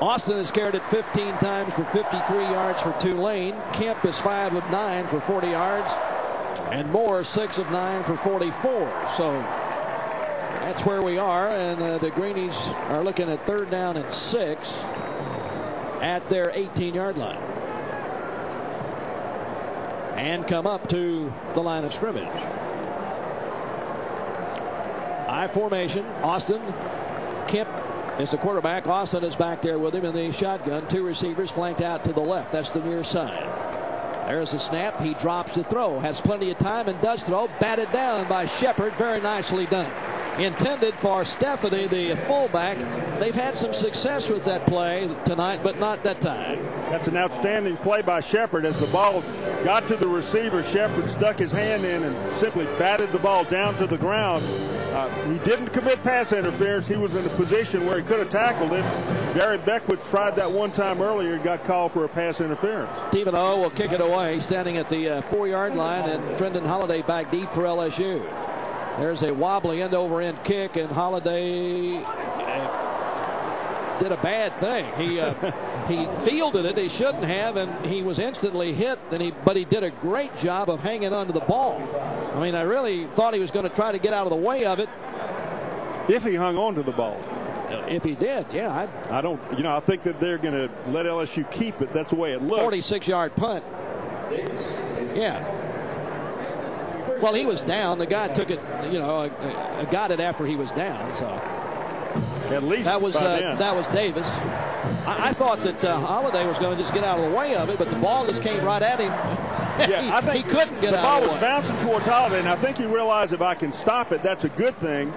Austin has carried it 15 times for 53 yards for Tulane. Kemp is 5 of 9 for 40 yards. And Moore 6 of 9 for 44. So that's where we are, and the Greenies are looking at third down and 6 at their 18-yard line. And come up to the line of scrimmage. I formation. Austin. Kemp is the quarterback. Austin is back there with him in the shotgun. 2 receivers flanked out to the left. That's the near side. There's a snap. He drops to throw. Has plenty of time and does throw. Batted down by Shepard. Very nicely done. Intended for Stephanie, the fullback. They've had some success with that play tonight, but not that time. That's an outstanding play by Shepard. As the ball got to the receiver, Shepard stuck his hand in and simply batted the ball down to the ground. He didn't commit pass interference. He was in a position where he could have tackled him. Gary Beckwith tried that one time earlier and got called for a pass interference. Stephen O will kick it away, standing at the 4-yard line, and Brendan Holiday back deep for LSU. There's a wobbly end-over-end kick, and Holiday did a bad thing. He fielded it. He shouldn't have, and he was instantly hit. But he did a great job of hanging onto the ball. I mean, I really thought he was going to try to get out of the way of it. If he hung on to the ball. If he did, yeah. I don't. I think that they're going to let LSU keep it. That's the way it looks. 46-yard punt. Yeah. Well, he was down. The guy took it, got it after he was down. So at least that was Davis. I thought that Holiday was going to just get out of the way of it, but the ball just came right at him. Yeah, I think he couldn't get the out of the way. The ball was bouncing towards Holiday, and I think he realized if I can stop it, that's a good thing.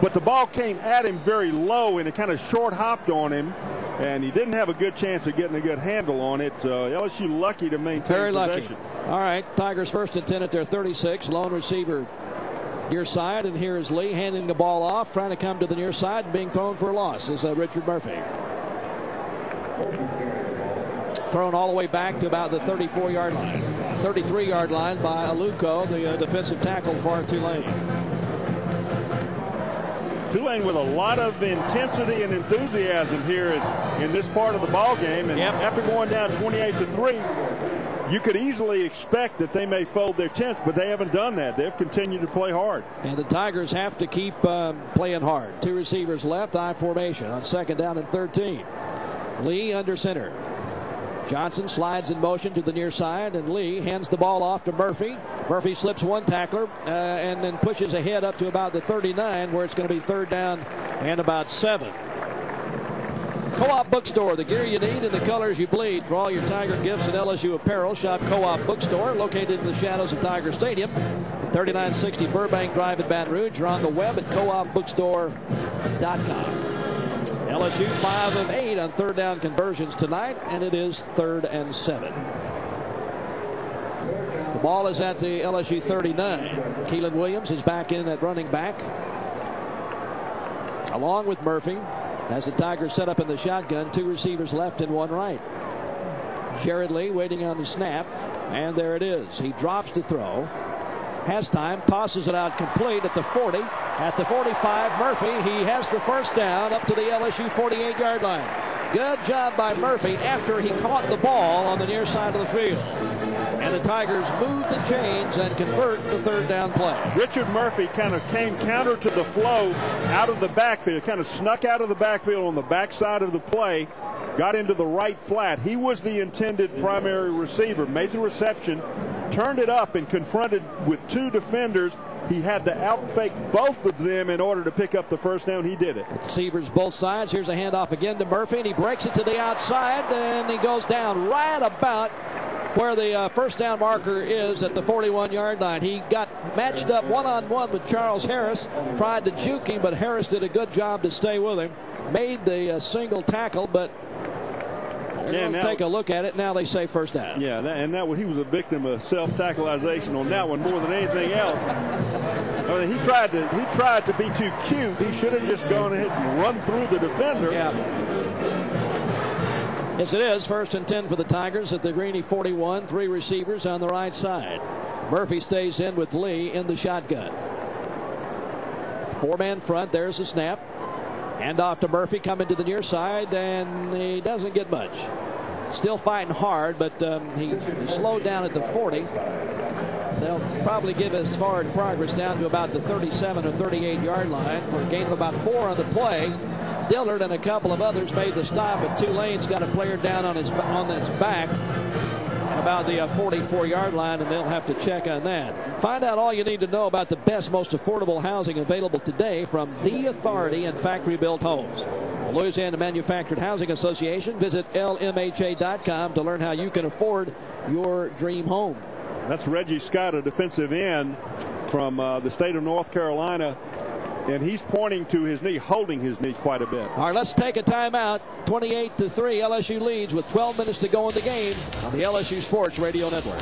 But the ball came at him very low, and it kind of short hopped on him, and he didn't have a good chance of getting a good handle on it. LSU lucky to maintain very possession. Lucky. All right, Tigers 1st and 10 at their 36. Lone receiver near side, and here is Lee handing the ball off, trying to come to the near side, and being thrown for a loss is Richard Murphy. Thrown all the way back to about the 34-yard line. 33-yard line by Aluko, the defensive tackle for Tulane. Tulane with a lot of intensity and enthusiasm here in this part of the ball game, and after going down 28-3, you could easily expect that they may fold their tents, but they haven't done that. They've continued to play hard. And the Tigers have to keep playing hard. 2 receivers left, I formation on 2nd down and 13. Lee under center. Johnson slides in motion to the near side, and Lee hands the ball off to Murphy. Murphy slips one tackler and then pushes ahead up to about the 39, where it's going to be 3rd down and about 7. Co-op Bookstore, the gear you need and the colors you bleed. For all your Tiger gifts and LSU apparel, shop Co-op Bookstore, located in the shadows of Tiger Stadium. 3960 Burbank Drive in Baton Rouge. You're on the web at coopbookstore.com. LSU 5 of 8 on 3rd down conversions tonight, and it is 3rd and 7. The ball is at the LSU 39. Keelan Williams is back in at running back, along with Murphy. As the Tigers set up in the shotgun, 2 receivers left and 1 right. Jared Lee waiting on the snap, and there it is. He drops to throw. Has time, tosses it out complete at the 40. At the 45, Murphy, he has the 1st down up to the LSU 48-yard line. Good job by Murphy after he caught the ball on the near side of the field. And the Tigers move the chains and convert the 3rd down play. Richard Murphy kind of came counter to the flow out of the backfield, kind of snuck out of the backfield on the backside of the play, got into the right flat. He was the intended primary receiver, made the reception, turned it up, and confronted with 2 defenders. He had to outfake both of them in order to pick up the 1st down. He did it. Receivers both sides. Here's a handoff again to Murphy, and he breaks it to the outside, and he goes down right about where the 1st down marker is at the 41-yard line. He got matched up one-on-one with Charles Harris, tried to juke him, but Harris did a good job to stay with him. Made the single tackle, but take a look at it. Now they say 1st down. Yeah, he was a victim of self-tackleization on that one more than anything else. I mean, he tried to be too cute. He should have just gone ahead and run through the defender. Yeah. Yes, it is 1st and 10 for the Tigers at the Greeny 41. 3 receivers on the right side. Murphy stays in with Lee in the shotgun. 4-man front. There's the snap. Hand off to Murphy, coming to the near side, and he doesn't get much. Still fighting hard, but he slowed down at the 40. They'll probably give his forward progress down to about the 37 or 38-yard line for a gain of about 4 on the play. Dillard and a couple of others made the stop, but Tulane's got a player down on its back. about the 44-yard line, and they'll have to check on that. Find out all you need to know about the best, most affordable housing available today from The Authority and Factory Built Homes. The Louisiana Manufactured Housing Association. Visit LMHA.com to learn how you can afford your dream home. That's Reggie Scott, a defensive end from the state of North Carolina. And he's pointing to his knee, holding his knee quite a bit. All right, let's take a timeout. 28-3, LSU leads with 12 minutes to go in the game on the LSU Sports Radio Network.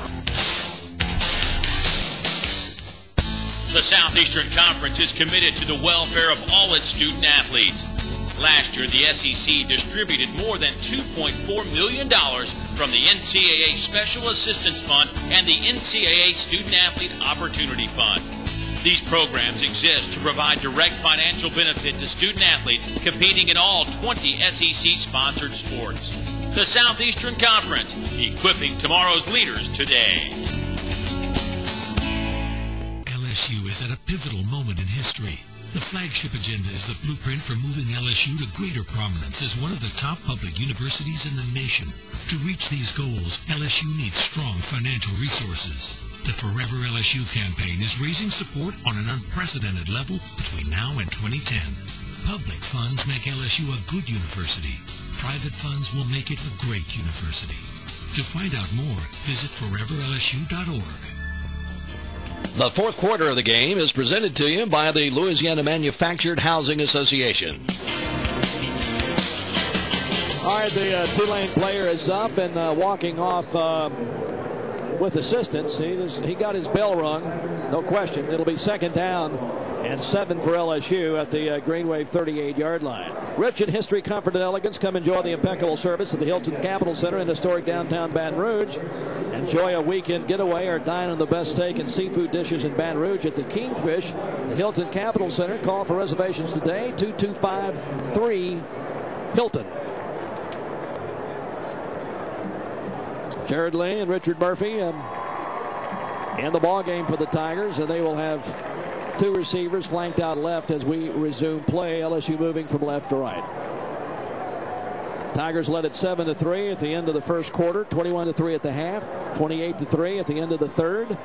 The Southeastern Conference is committed to the welfare of all its student athletes. Last year, the SEC distributed more than $2.4 million from the NCAA Special Assistance Fund and the NCAA Student Athlete Opportunity Fund. These programs exist to provide direct financial benefit to student athletes competing in all 20 SEC-sponsored sports. The Southeastern Conference, equipping tomorrow's leaders today. LSU is at a pivotal moment in history. The flagship agenda is the blueprint for moving LSU to greater prominence as one of the top public universities in the nation. To reach these goals, LSU needs strong financial resources. The Forever LSU campaign is raising support on an unprecedented level between now and 2010. Public funds make LSU a good university. Private funds will make it a great university. To find out more, visit foreverlsu.org. The fourth quarter of the game is presented to you by the Louisiana Manufactured Housing Association. All right, the Tulane player is up and walking off with assistance. He got his bell rung, no question. It'll be second down and 7 for LSU at the Green Wave 38-yard line. Rich in history, comfort, and elegance. Come enjoy the impeccable service at the Hilton Capitol Center in historic downtown Baton Rouge. Enjoy a weekend getaway or dine on the best steak and seafood dishes in Baton Rouge at the Kingfish, the Hilton Capitol Center. Call for reservations today, 225-3-HILTON. Jared Lee and Richard Murphy in the ball game for the Tigers, and they will have two receivers flanked out left as we resume play. LSU moving from left to right. Tigers led it 7-3 at the end of the first quarter, 21-3 at the half, 28-3 at the end of the third,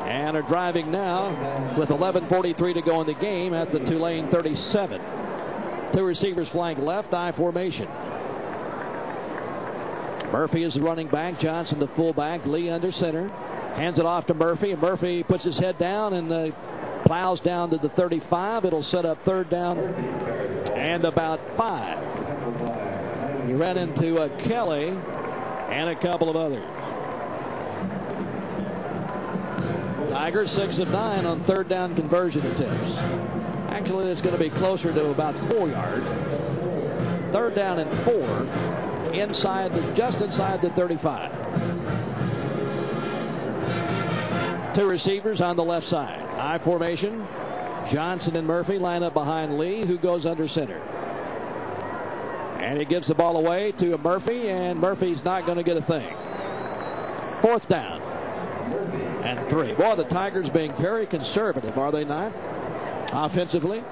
and are driving now with 11:43 to go in the game at the Tulane 37. Two receivers flank left, I formation. Murphy is the running back, Johnson the fullback, Lee under center. Hands it off to Murphy, and Murphy puts his head down and plows down to the 35. It'll set up third down and about 5. He ran into Kelly and a couple of others. Tigers 6 of 9 on third down conversion attempts. Actually, it's going to be closer to about 4 yards. Third down and 4. Just inside the 35. Two receivers on the left side. I formation. Johnson and Murphy line up behind Lee, who goes under center. And he gives the ball away to Murphy, and Murphy's not going to get a thing. Fourth down and 3. Boy, the Tigers being very conservative, are they not? Offensively.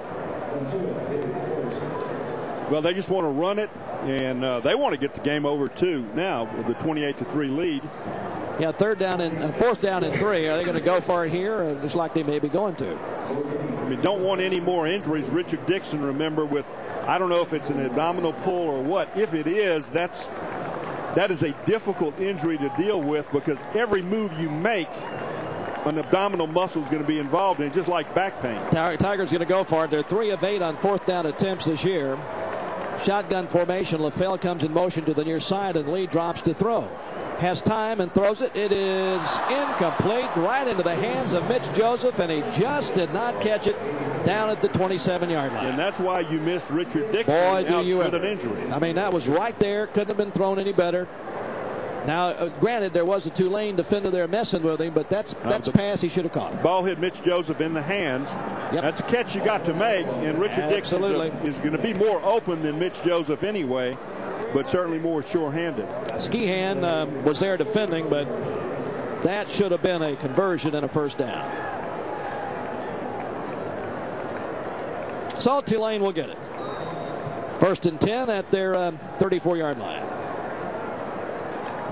Well, they just want to run it. And they want to get the game over too now with the 28-3 lead. Yeah, fourth down and 3. Are they going to go for it here? Or looks like they may be going to. I mean, don't want any more injuries. Richard Dixon, remember, with I don't know if it's an abdominal pull or what. If it is, that is a difficult injury to deal with because every move you make, an abdominal muscle is going to be involved in, just like back pain. Tigers going to go for it. They're 3 of 8 on fourth down attempts this year. Shotgun formation. LaFell comes in motion to the near side, and Lee drops to throw. Has time and throws it. It is incomplete, right into the hands of Mitch Joseph, and he just did not catch it down at the 27-yard line. And that's why you missed Richard Dixon with an injury. I mean, that was right there. Couldn't have been thrown any better. Now, granted, there was a Tulane defender there messing with him, but that's pass he should have caught. Ball hit Mitch Joseph in the hands. Yep. That's a catch you got to make, and Richard Dixon is going to be more open than Mitch Joseph anyway, but certainly more sure-handed. Skihan was there defending, but that should have been a conversion and a first down. So Tulane will get it. First and 10 at their 34-yard line.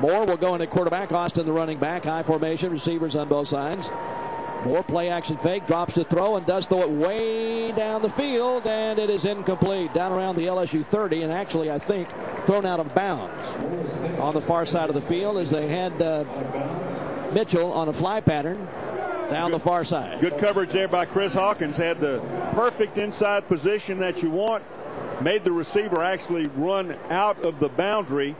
Moore will go into quarterback. Austin, the running back. High formation. Receivers on both sides. Moore play action fake. Drops to throw and does throw it way down the field. And it is incomplete. Down around the LSU 30. And actually, I think, thrown out of bounds on the far side of the field as they had Mitchell on a fly pattern down the far side. Good coverage there by Chris Hawkins. Had the perfect inside position that you want. Made the receiver actually run out of the boundary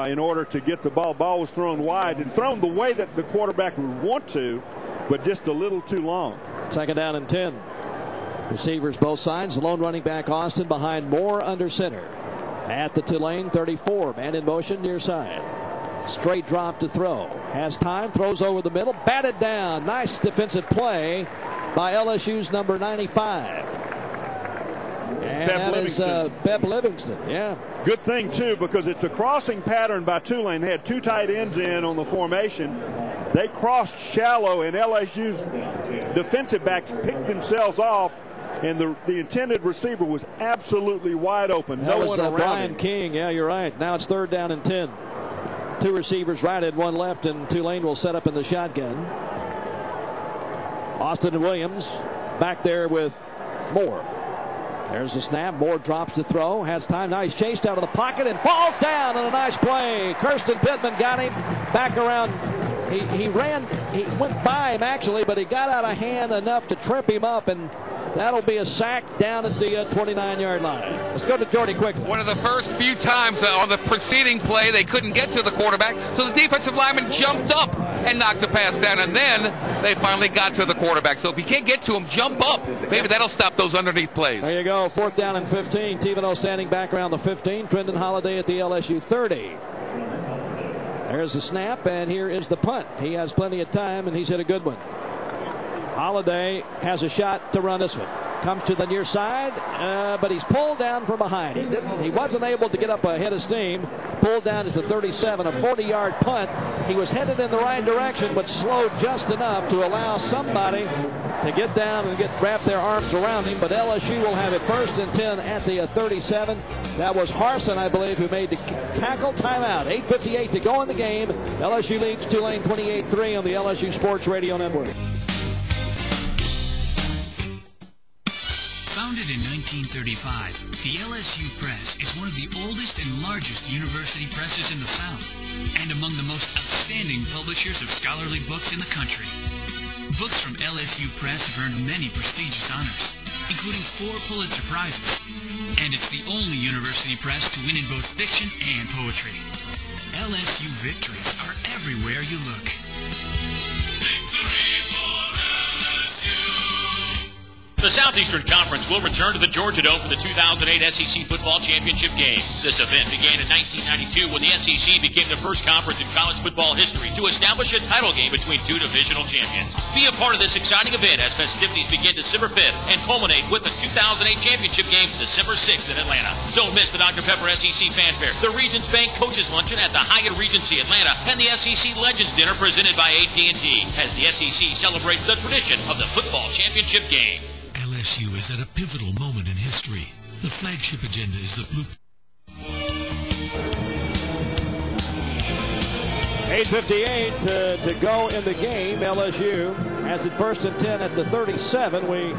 in order to get the ball. Ball was thrown wide and thrown the way that the quarterback would want to, but just a little too long. Second down and 10. Receivers both sides. Lone running back Austin behind Moore under center. At the Tulane 34. Man in motion near side. Straight drop to throw. Has time. Throws over the middle. Batted down. Nice defensive play by LSU's number 95. And that is Beb Livingston. Yeah. Good thing, too, because it's a crossing pattern by Tulane. They had two tight ends in on the formation. They crossed shallow, and LSU's defensive backs picked themselves off, and the intended receiver was absolutely wide open. That was one around Brian him. King. Yeah, you're right. Now it's third down and 10. Two receivers righted, one left, and Tulane will set up in the shotgun. Austin and Williams back there with Moore. There's the snap. Moore drops to throw. Has time. Now he's chased out of the pocket and falls down on a nice play. Kirsten Pittman got him back around. He ran. He went by him actually, but he got out of hand enough to trip him up, and that'll be a sack down at the 29-yard line. Let's go to Jordy quickly. One of the first few times on the preceding play they couldn't get to the quarterback, so the defensive lineman jumped up and knocked the pass down, and then they finally got to the quarterback. So if you can't get to him, jump up. Maybe that'll stop those underneath plays. There you go. Fourth down and 15. Thibodeau standing back around the 15. Trendon Holiday at the LSU 30. There's the snap, and here is the punt. He has plenty of time, and he's hit a good one. Holiday has a shot to run this one. Comes to the near side, but he's pulled down from behind. He wasn't able to get up ahead of steam. Pulled down to the 37, a 40-yard punt. He was headed in the right direction, but slowed just enough to allow somebody to get down and wrap their arms around him. But LSU will have it first and 10 at the 37. That was Harson, I believe, who made the tackle. Timeout. 8:58 to go in the game. LSU leads Tulane 28-3 on the LSU Sports Radio Network. Founded in 1935, the LSU Press is one of the oldest and largest university presses in the South, and among the most outstanding publishers of scholarly books in the country. Books from LSU Press have earned many prestigious honors, including 4 Pulitzer Prizes, and it's the only university press to win in both fiction and poetry. LSU victories are everywhere you look. The Southeastern Conference will return to the Georgia Dome for the 2008 SEC Football Championship game. This event began in 1992 when the SEC became the first conference in college football history to establish a title game between 2 divisional champions. Be a part of this exciting event as festivities begin December 5th and culminate with the 2008 championship game December 6th in Atlanta. Don't miss the Dr. Pepper SEC Fanfare, the Regions Bank Coaches Luncheon at the Hyatt Regency Atlanta, and the SEC Legends Dinner presented by AT&T as the SEC celebrates the tradition of the football championship game. LSU is at a pivotal moment in history. The flagship agenda is the blue. 8:58 to go in the game. LSU has it first and 10 at the 37. We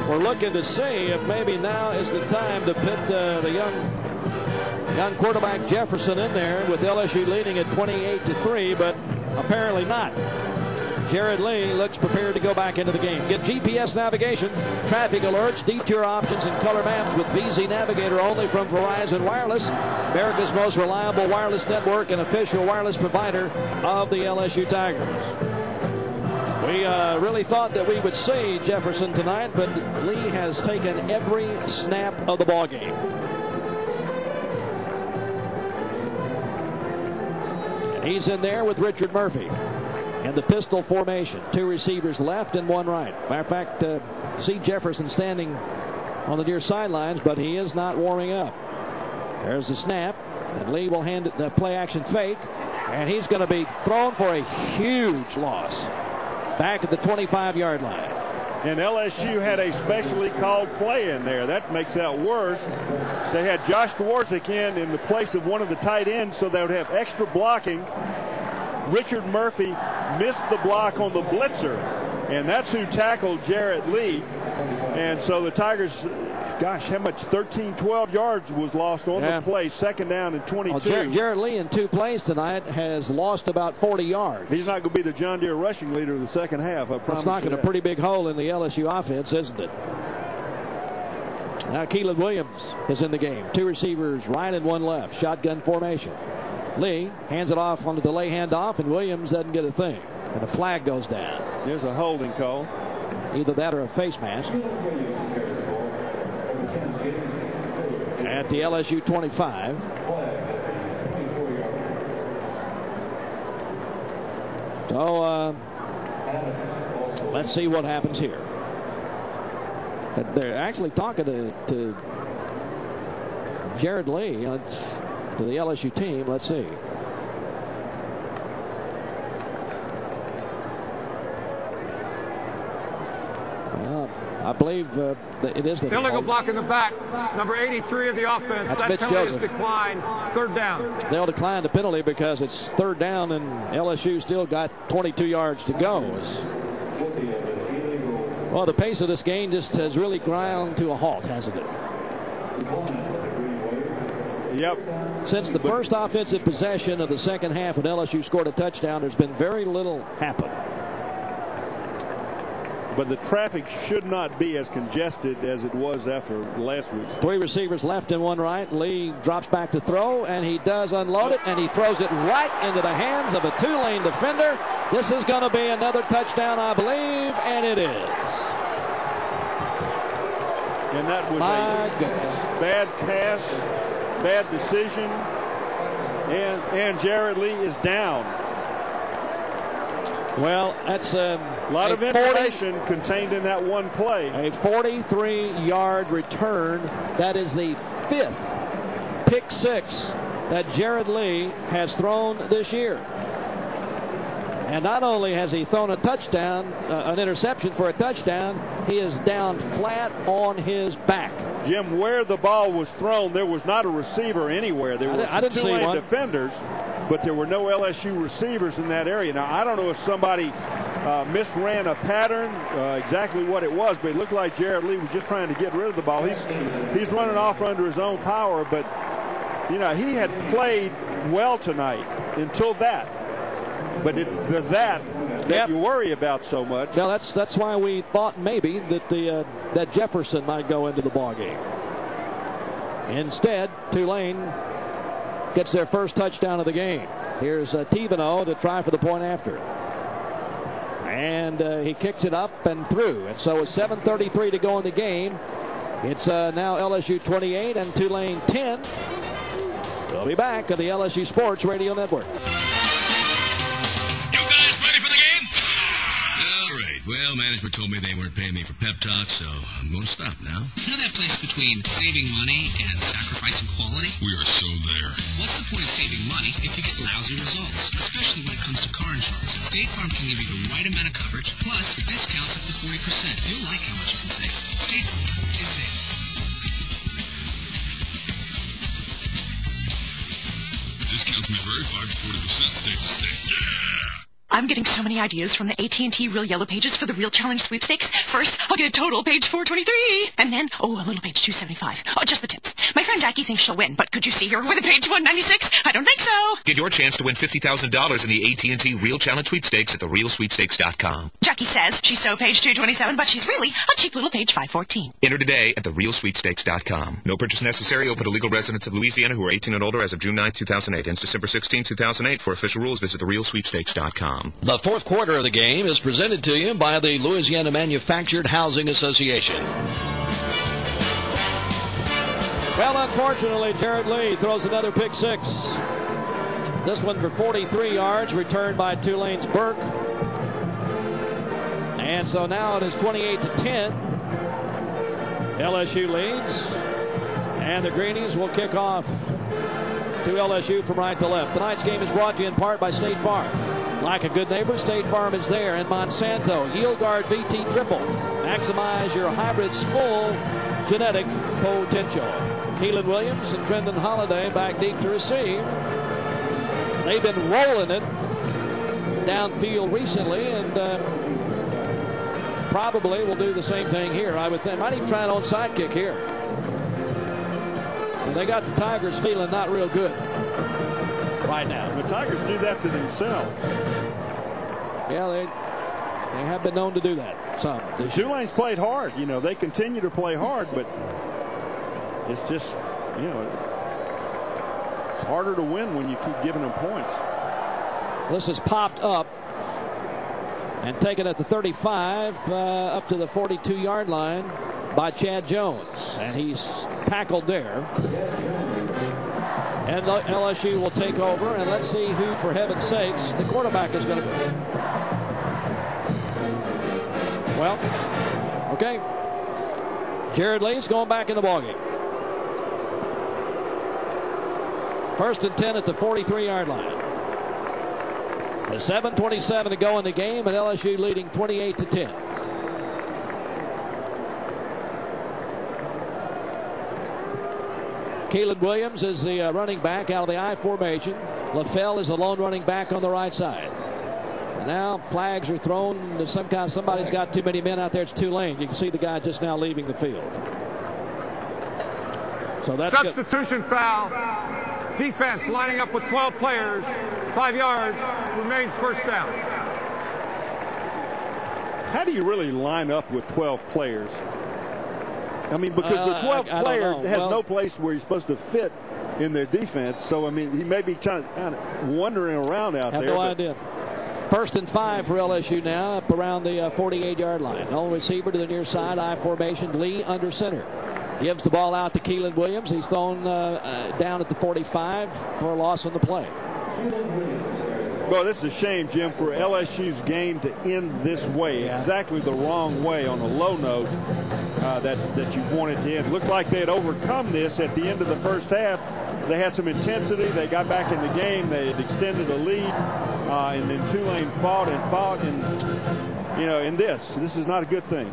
were looking to see if maybe now is the time to put the young quarterback Jefferson in there with LSU leading at 28-3, but apparently not. Jared Lee looks prepared to go back into the game. Get GPS navigation, traffic alerts, detour options, and color maps with VZ Navigator only from Verizon Wireless, America's most reliable wireless network and official wireless provider of the LSU Tigers. We really thought that we would see Jefferson tonight, but Lee has taken every snap of the ball game. And he's in there with Richard Murphy. And the pistol formation. 2 receivers left and 1 right. Matter of fact, see Jefferson standing on the near sidelines, but he is not warming up. There's the snap. And Lee will hand it the play action fake. And he's going to be thrown for a huge loss. Back at the 25-yard line. And LSU had a specially called play in there. That makes that worse. They had Josh Dworzak in the place of one of the tight ends, so they would have extra blocking. Richard Murphy missed the block on the blitzer, and that's who tackled Jarrett Lee. And so the Tigers, gosh, how much? 12 yards was lost on the play, second down and 22. Well, Jarrett Lee in 2 plays tonight has lost about 40 yards. He's not going to be the John Deere rushing leader of the second half, I promise. That's knocking a pretty big hole in the LSU offense, isn't it? Now Keelan Williams is in the game. 2 receivers right and 1 left. Shotgun formation. Lee hands it off on the delay handoff, and Williams doesn't get a thing. And a flag goes down. There's a holding call. Either that or a face mask. At the LSU 25. So let's see what happens here. They're actually talking to Jarrett Lee, to the LSU team. Let's see. Well, I believe it is the illegal block in the back. Number 83 of the offense. That's that Mitch penalty Joseph. is declined. 3rd down. They'll decline the penalty because it's 3rd down and LSU still got 22 yards to go. Well, the pace of this game just has really ground to a halt, hasn't it? Yep. Since the first offensive possession of the second half when LSU scored a touchdown, there's been very little happen. But the traffic should not be as congested as it was after last week's. 3 receivers left and 1 right. Lee drops back to throw, and he does unload it, and he throws it right into the hands of a Tulane defender. This is going to be another touchdown, I believe, and it is. And that was goodness. Bad pass, bad decision, and Jarrett Lee is down. Well, that's a lot of information contained in that one play. A 43-yard return. That is the 5th pick 6 that Jarrett Lee has thrown this year. And not only has he thrown a touchdown, an interception for a touchdown, he is down flat on his back. Jim, where the ball was thrown, there was not a receiver anywhere. There were some Tulane defenders, but there were no LSU receivers in that area. Now, I don't know if somebody misran a pattern, exactly what it was, but it looked like Jarrett Lee was just trying to get rid of the ball. He's running off under his own power, but, you know, he had played well tonight until that. But it's that you worry about so much. Well, that's why we thought maybe that that Jefferson might go into the ballgame. Instead, Tulane gets their first touchdown of the game. Here's Thibodeau to try for the point after. And he kicks it up and through. And so it's 7:33 to go in the game. It's now LSU 28 and Tulane 10. We'll be back on the LSU Sports Radio Network. Well, management told me they weren't paying me for pep talk, so I'm going to stop now. You know that place between saving money and sacrificing quality? We are so there. What's the point of saving money if you get lousy results? Especially when it comes to car insurance. State Farm can give you the right amount of coverage, plus discounts up to 40%. You'll like how much you can save. State Farm is there. Discounts may vary 5 to 40% state to state. Yeah! I'm getting so many ideas from the AT&T Real Yellow Pages for the Real Challenge Sweepstakes. First, I'll get a total page 423. And then, a little page 275. Oh, just the tips. My friend Jackie thinks she'll win, but could you see her with a page 196? I don't think so. Get your chance to win $50,000 in the AT&T Real Challenge Sweepstakes at therealsweepstakes.com. Jackie says she's so page 227, but she's really a cheap little page 514. Enter today at therealsweepstakes.com. No purchase necessary. Open to legal residents of Louisiana who are 18 and older as of June 9, 2008. Ends December 16, 2008. For official rules, visit therealsweepstakes.com. The fourth quarter of the game is presented to you by the Louisiana Manufactured Housing Association. Well, unfortunately, Jarrett Lee throws another pick 6. This one for 43 yards, returned by Tulane's Burke. And so now it is 28-10. LSU leads. And the Greenies will kick off to LSU from right to left. Tonight's game is brought to you in part by State Farm. Like a good neighbor, State Farm is there. And Monsanto, Yield Guard VT Triple. Maximize your hybrid's full genetic potential. Keelan Williams and Trendon Holiday back deep to receive. They've been rolling it downfield recently, and probably will do the same thing here. I would think. Might even try an onside kick here. And they got the Tigers feeling not real good right now. The Tigers do that to themselves. Yeah, they have been known to do that. Some. Tulane's played hard. You know, they continue to play hard, but it's just, you know, it's harder to win when you keep giving them points. This has popped up and taken at the 35 up to the 42-yard line by Chad Jones, and he's tackled there. And LSU will take over, and let's see who, for heaven's sakes, the quarterback is going to be. Well, okay. Jared Lee's going back in the ballgame. 1st and 10 at the 43-yard line. With 7:27 to go in the game, and LSU leading 28-10. Keelan Williams is the running back out of the I formation. LaFell is the lone running back on the right side. And now flags are thrown. Somebody's got too many men out there. It's Tulane. You can see the guy just now leaving the field. So that's substitution foul. Defense lining up with 12 players. 5 yards. Remains first down. How do you really line up with 12 players? I mean, because the 12th player has no place where he's supposed to fit in their defense. So, I mean, he may be kind of wandering around out there. I have no idea. 1st and 5 for LSU now, up around the 48-yard line. No receiver to the near side, I formation. Lee under center. Gives the ball out to Keelan Williams. He's thrown down at the 45 for a loss on the play. Well, this is a shame, Jim, for LSU's game to end this way. Yeah. Exactly the wrong way on a low note that you wanted to end. Looked like they had overcome this at the end of the first half. They had some intensity. They got back in the game. They had extended a lead. And then Tulane fought. And, you know, in this is not a good thing.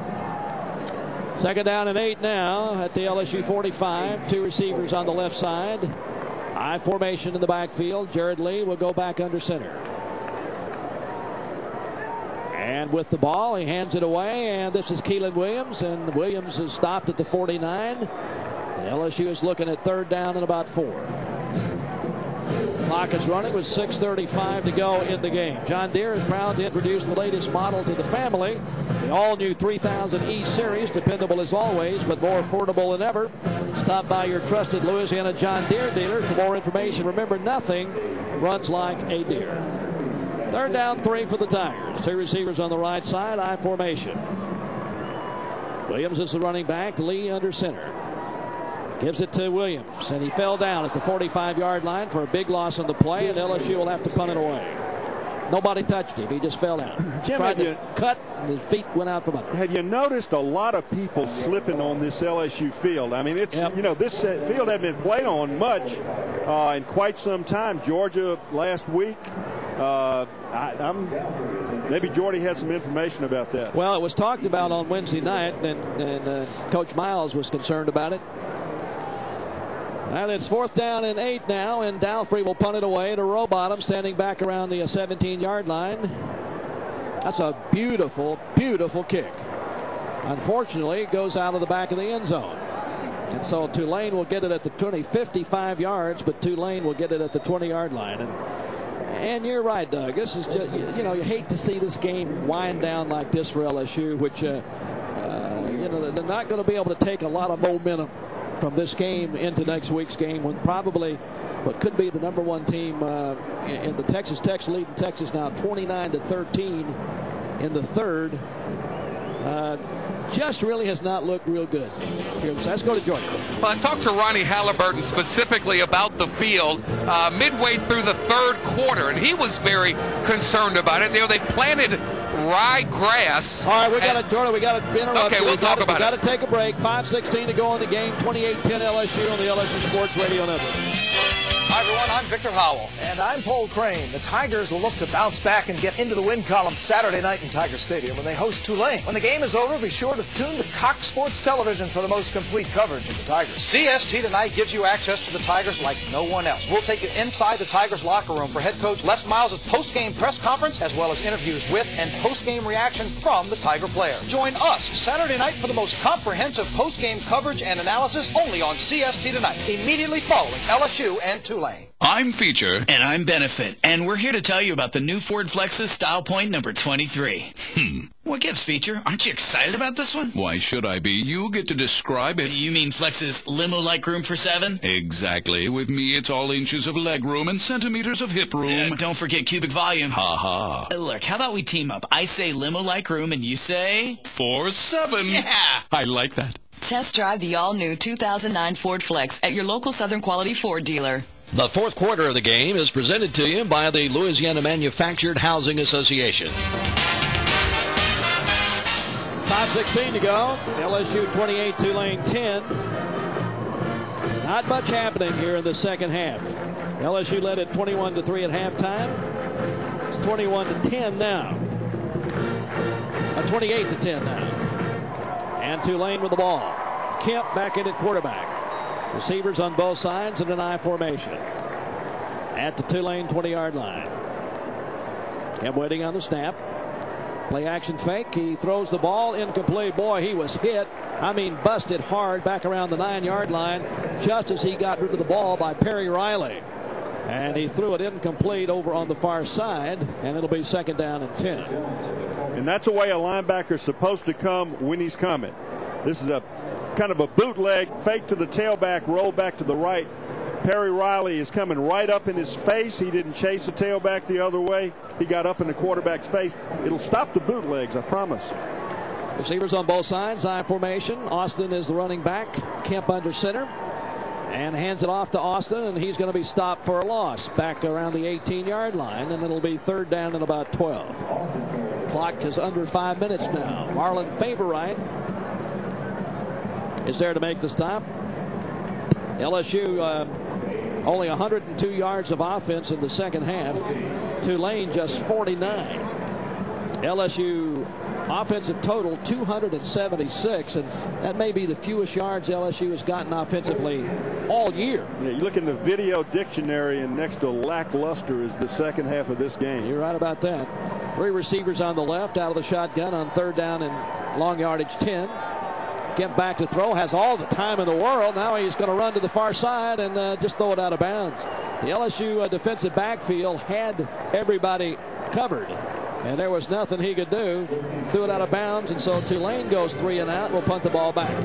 2nd down and 8 now at the LSU 45. 2 receivers on the left side. I formation in the backfield. Jared Lee will go back under center. And with the ball, he hands it away. And this is Keelan Williams. And Williams is stopped at the 49. The LSU is looking at 3rd down and about 4. Clock is running with 6:35 to go in the game. John Deere is proud to introduce the latest model to the family. The all-new 3000E Series, dependable as always, but more affordable than ever. Stop by your trusted Louisiana John Deere dealer for more information. Remember, nothing runs like a Deere. 3rd down, 3 for the Tigers. 2 receivers on the right side, I formation. Williams is the running back. Lee under center. Gives it to Williams, and he fell down at the 45-yard line for a big loss on the play, and LSU will have to punt it away. Nobody touched him. He just fell down. Jim, tried to cut, and his feet went out from under. Have you noticed a lot of people slipping on this LSU field? I mean, it's you know, this field hasn't been played on much in quite some time. Georgia last week. Maybe Jordy has some information about that. Well, it was talked about on Wednesday night, and Coach Miles was concerned about it. And it's 4th down and 8 now, and Dalfrey will punt it away to Rowbottom, standing back around the 17-yard line. That's a beautiful, beautiful kick. Unfortunately, it goes out of the back of the end zone. And so Tulane will get it at the 55 yards, but Tulane will get it at the 20-yard line. And you're right, Doug. This is just, you know, you hate to see this game wind down like this for LSU, which, you know, they're not going to be able to take a lot of momentum from this game into next week's game, when probably what could be the #1 team in the Texas Tech's leading Texas now 29-13 in the 3rd. Just really has not looked real good. Here, let's go to Jordan. Well, I talked to Ronnie Halliburton specifically about the field midway through the 3rd quarter, and he was very concerned about it. You know, they planted rye grass. All right, we got to, Jordan, we got to interrupt. Okay, we'll talk about it. We got to take a break. 5:16 to go in the game. 28-10 LSU on the LSU Sports Radio Network. All right, everyone. I'm Victor Howell. And I'm Paul Crane. The Tigers will look to bounce back and get into the win column Saturday night in Tiger Stadium when they host Tulane. When the game is over, be sure to tune to Cox Sports Television for the most complete coverage of the Tigers. CST Tonight gives you access to the Tigers like no one else. We'll take you inside the Tigers locker room for head coach Les Miles' post-game press conference, as well as interviews with and post-game reaction from the Tiger player. Join us Saturday night for the most comprehensive post-game coverage and analysis only on CST Tonight, immediately following LSU and Tulane. I'm Feature. And I'm Benefit. And we're here to tell you about the new Ford Flexus Style Point number 23. What gives, Feature? Aren't you excited about this one? Why should I be? You get to describe it. You mean Flex's limo-like room for 7? Exactly. With me, it's all inches of leg room and centimeters of hip room. Don't forget cubic volume. Ha ha. Look, how about we team up? I say limo-like room and you say... 4-7. Yeah! I like that. Test drive the all-new 2009 Ford Flex at your local Southern Quality Ford dealer. The fourth quarter of the game is presented to you by the Louisiana Manufactured Housing Association. 5:16 to go. LSU 28, Tulane 10. Not much happening here in the second half. LSU led it 21-3 at halftime. It's 21-10 now. 28-10 now. And Tulane with the ball. Kemp back in at quarterback. Receivers on both sides in an I formation. At the Tulane 20-yard line. Kemp waiting on the snap. Play action fake. He throws the ball incomplete. Boy, he was hit. I mean, busted hard back around the 9-yard line just as he got rid of the ball by Perry Riley. And he threw it incomplete over on the far side, and it'll be 2nd down and 10. And that's the way a linebacker's supposed to come when he's coming. This is a kind of a bootleg, fake to the tailback, roll back to the right. Perry Riley is coming right up in his face. He didn't chase the tailback the other way. He got up in the quarterback's face. It'll stop the bootlegs, I promise. Receivers on both sides, I formation. Austin is the running back. Kemp under center. And hands it off to Austin, and he's going to be stopped for a loss back around the 18-yard line, and it'll be 3rd down and about 12. Clock is under 5 minutes now. Marlon Favorite is there to make the stop. LSU only 102 yards of offense in the second half. Tulane just 49. LSU offensive total 276, and that may be the fewest yards LSU has gotten offensively all year. Yeah, you look in the video dictionary, and next to lackluster is the second half of this game. You're right about that. 3 receivers on the left out of the shotgun on 3rd down and long yardage 10. Get back to throw, has all the time in the world. Now he's going to run to the far side and just throw it out of bounds. The LSU defensive backfield had everybody covered, and there was nothing he could do. Threw it out of bounds, and so Tulane goes 3 and out. We'll punt the ball back.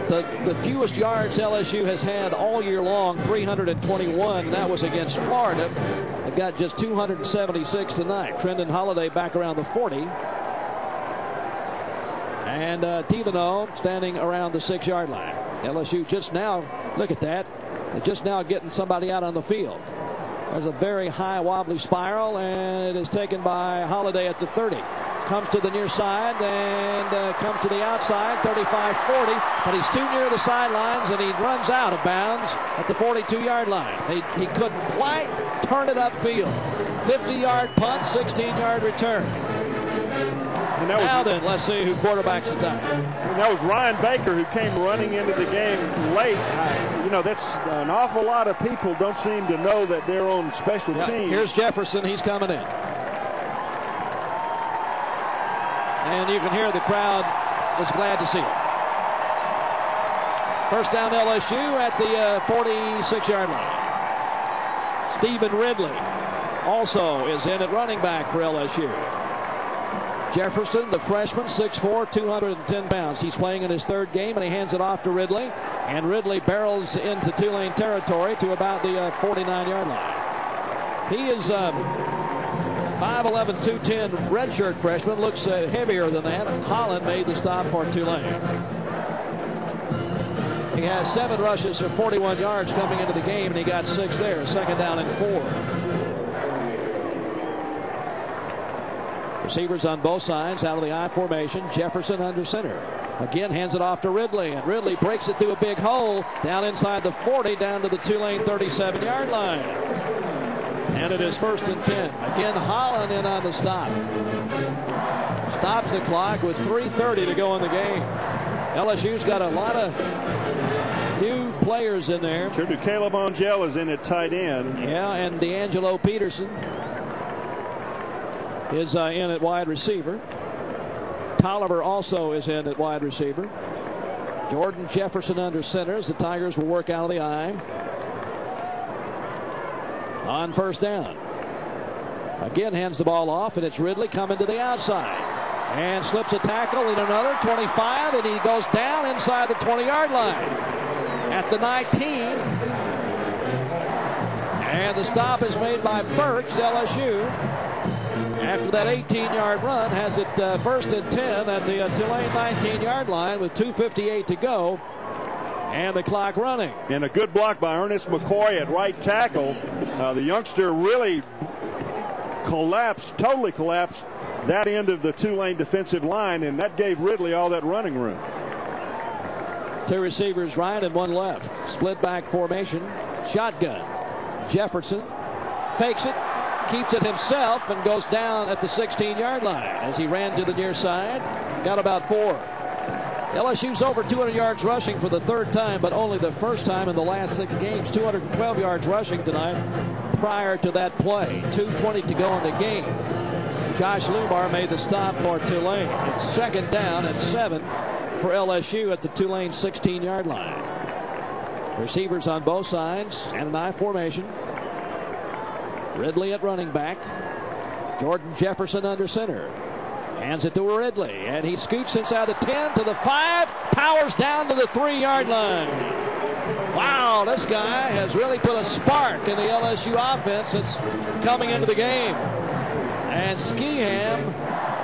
The fewest yards LSU has had all year long, 321. That was against Florida. It got just 276 tonight. Trendon Holiday back around the 40. And Tivano standing around the 6-yard line. LSU just now, look at that, just now getting somebody out on the field. There's a very high wobbly spiral, and it is taken by Holiday at the 30. Comes to the near side and comes to the outside, 35-40, but he's too near the sidelines, and he runs out of bounds at the 42-yard line. He couldn't quite turn it upfield. 50-yard punt, 16-yard return. And that now then, let's see who quarterbacks the time. And that was Ryan Baker, who came running into the game late. You know, that's an awful lot of people don't seem to know that they're on special teams. Here's Jefferson. He's coming in. And you can hear the crowd is glad to see him. First down LSU at the 46-yard line. Stephen Ridley also is in at running back for LSU. Jefferson, the freshman, 6'4", 210 pounds. He's playing in his 3rd game, and he hands it off to Ridley. And Ridley barrels into Tulane territory to about the 49-yard line. He is 5'11", 210 redshirt freshman. Looks heavier than that. Holland made the stop for Tulane. He has 7 rushes for 41 yards coming into the game, and he got 6 there. 2nd down and 4. Receivers on both sides out of the I formation. Jefferson under center. Again, hands it off to Ridley, and Ridley breaks it through a big hole down inside the 40, down to the Tulane 37-yard line. And it is 1st and 10. Again, Holland in on the stop. Stops the clock with 3:30 to go in the game. LSU's got a lot of new players in there. Sure do. Caleb Angel is in at tight end. Yeah, and D'Angelo Peterson is in at wide receiver. Tolliver also is in at wide receiver. Jordan Jefferson under center as the Tigers will work out of the I. On 1st down. Again, hands the ball off, and it's Ridley coming to the outside. And slips a tackle in another 25, and he goes down inside the 20-yard line at the 19. And the stop is made by Burks. LSU, after that 18-yard run, has it 1st and 10 at the Tulane 19-yard line with 2:58 to go. And the clock running. And a good block by Ernest McCoy at right tackle. The youngster really totally collapsed that end of the Tulane defensive line, and that gave Ridley all that running room. 2 receivers right and 1 left. Split back formation. Shotgun. Jefferson fakes it, keeps it himself, and goes down at the 16-yard line as he ran to the near side. Got about 4. LSU's over 200 yards rushing for the 3rd time, but only the 1st time in the last 6 games. 212 yards rushing tonight prior to that play. 2:20 to go in the game. Josh Lumar made the stop for Tulane. It's 2nd down and 7 for LSU at the Tulane 16-yard line. Receivers on both sides and an I formation. Ridley at running back. Jordan Jefferson under center. Hands it to Ridley, and he scoots inside the 10 to the 5, powers down to the 3-yard line. Wow, this guy has really put a spark in the LSU offense since coming into the game. And Skiham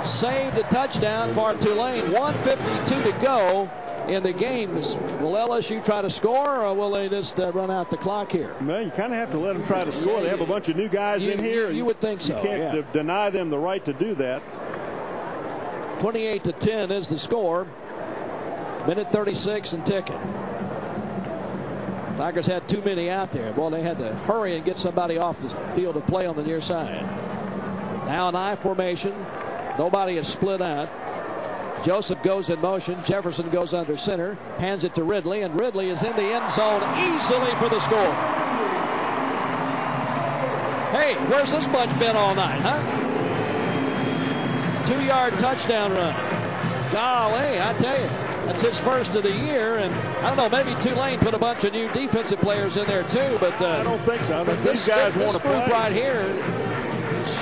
saved a touchdown for Tulane. 1:52 to go in the game. Will LSU try to score, or will they just run out the clock here? Well, you kind of have to let them try to score. They have a bunch of new guys in here. You would think so. You can't deny them the right to do that. 28-10 is the score. Minute 36 and ticking. Tigers had too many out there. Well, they had to hurry and get somebody off the field to play on the near side. Now an I formation. Nobody is split out. Joseph goes in motion. Jefferson goes under center. Hands it to Ridley, and Ridley is in the end zone easily for the score. Hey, where's this bunch been all night, huh? 2-yard touchdown run. Golly, I tell you, that's his first of the year, and I don't know, maybe Tulane put a bunch of new defensive players in there too, but I don't think so. I think these guys want to play. This group right here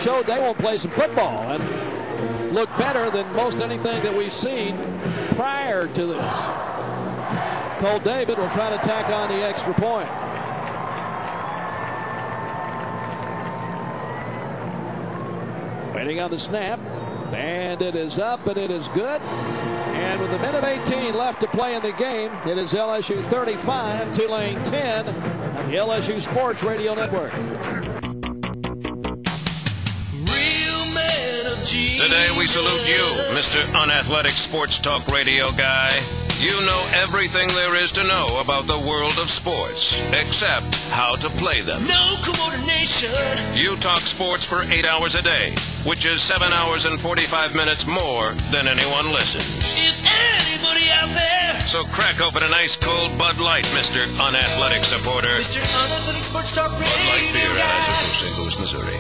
showed they want to play some football and look better than most anything that we've seen prior to this. Cole David will try to tack on the extra point. Waiting on the snap. And it is up, and it is good. And with a minute 18 left to play in the game, it is LSU 35, Tulane 10 on the LSU Sports Radio Network. Today we salute you, Mr. Unathletic Sports Talk Radio guy. You know everything there is to know about the world of sports, except how to play them. No coordination. You talk sports for 8 hours a day, which is 7 hours and 45 minutes more than anyone listens. Is anybody out there? So crack open an ice cold Bud Light, Mr. Unathletic Supporter. Mr. Unathletic Sports Talk Radio Bud Light beer guy. at St. Louis, Missouri.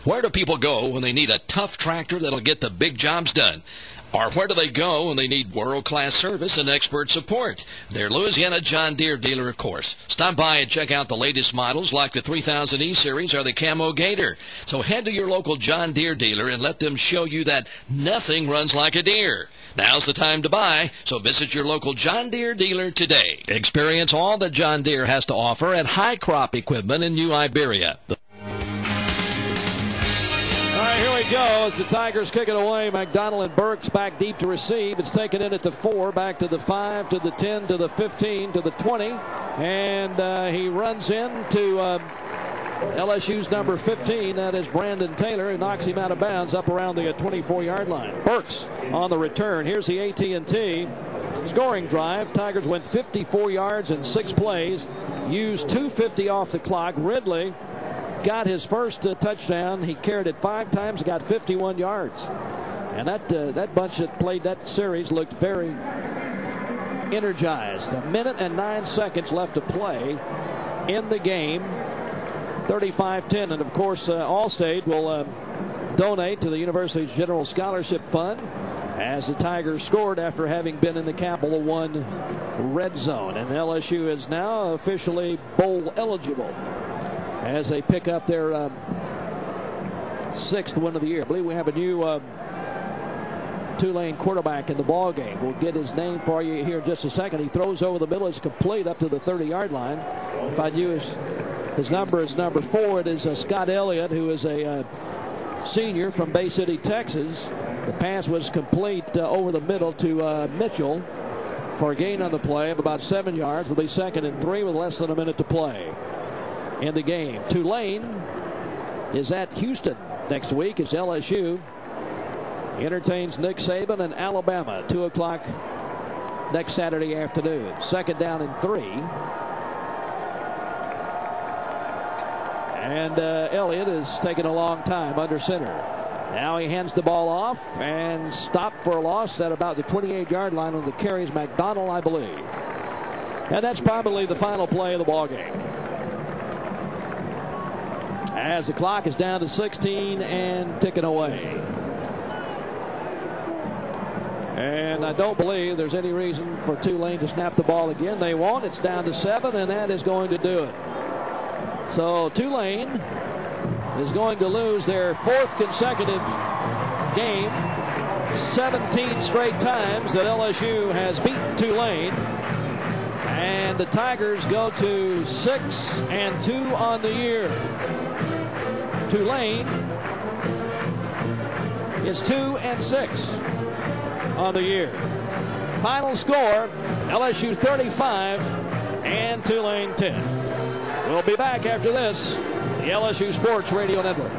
Where do people go when they need a tough tractor that'll get the big jobs done? Or where do they go when they need world-class service and expert support? Their Louisiana John Deere dealer, of course. Stop by and check out the latest models like the 3000E Series or the Camo Gator. So head to your local John Deere dealer and let them show you that nothing runs like a deer. Now's the time to buy, so visit your local John Deere dealer today. Experience all that John Deere has to offer at high crop equipment in New Iberia. All right, here we go as the Tigers kick it away. McDonald and Burks back deep to receive. It's taken in at the 4, back to the 5, to the 10, to the 15, to the 20. And he runs into LSU's number 15, that is Brandon Taylor, who knocks him out of bounds up around the 24-yard line. Burks on the return. Here's the AT&T scoring drive. Tigers went 54 yards in 6 plays, used 2:50 off the clock. Ridley got his first touchdown. He carried it 5 times, got 51 yards. And that bunch that played that series looked very energized. 1 minute and 9 seconds left to play in the game. 35-10. And, of course, Allstate will donate to the university's General Scholarship Fund as the Tigers scored after having been in the Capital One red zone. And LSU is now officially bowl eligible as they pick up their 6th win of the year. I believe we have a new Tulane quarterback in the ball game. We'll get his name for you here in just a second. He throws over the middle. It's complete up to the 30-yard line. If I knew his number is number 4, it is Scott Elliott, who is a senior from Bay City, Texas. The pass was complete over the middle to Mitchell for a gain on the play of about 7 yards. It'll be 2nd and 3 with less than a minute to play in the game. Tulane is at Houston next week as LSU entertains Nick Saban and Alabama. 2 o'clock next Saturday afternoon. 2nd down and 3. And Elliott is taking a long time under center. Now he hands the ball off and stopped for a loss at about the 28-yard line on the carries. McDonald, I believe. And that's probably the final play of the ball game, as the clock is down to 16 and ticking away. And I don't believe there's any reason for Tulane to snap the ball again. They won't. It's down to 7, and that is going to do it. So Tulane is going to lose their 4th consecutive game. 17 straight times that LSU has beaten Tulane. And the Tigers go to 6-2 on the year. Tulane is 2-6 on the year. Final score, LSU 35 and Tulane 10. We'll be back after this, the LSU Sports Radio Network.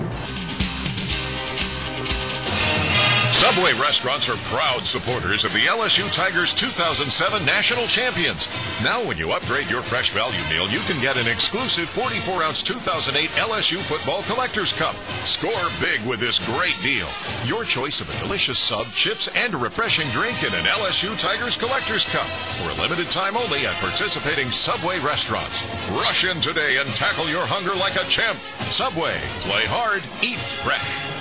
Subway restaurants are proud supporters of the LSU Tigers 2007 National Champions. Now when you upgrade your fresh value meal, you can get an exclusive 44-ounce 2008 LSU Football Collector's Cup. Score big with this great deal. Your choice of a delicious sub, chips, and a refreshing drink in an LSU Tigers Collector's Cup for a limited time only at participating Subway restaurants. Rush in today and tackle your hunger like a champ. Subway, play hard, eat fresh.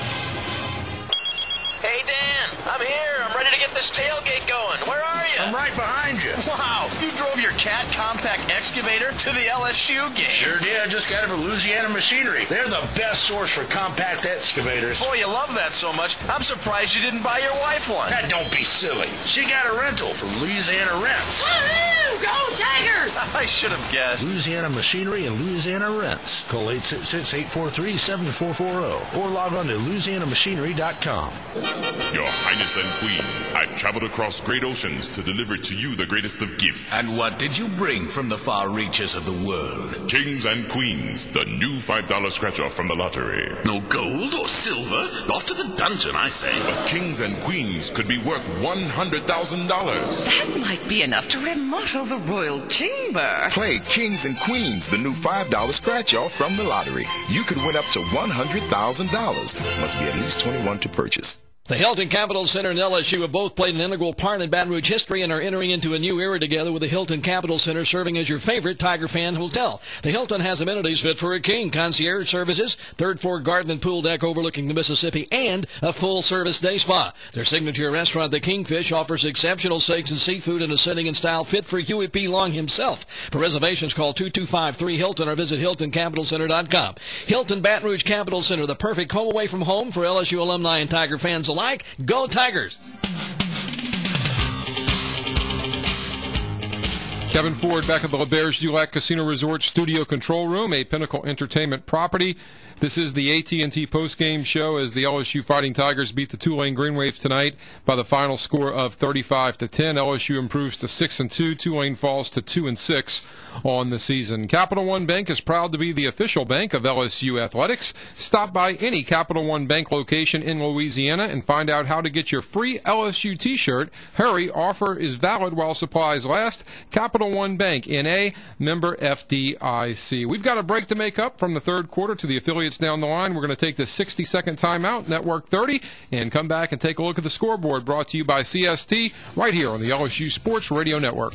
Hey, Dan, I'm here. I'm ready to get this tailgate going. Where are you? I'm right behind you. Wow, you drove your Cat compact excavator to the LSU game. Sure did. I just got it from Louisiana Machinery. They're the best source for compact excavators. Boy, you love that so much. I'm surprised you didn't buy your wife one. God, don't be silly. She got a rental from Louisiana Rents. Woo! Go Tigers! I should have guessed. Louisiana Machinery and Louisiana Rents. Call 866-843-7440 or log on to LouisianaMachinery.com. Your Highness and Queen, I've traveled across great oceans to deliver to you the greatest of gifts. And what did you bring from the far reaches of the world? Kings and Queens, the new $5 scratch-off from the lottery. No gold or silver? Off to the dungeon, I say. But Kings and Queens could be worth $100,000. That might be enough to remodel the royal chamber. Play Kings and Queens, the new $5 scratch-off from the lottery. You could win up to $100,000. Must be at least 21 to purchase. The Hilton Capital Center and LSU have both played an integral part in Baton Rouge history and are entering into a new era together, with the Hilton Capital Center serving as your favorite Tiger fan hotel. The Hilton has amenities fit for a king: concierge services, third-floor garden and pool deck overlooking the Mississippi, and a full-service day spa. Their signature restaurant, the Kingfish, offers exceptional steaks and seafood in a setting and style fit for Huey P. Long himself. For reservations, call 2253-HILTON or visit HiltonCapitalCenter.com. Hilton Baton Rouge Capital Center, the perfect home away from home for LSU alumni and Tiger fans alike. Go Tigers! Kevin Ford back at the LeBears du Lac Casino Resort Studio Control Room, a Pinnacle Entertainment property. This is the AT&T postgame show as the LSU Fighting Tigers beat the Tulane Green Waves tonight by the final score of 35-10. LSU improves to 6-2. Tulane falls to 2-6 on the season. Capital One Bank is proud to be the official bank of LSU athletics. Stop by any Capital One Bank location in Louisiana and find out how to get your free LSU t-shirt. Hurry, offer is valid while supplies last. Capital One Bank, N.A., member FDIC. We've got a break to make up from the third quarter to the affiliates down the line. We're going to take the 60-second timeout, Network 30, and come back and take a look at the scoreboard brought to you by CST right here on the LSU Sports Radio Network.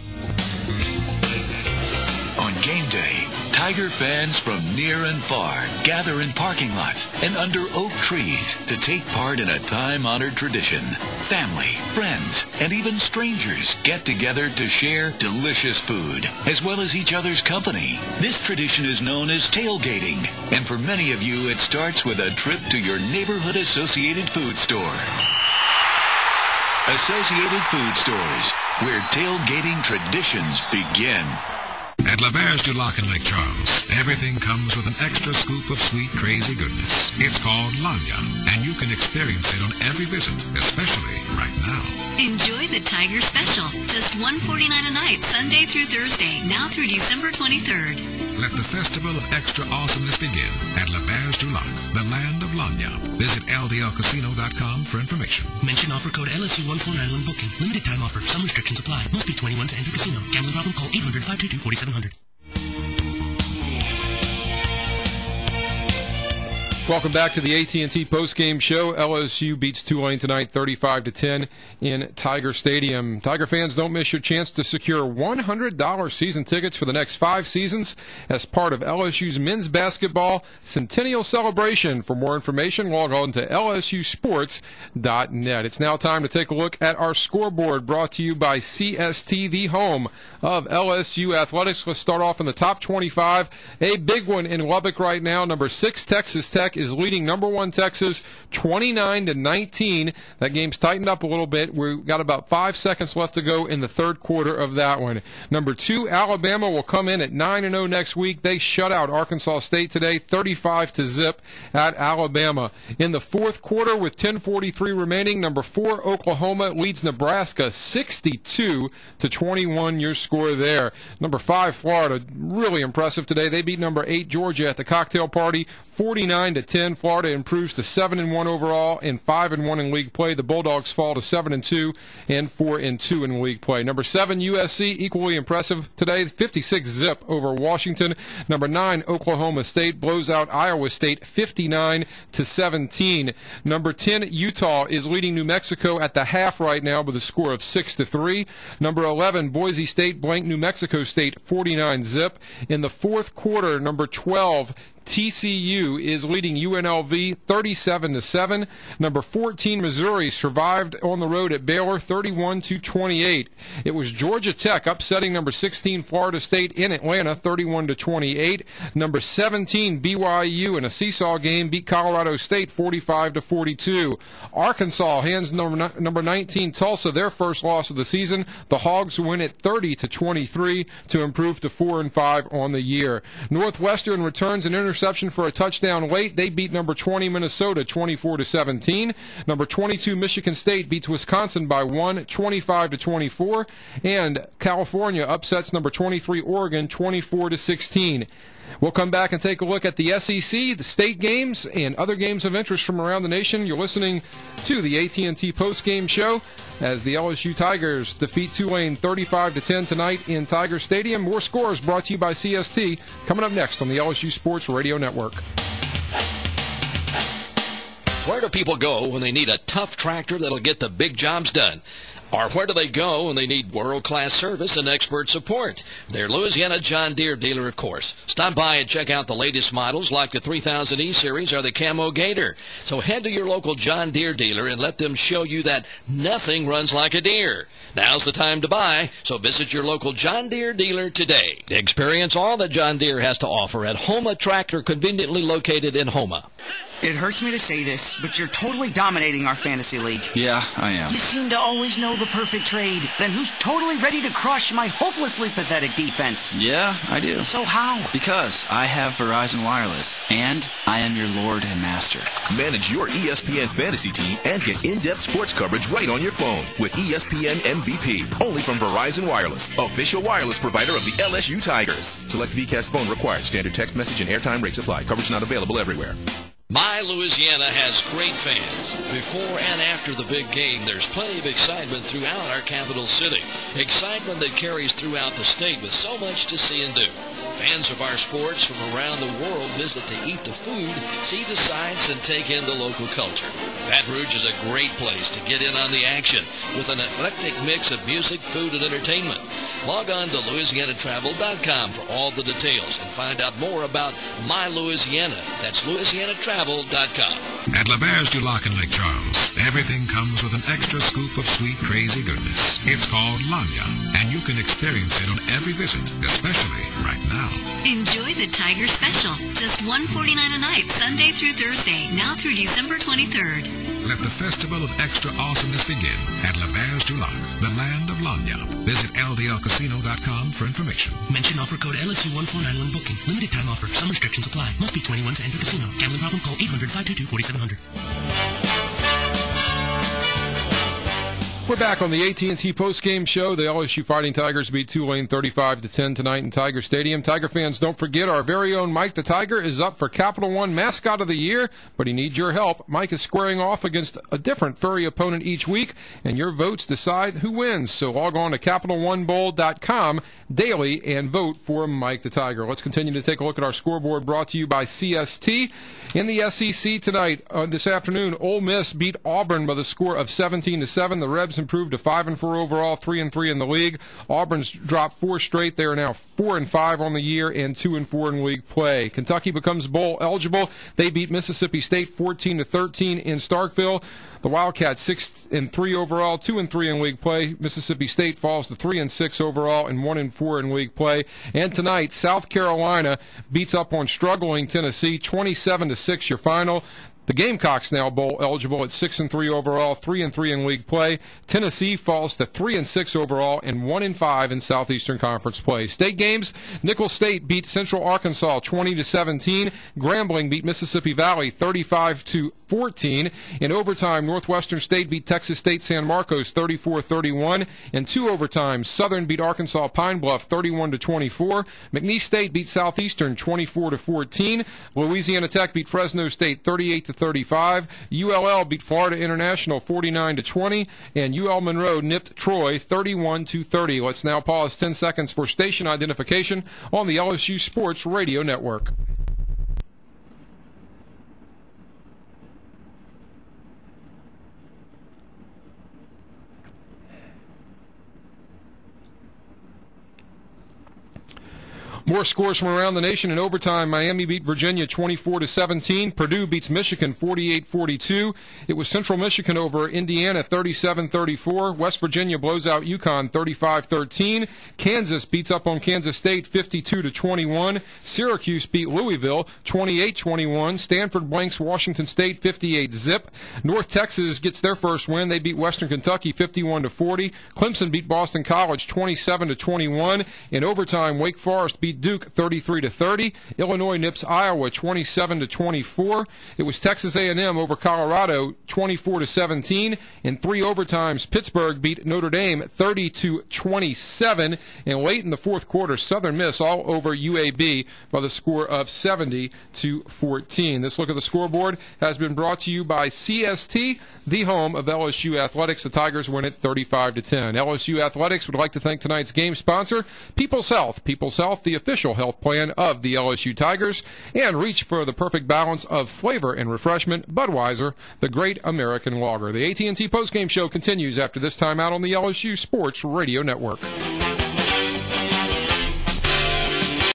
On game day, Tiger fans from near and far gather in parking lots and under oak trees to take part in a time-honored tradition. Family, friends, and even strangers get together to share delicious food, as well as each other's company. This tradition is known as tailgating, and for many of you, it starts with a trip to your neighborhood Associated Food Store. Associated Food Stores, where tailgating traditions begin. At LaBerge du Lac in Lake Charles, everything comes with an extra scoop of sweet, crazy goodness. It's called Lanya, and you can experience it on every visit, especially right now. Enjoy the Tiger Special, just $1.49 a night, Sunday through Thursday, now through December 23rd. Let the festival of extra awesomeness begin at LaBerge du Lac, the land of Lanya. Visit ldlcasino.com for information. Mention offer code LSU149 when booking. Limited time offer. Some restrictions apply. Must be 21 to enter casino. Gambling problem? Call 800-522-4700. Welcome back to the AT&T postgame show. LSU beats Tulane tonight 35-10 in Tiger Stadium. Tiger fans, don't miss your chance to secure $100 season tickets for the next 5 seasons as part of LSU's men's basketball centennial celebration. For more information, log on to lsusports.net. It's now time to take a look at our scoreboard brought to you by CST, the home of LSU athletics. Let's start off in the top 25. A big one in Lubbock right now. Number 6, Texas Tech is leading number 1 Texas 29-19. That game's tightened up a little bit. We've got about 5 seconds left to go in the third quarter of that one. Number 2, Alabama will come in at 9-0 next week. They shut out Arkansas State today, 35-0 at Alabama. In the fourth quarter with 10:43 remaining, number 4, Oklahoma leads Nebraska 62-21. Your score there. Number 5, Florida, really impressive today. They beat number 8, Georgia at the cocktail party, 49-10. Florida improves to 7-1 overall and 5-1 in league play. The Bulldogs fall to 7-2 and 4-2 in league play. Number 7, USC, equally impressive today, 56-0 over Washington. Number 9, Oklahoma State blows out Iowa State 59-17. Number 10, Utah is leading New Mexico at the half right now with a score of 6-3. Number 11, Boise State blanked New Mexico State 49-0. In the fourth quarter, number 12, TCU is leading UNLV 37-7. Number 14, Missouri survived on the road at Baylor 31-28. It was Georgia Tech upsetting number 16, Florida State in Atlanta 31-28. Number 17, BYU in a seesaw game beat Colorado State 45-42. Arkansas hands number 19, Tulsa, their first loss of the season. The Hogs win at 30-23 to improve to 4-5 on the year. Northwestern returns an interception for a touchdown late. They beat number 20 Minnesota 24-17. Number 22 Michigan State beats Wisconsin by 1, 25-24, and California upsets number 23 Oregon 24-16. We'll come back and take a look at the SEC, the state games, and other games of interest from around the nation. You're listening to the AT&T postgame show as the LSU Tigers defeat Tulane 35-10 tonight in Tiger Stadium. More scores brought to you by CST coming up next on the LSU Sports Radio Network. Where do people go when they need a tough tractor that'll get the big jobs done? Or where do they go when they need world-class service and expert support? Their Louisiana John Deere dealer, of course. Stop by and check out the latest models like the 3000E Series or the Camo Gator. So head to your local John Deere dealer and let them show you that nothing runs like a deer. Now's the time to buy, so visit your local John Deere dealer today. Experience all that John Deere has to offer at Homa Tractor, conveniently located in Homa. It hurts me to say this, but you're totally dominating our fantasy league. Yeah, I am. You seem to always know the perfect trade. Then who's totally ready to crush my hopelessly pathetic defense? Yeah, I do. So how? Because I have Verizon Wireless, and I am your lord and master. Manage your ESPN fantasy team and get in-depth sports coverage right on your phone with ESPN MVP. Only from Verizon Wireless, official wireless provider of the LSU Tigers. Select VCast phone required. Standard text message and airtime rates apply. Coverage not available everywhere. My Louisiana has great fans. Before and after the big game, there's plenty of excitement throughout our capital city. Excitement that carries throughout the state with so much to see and do. Fans of our sports from around the world visit to eat the food, see the sights, and take in the local culture. Baton Rouge is a great place to get in on the action with an eclectic mix of music, food, and entertainment. Log on to LouisianaTravel.com for all the details and find out more about My Louisiana. That's LouisianaTravel.com. At L'Auberge du Lac in Lake Charles, everything comes with an extra scoop of sweet, crazy goodness. It's called Lanya, and you can experience it on every visit, especially right now. Enjoy the Tiger Special. Just $1.49 a night, Sunday through Thursday, now through December 23rd. Let the festival of extra awesomeness begin at L'Auberge du Lac, the land of Lanya. Visit ldlcasino.com for information. Mention offer code LSU149 when booking. Limited time offer. Some restrictions apply. Must be 21 to enter casino. Gambling problem? Call 800-522-4700. We're back on the AT&T postgame show. The LSU Fighting Tigers beat Tulane 35-10 tonight in Tiger Stadium. Tiger fans, don't forget our very own Mike the Tiger is up for Capital One Mascot of the Year, but he needs your help. Mike is squaring off against a different furry opponent each week, and your votes decide who wins. So log on to CapitalOneBowl.com daily and vote for Mike the Tiger. Let's continue to take a look at our scoreboard brought to you by CST. In the SEC tonight, this afternoon, Ole Miss beat Auburn by the score of 17-7. The Rebs improved to 5-4 overall, 3-3 in the league. Auburn's dropped 4 straight. They are now 4-5 on the year and 2-4 in league play. Kentucky becomes bowl eligible. They beat Mississippi State 14-13 in Starkville. The Wildcats 6-3 overall, 2-3 in league play. Mississippi State falls to 3-6 overall and 1-4 in league play. And tonight, South Carolina beats up on struggling Tennessee, 27-6 your final. The Gamecocks now bowl eligible at 6-3 overall, 3-3 in league play. Tennessee falls to 3-6 overall and 1-5 in Southeastern Conference play. State games: Nicholls State beat Central Arkansas 20-17. Grambling beat Mississippi Valley 35-14. In overtime, Northwestern State beat Texas State San Marcos 34-31. In 2 overtimes, Southern beat Arkansas Pine Bluff 31-24. McNeese State beat Southeastern 24-14. Louisiana Tech beat Fresno State 38-35. ULL beat Florida International 49-20, and UL Monroe nipped Troy 31-30. Let's now pause 10 seconds for station identification on the LSU Sports Radio Network. More scores from around the nation in overtime. Miami beat Virginia 24-17. Purdue beats Michigan 48-42. It was Central Michigan over Indiana 37-34. West Virginia blows out UConn 35-13. Kansas beats up on Kansas State 52-21. Syracuse beat Louisville 28-21. Stanford blanks Washington State 58-zip. North Texas gets their first win. They beat Western Kentucky 51-40. Clemson beat Boston College 27-21. In overtime, Wake Forest beat Duke 33-30. Illinois nips Iowa 27-24. It was Texas A&M over Colorado 24-17. In 3 overtimes, Pittsburgh beat Notre Dame 30-27. And late in the fourth quarter, Southern Miss all over UAB by the score of 70-14. This look at the scoreboard has been brought to you by CST, the home of LSU Athletics. The Tigers win it 35-10. LSU Athletics would like to thank tonight's game sponsor, People's Health. People's Health, the official health plan of the LSU Tigers, and reach for the perfect balance of flavor and refreshment. Budweiser, the great American lager. The AT&T postgame show continues after this timeout on the LSU Sports Radio Network.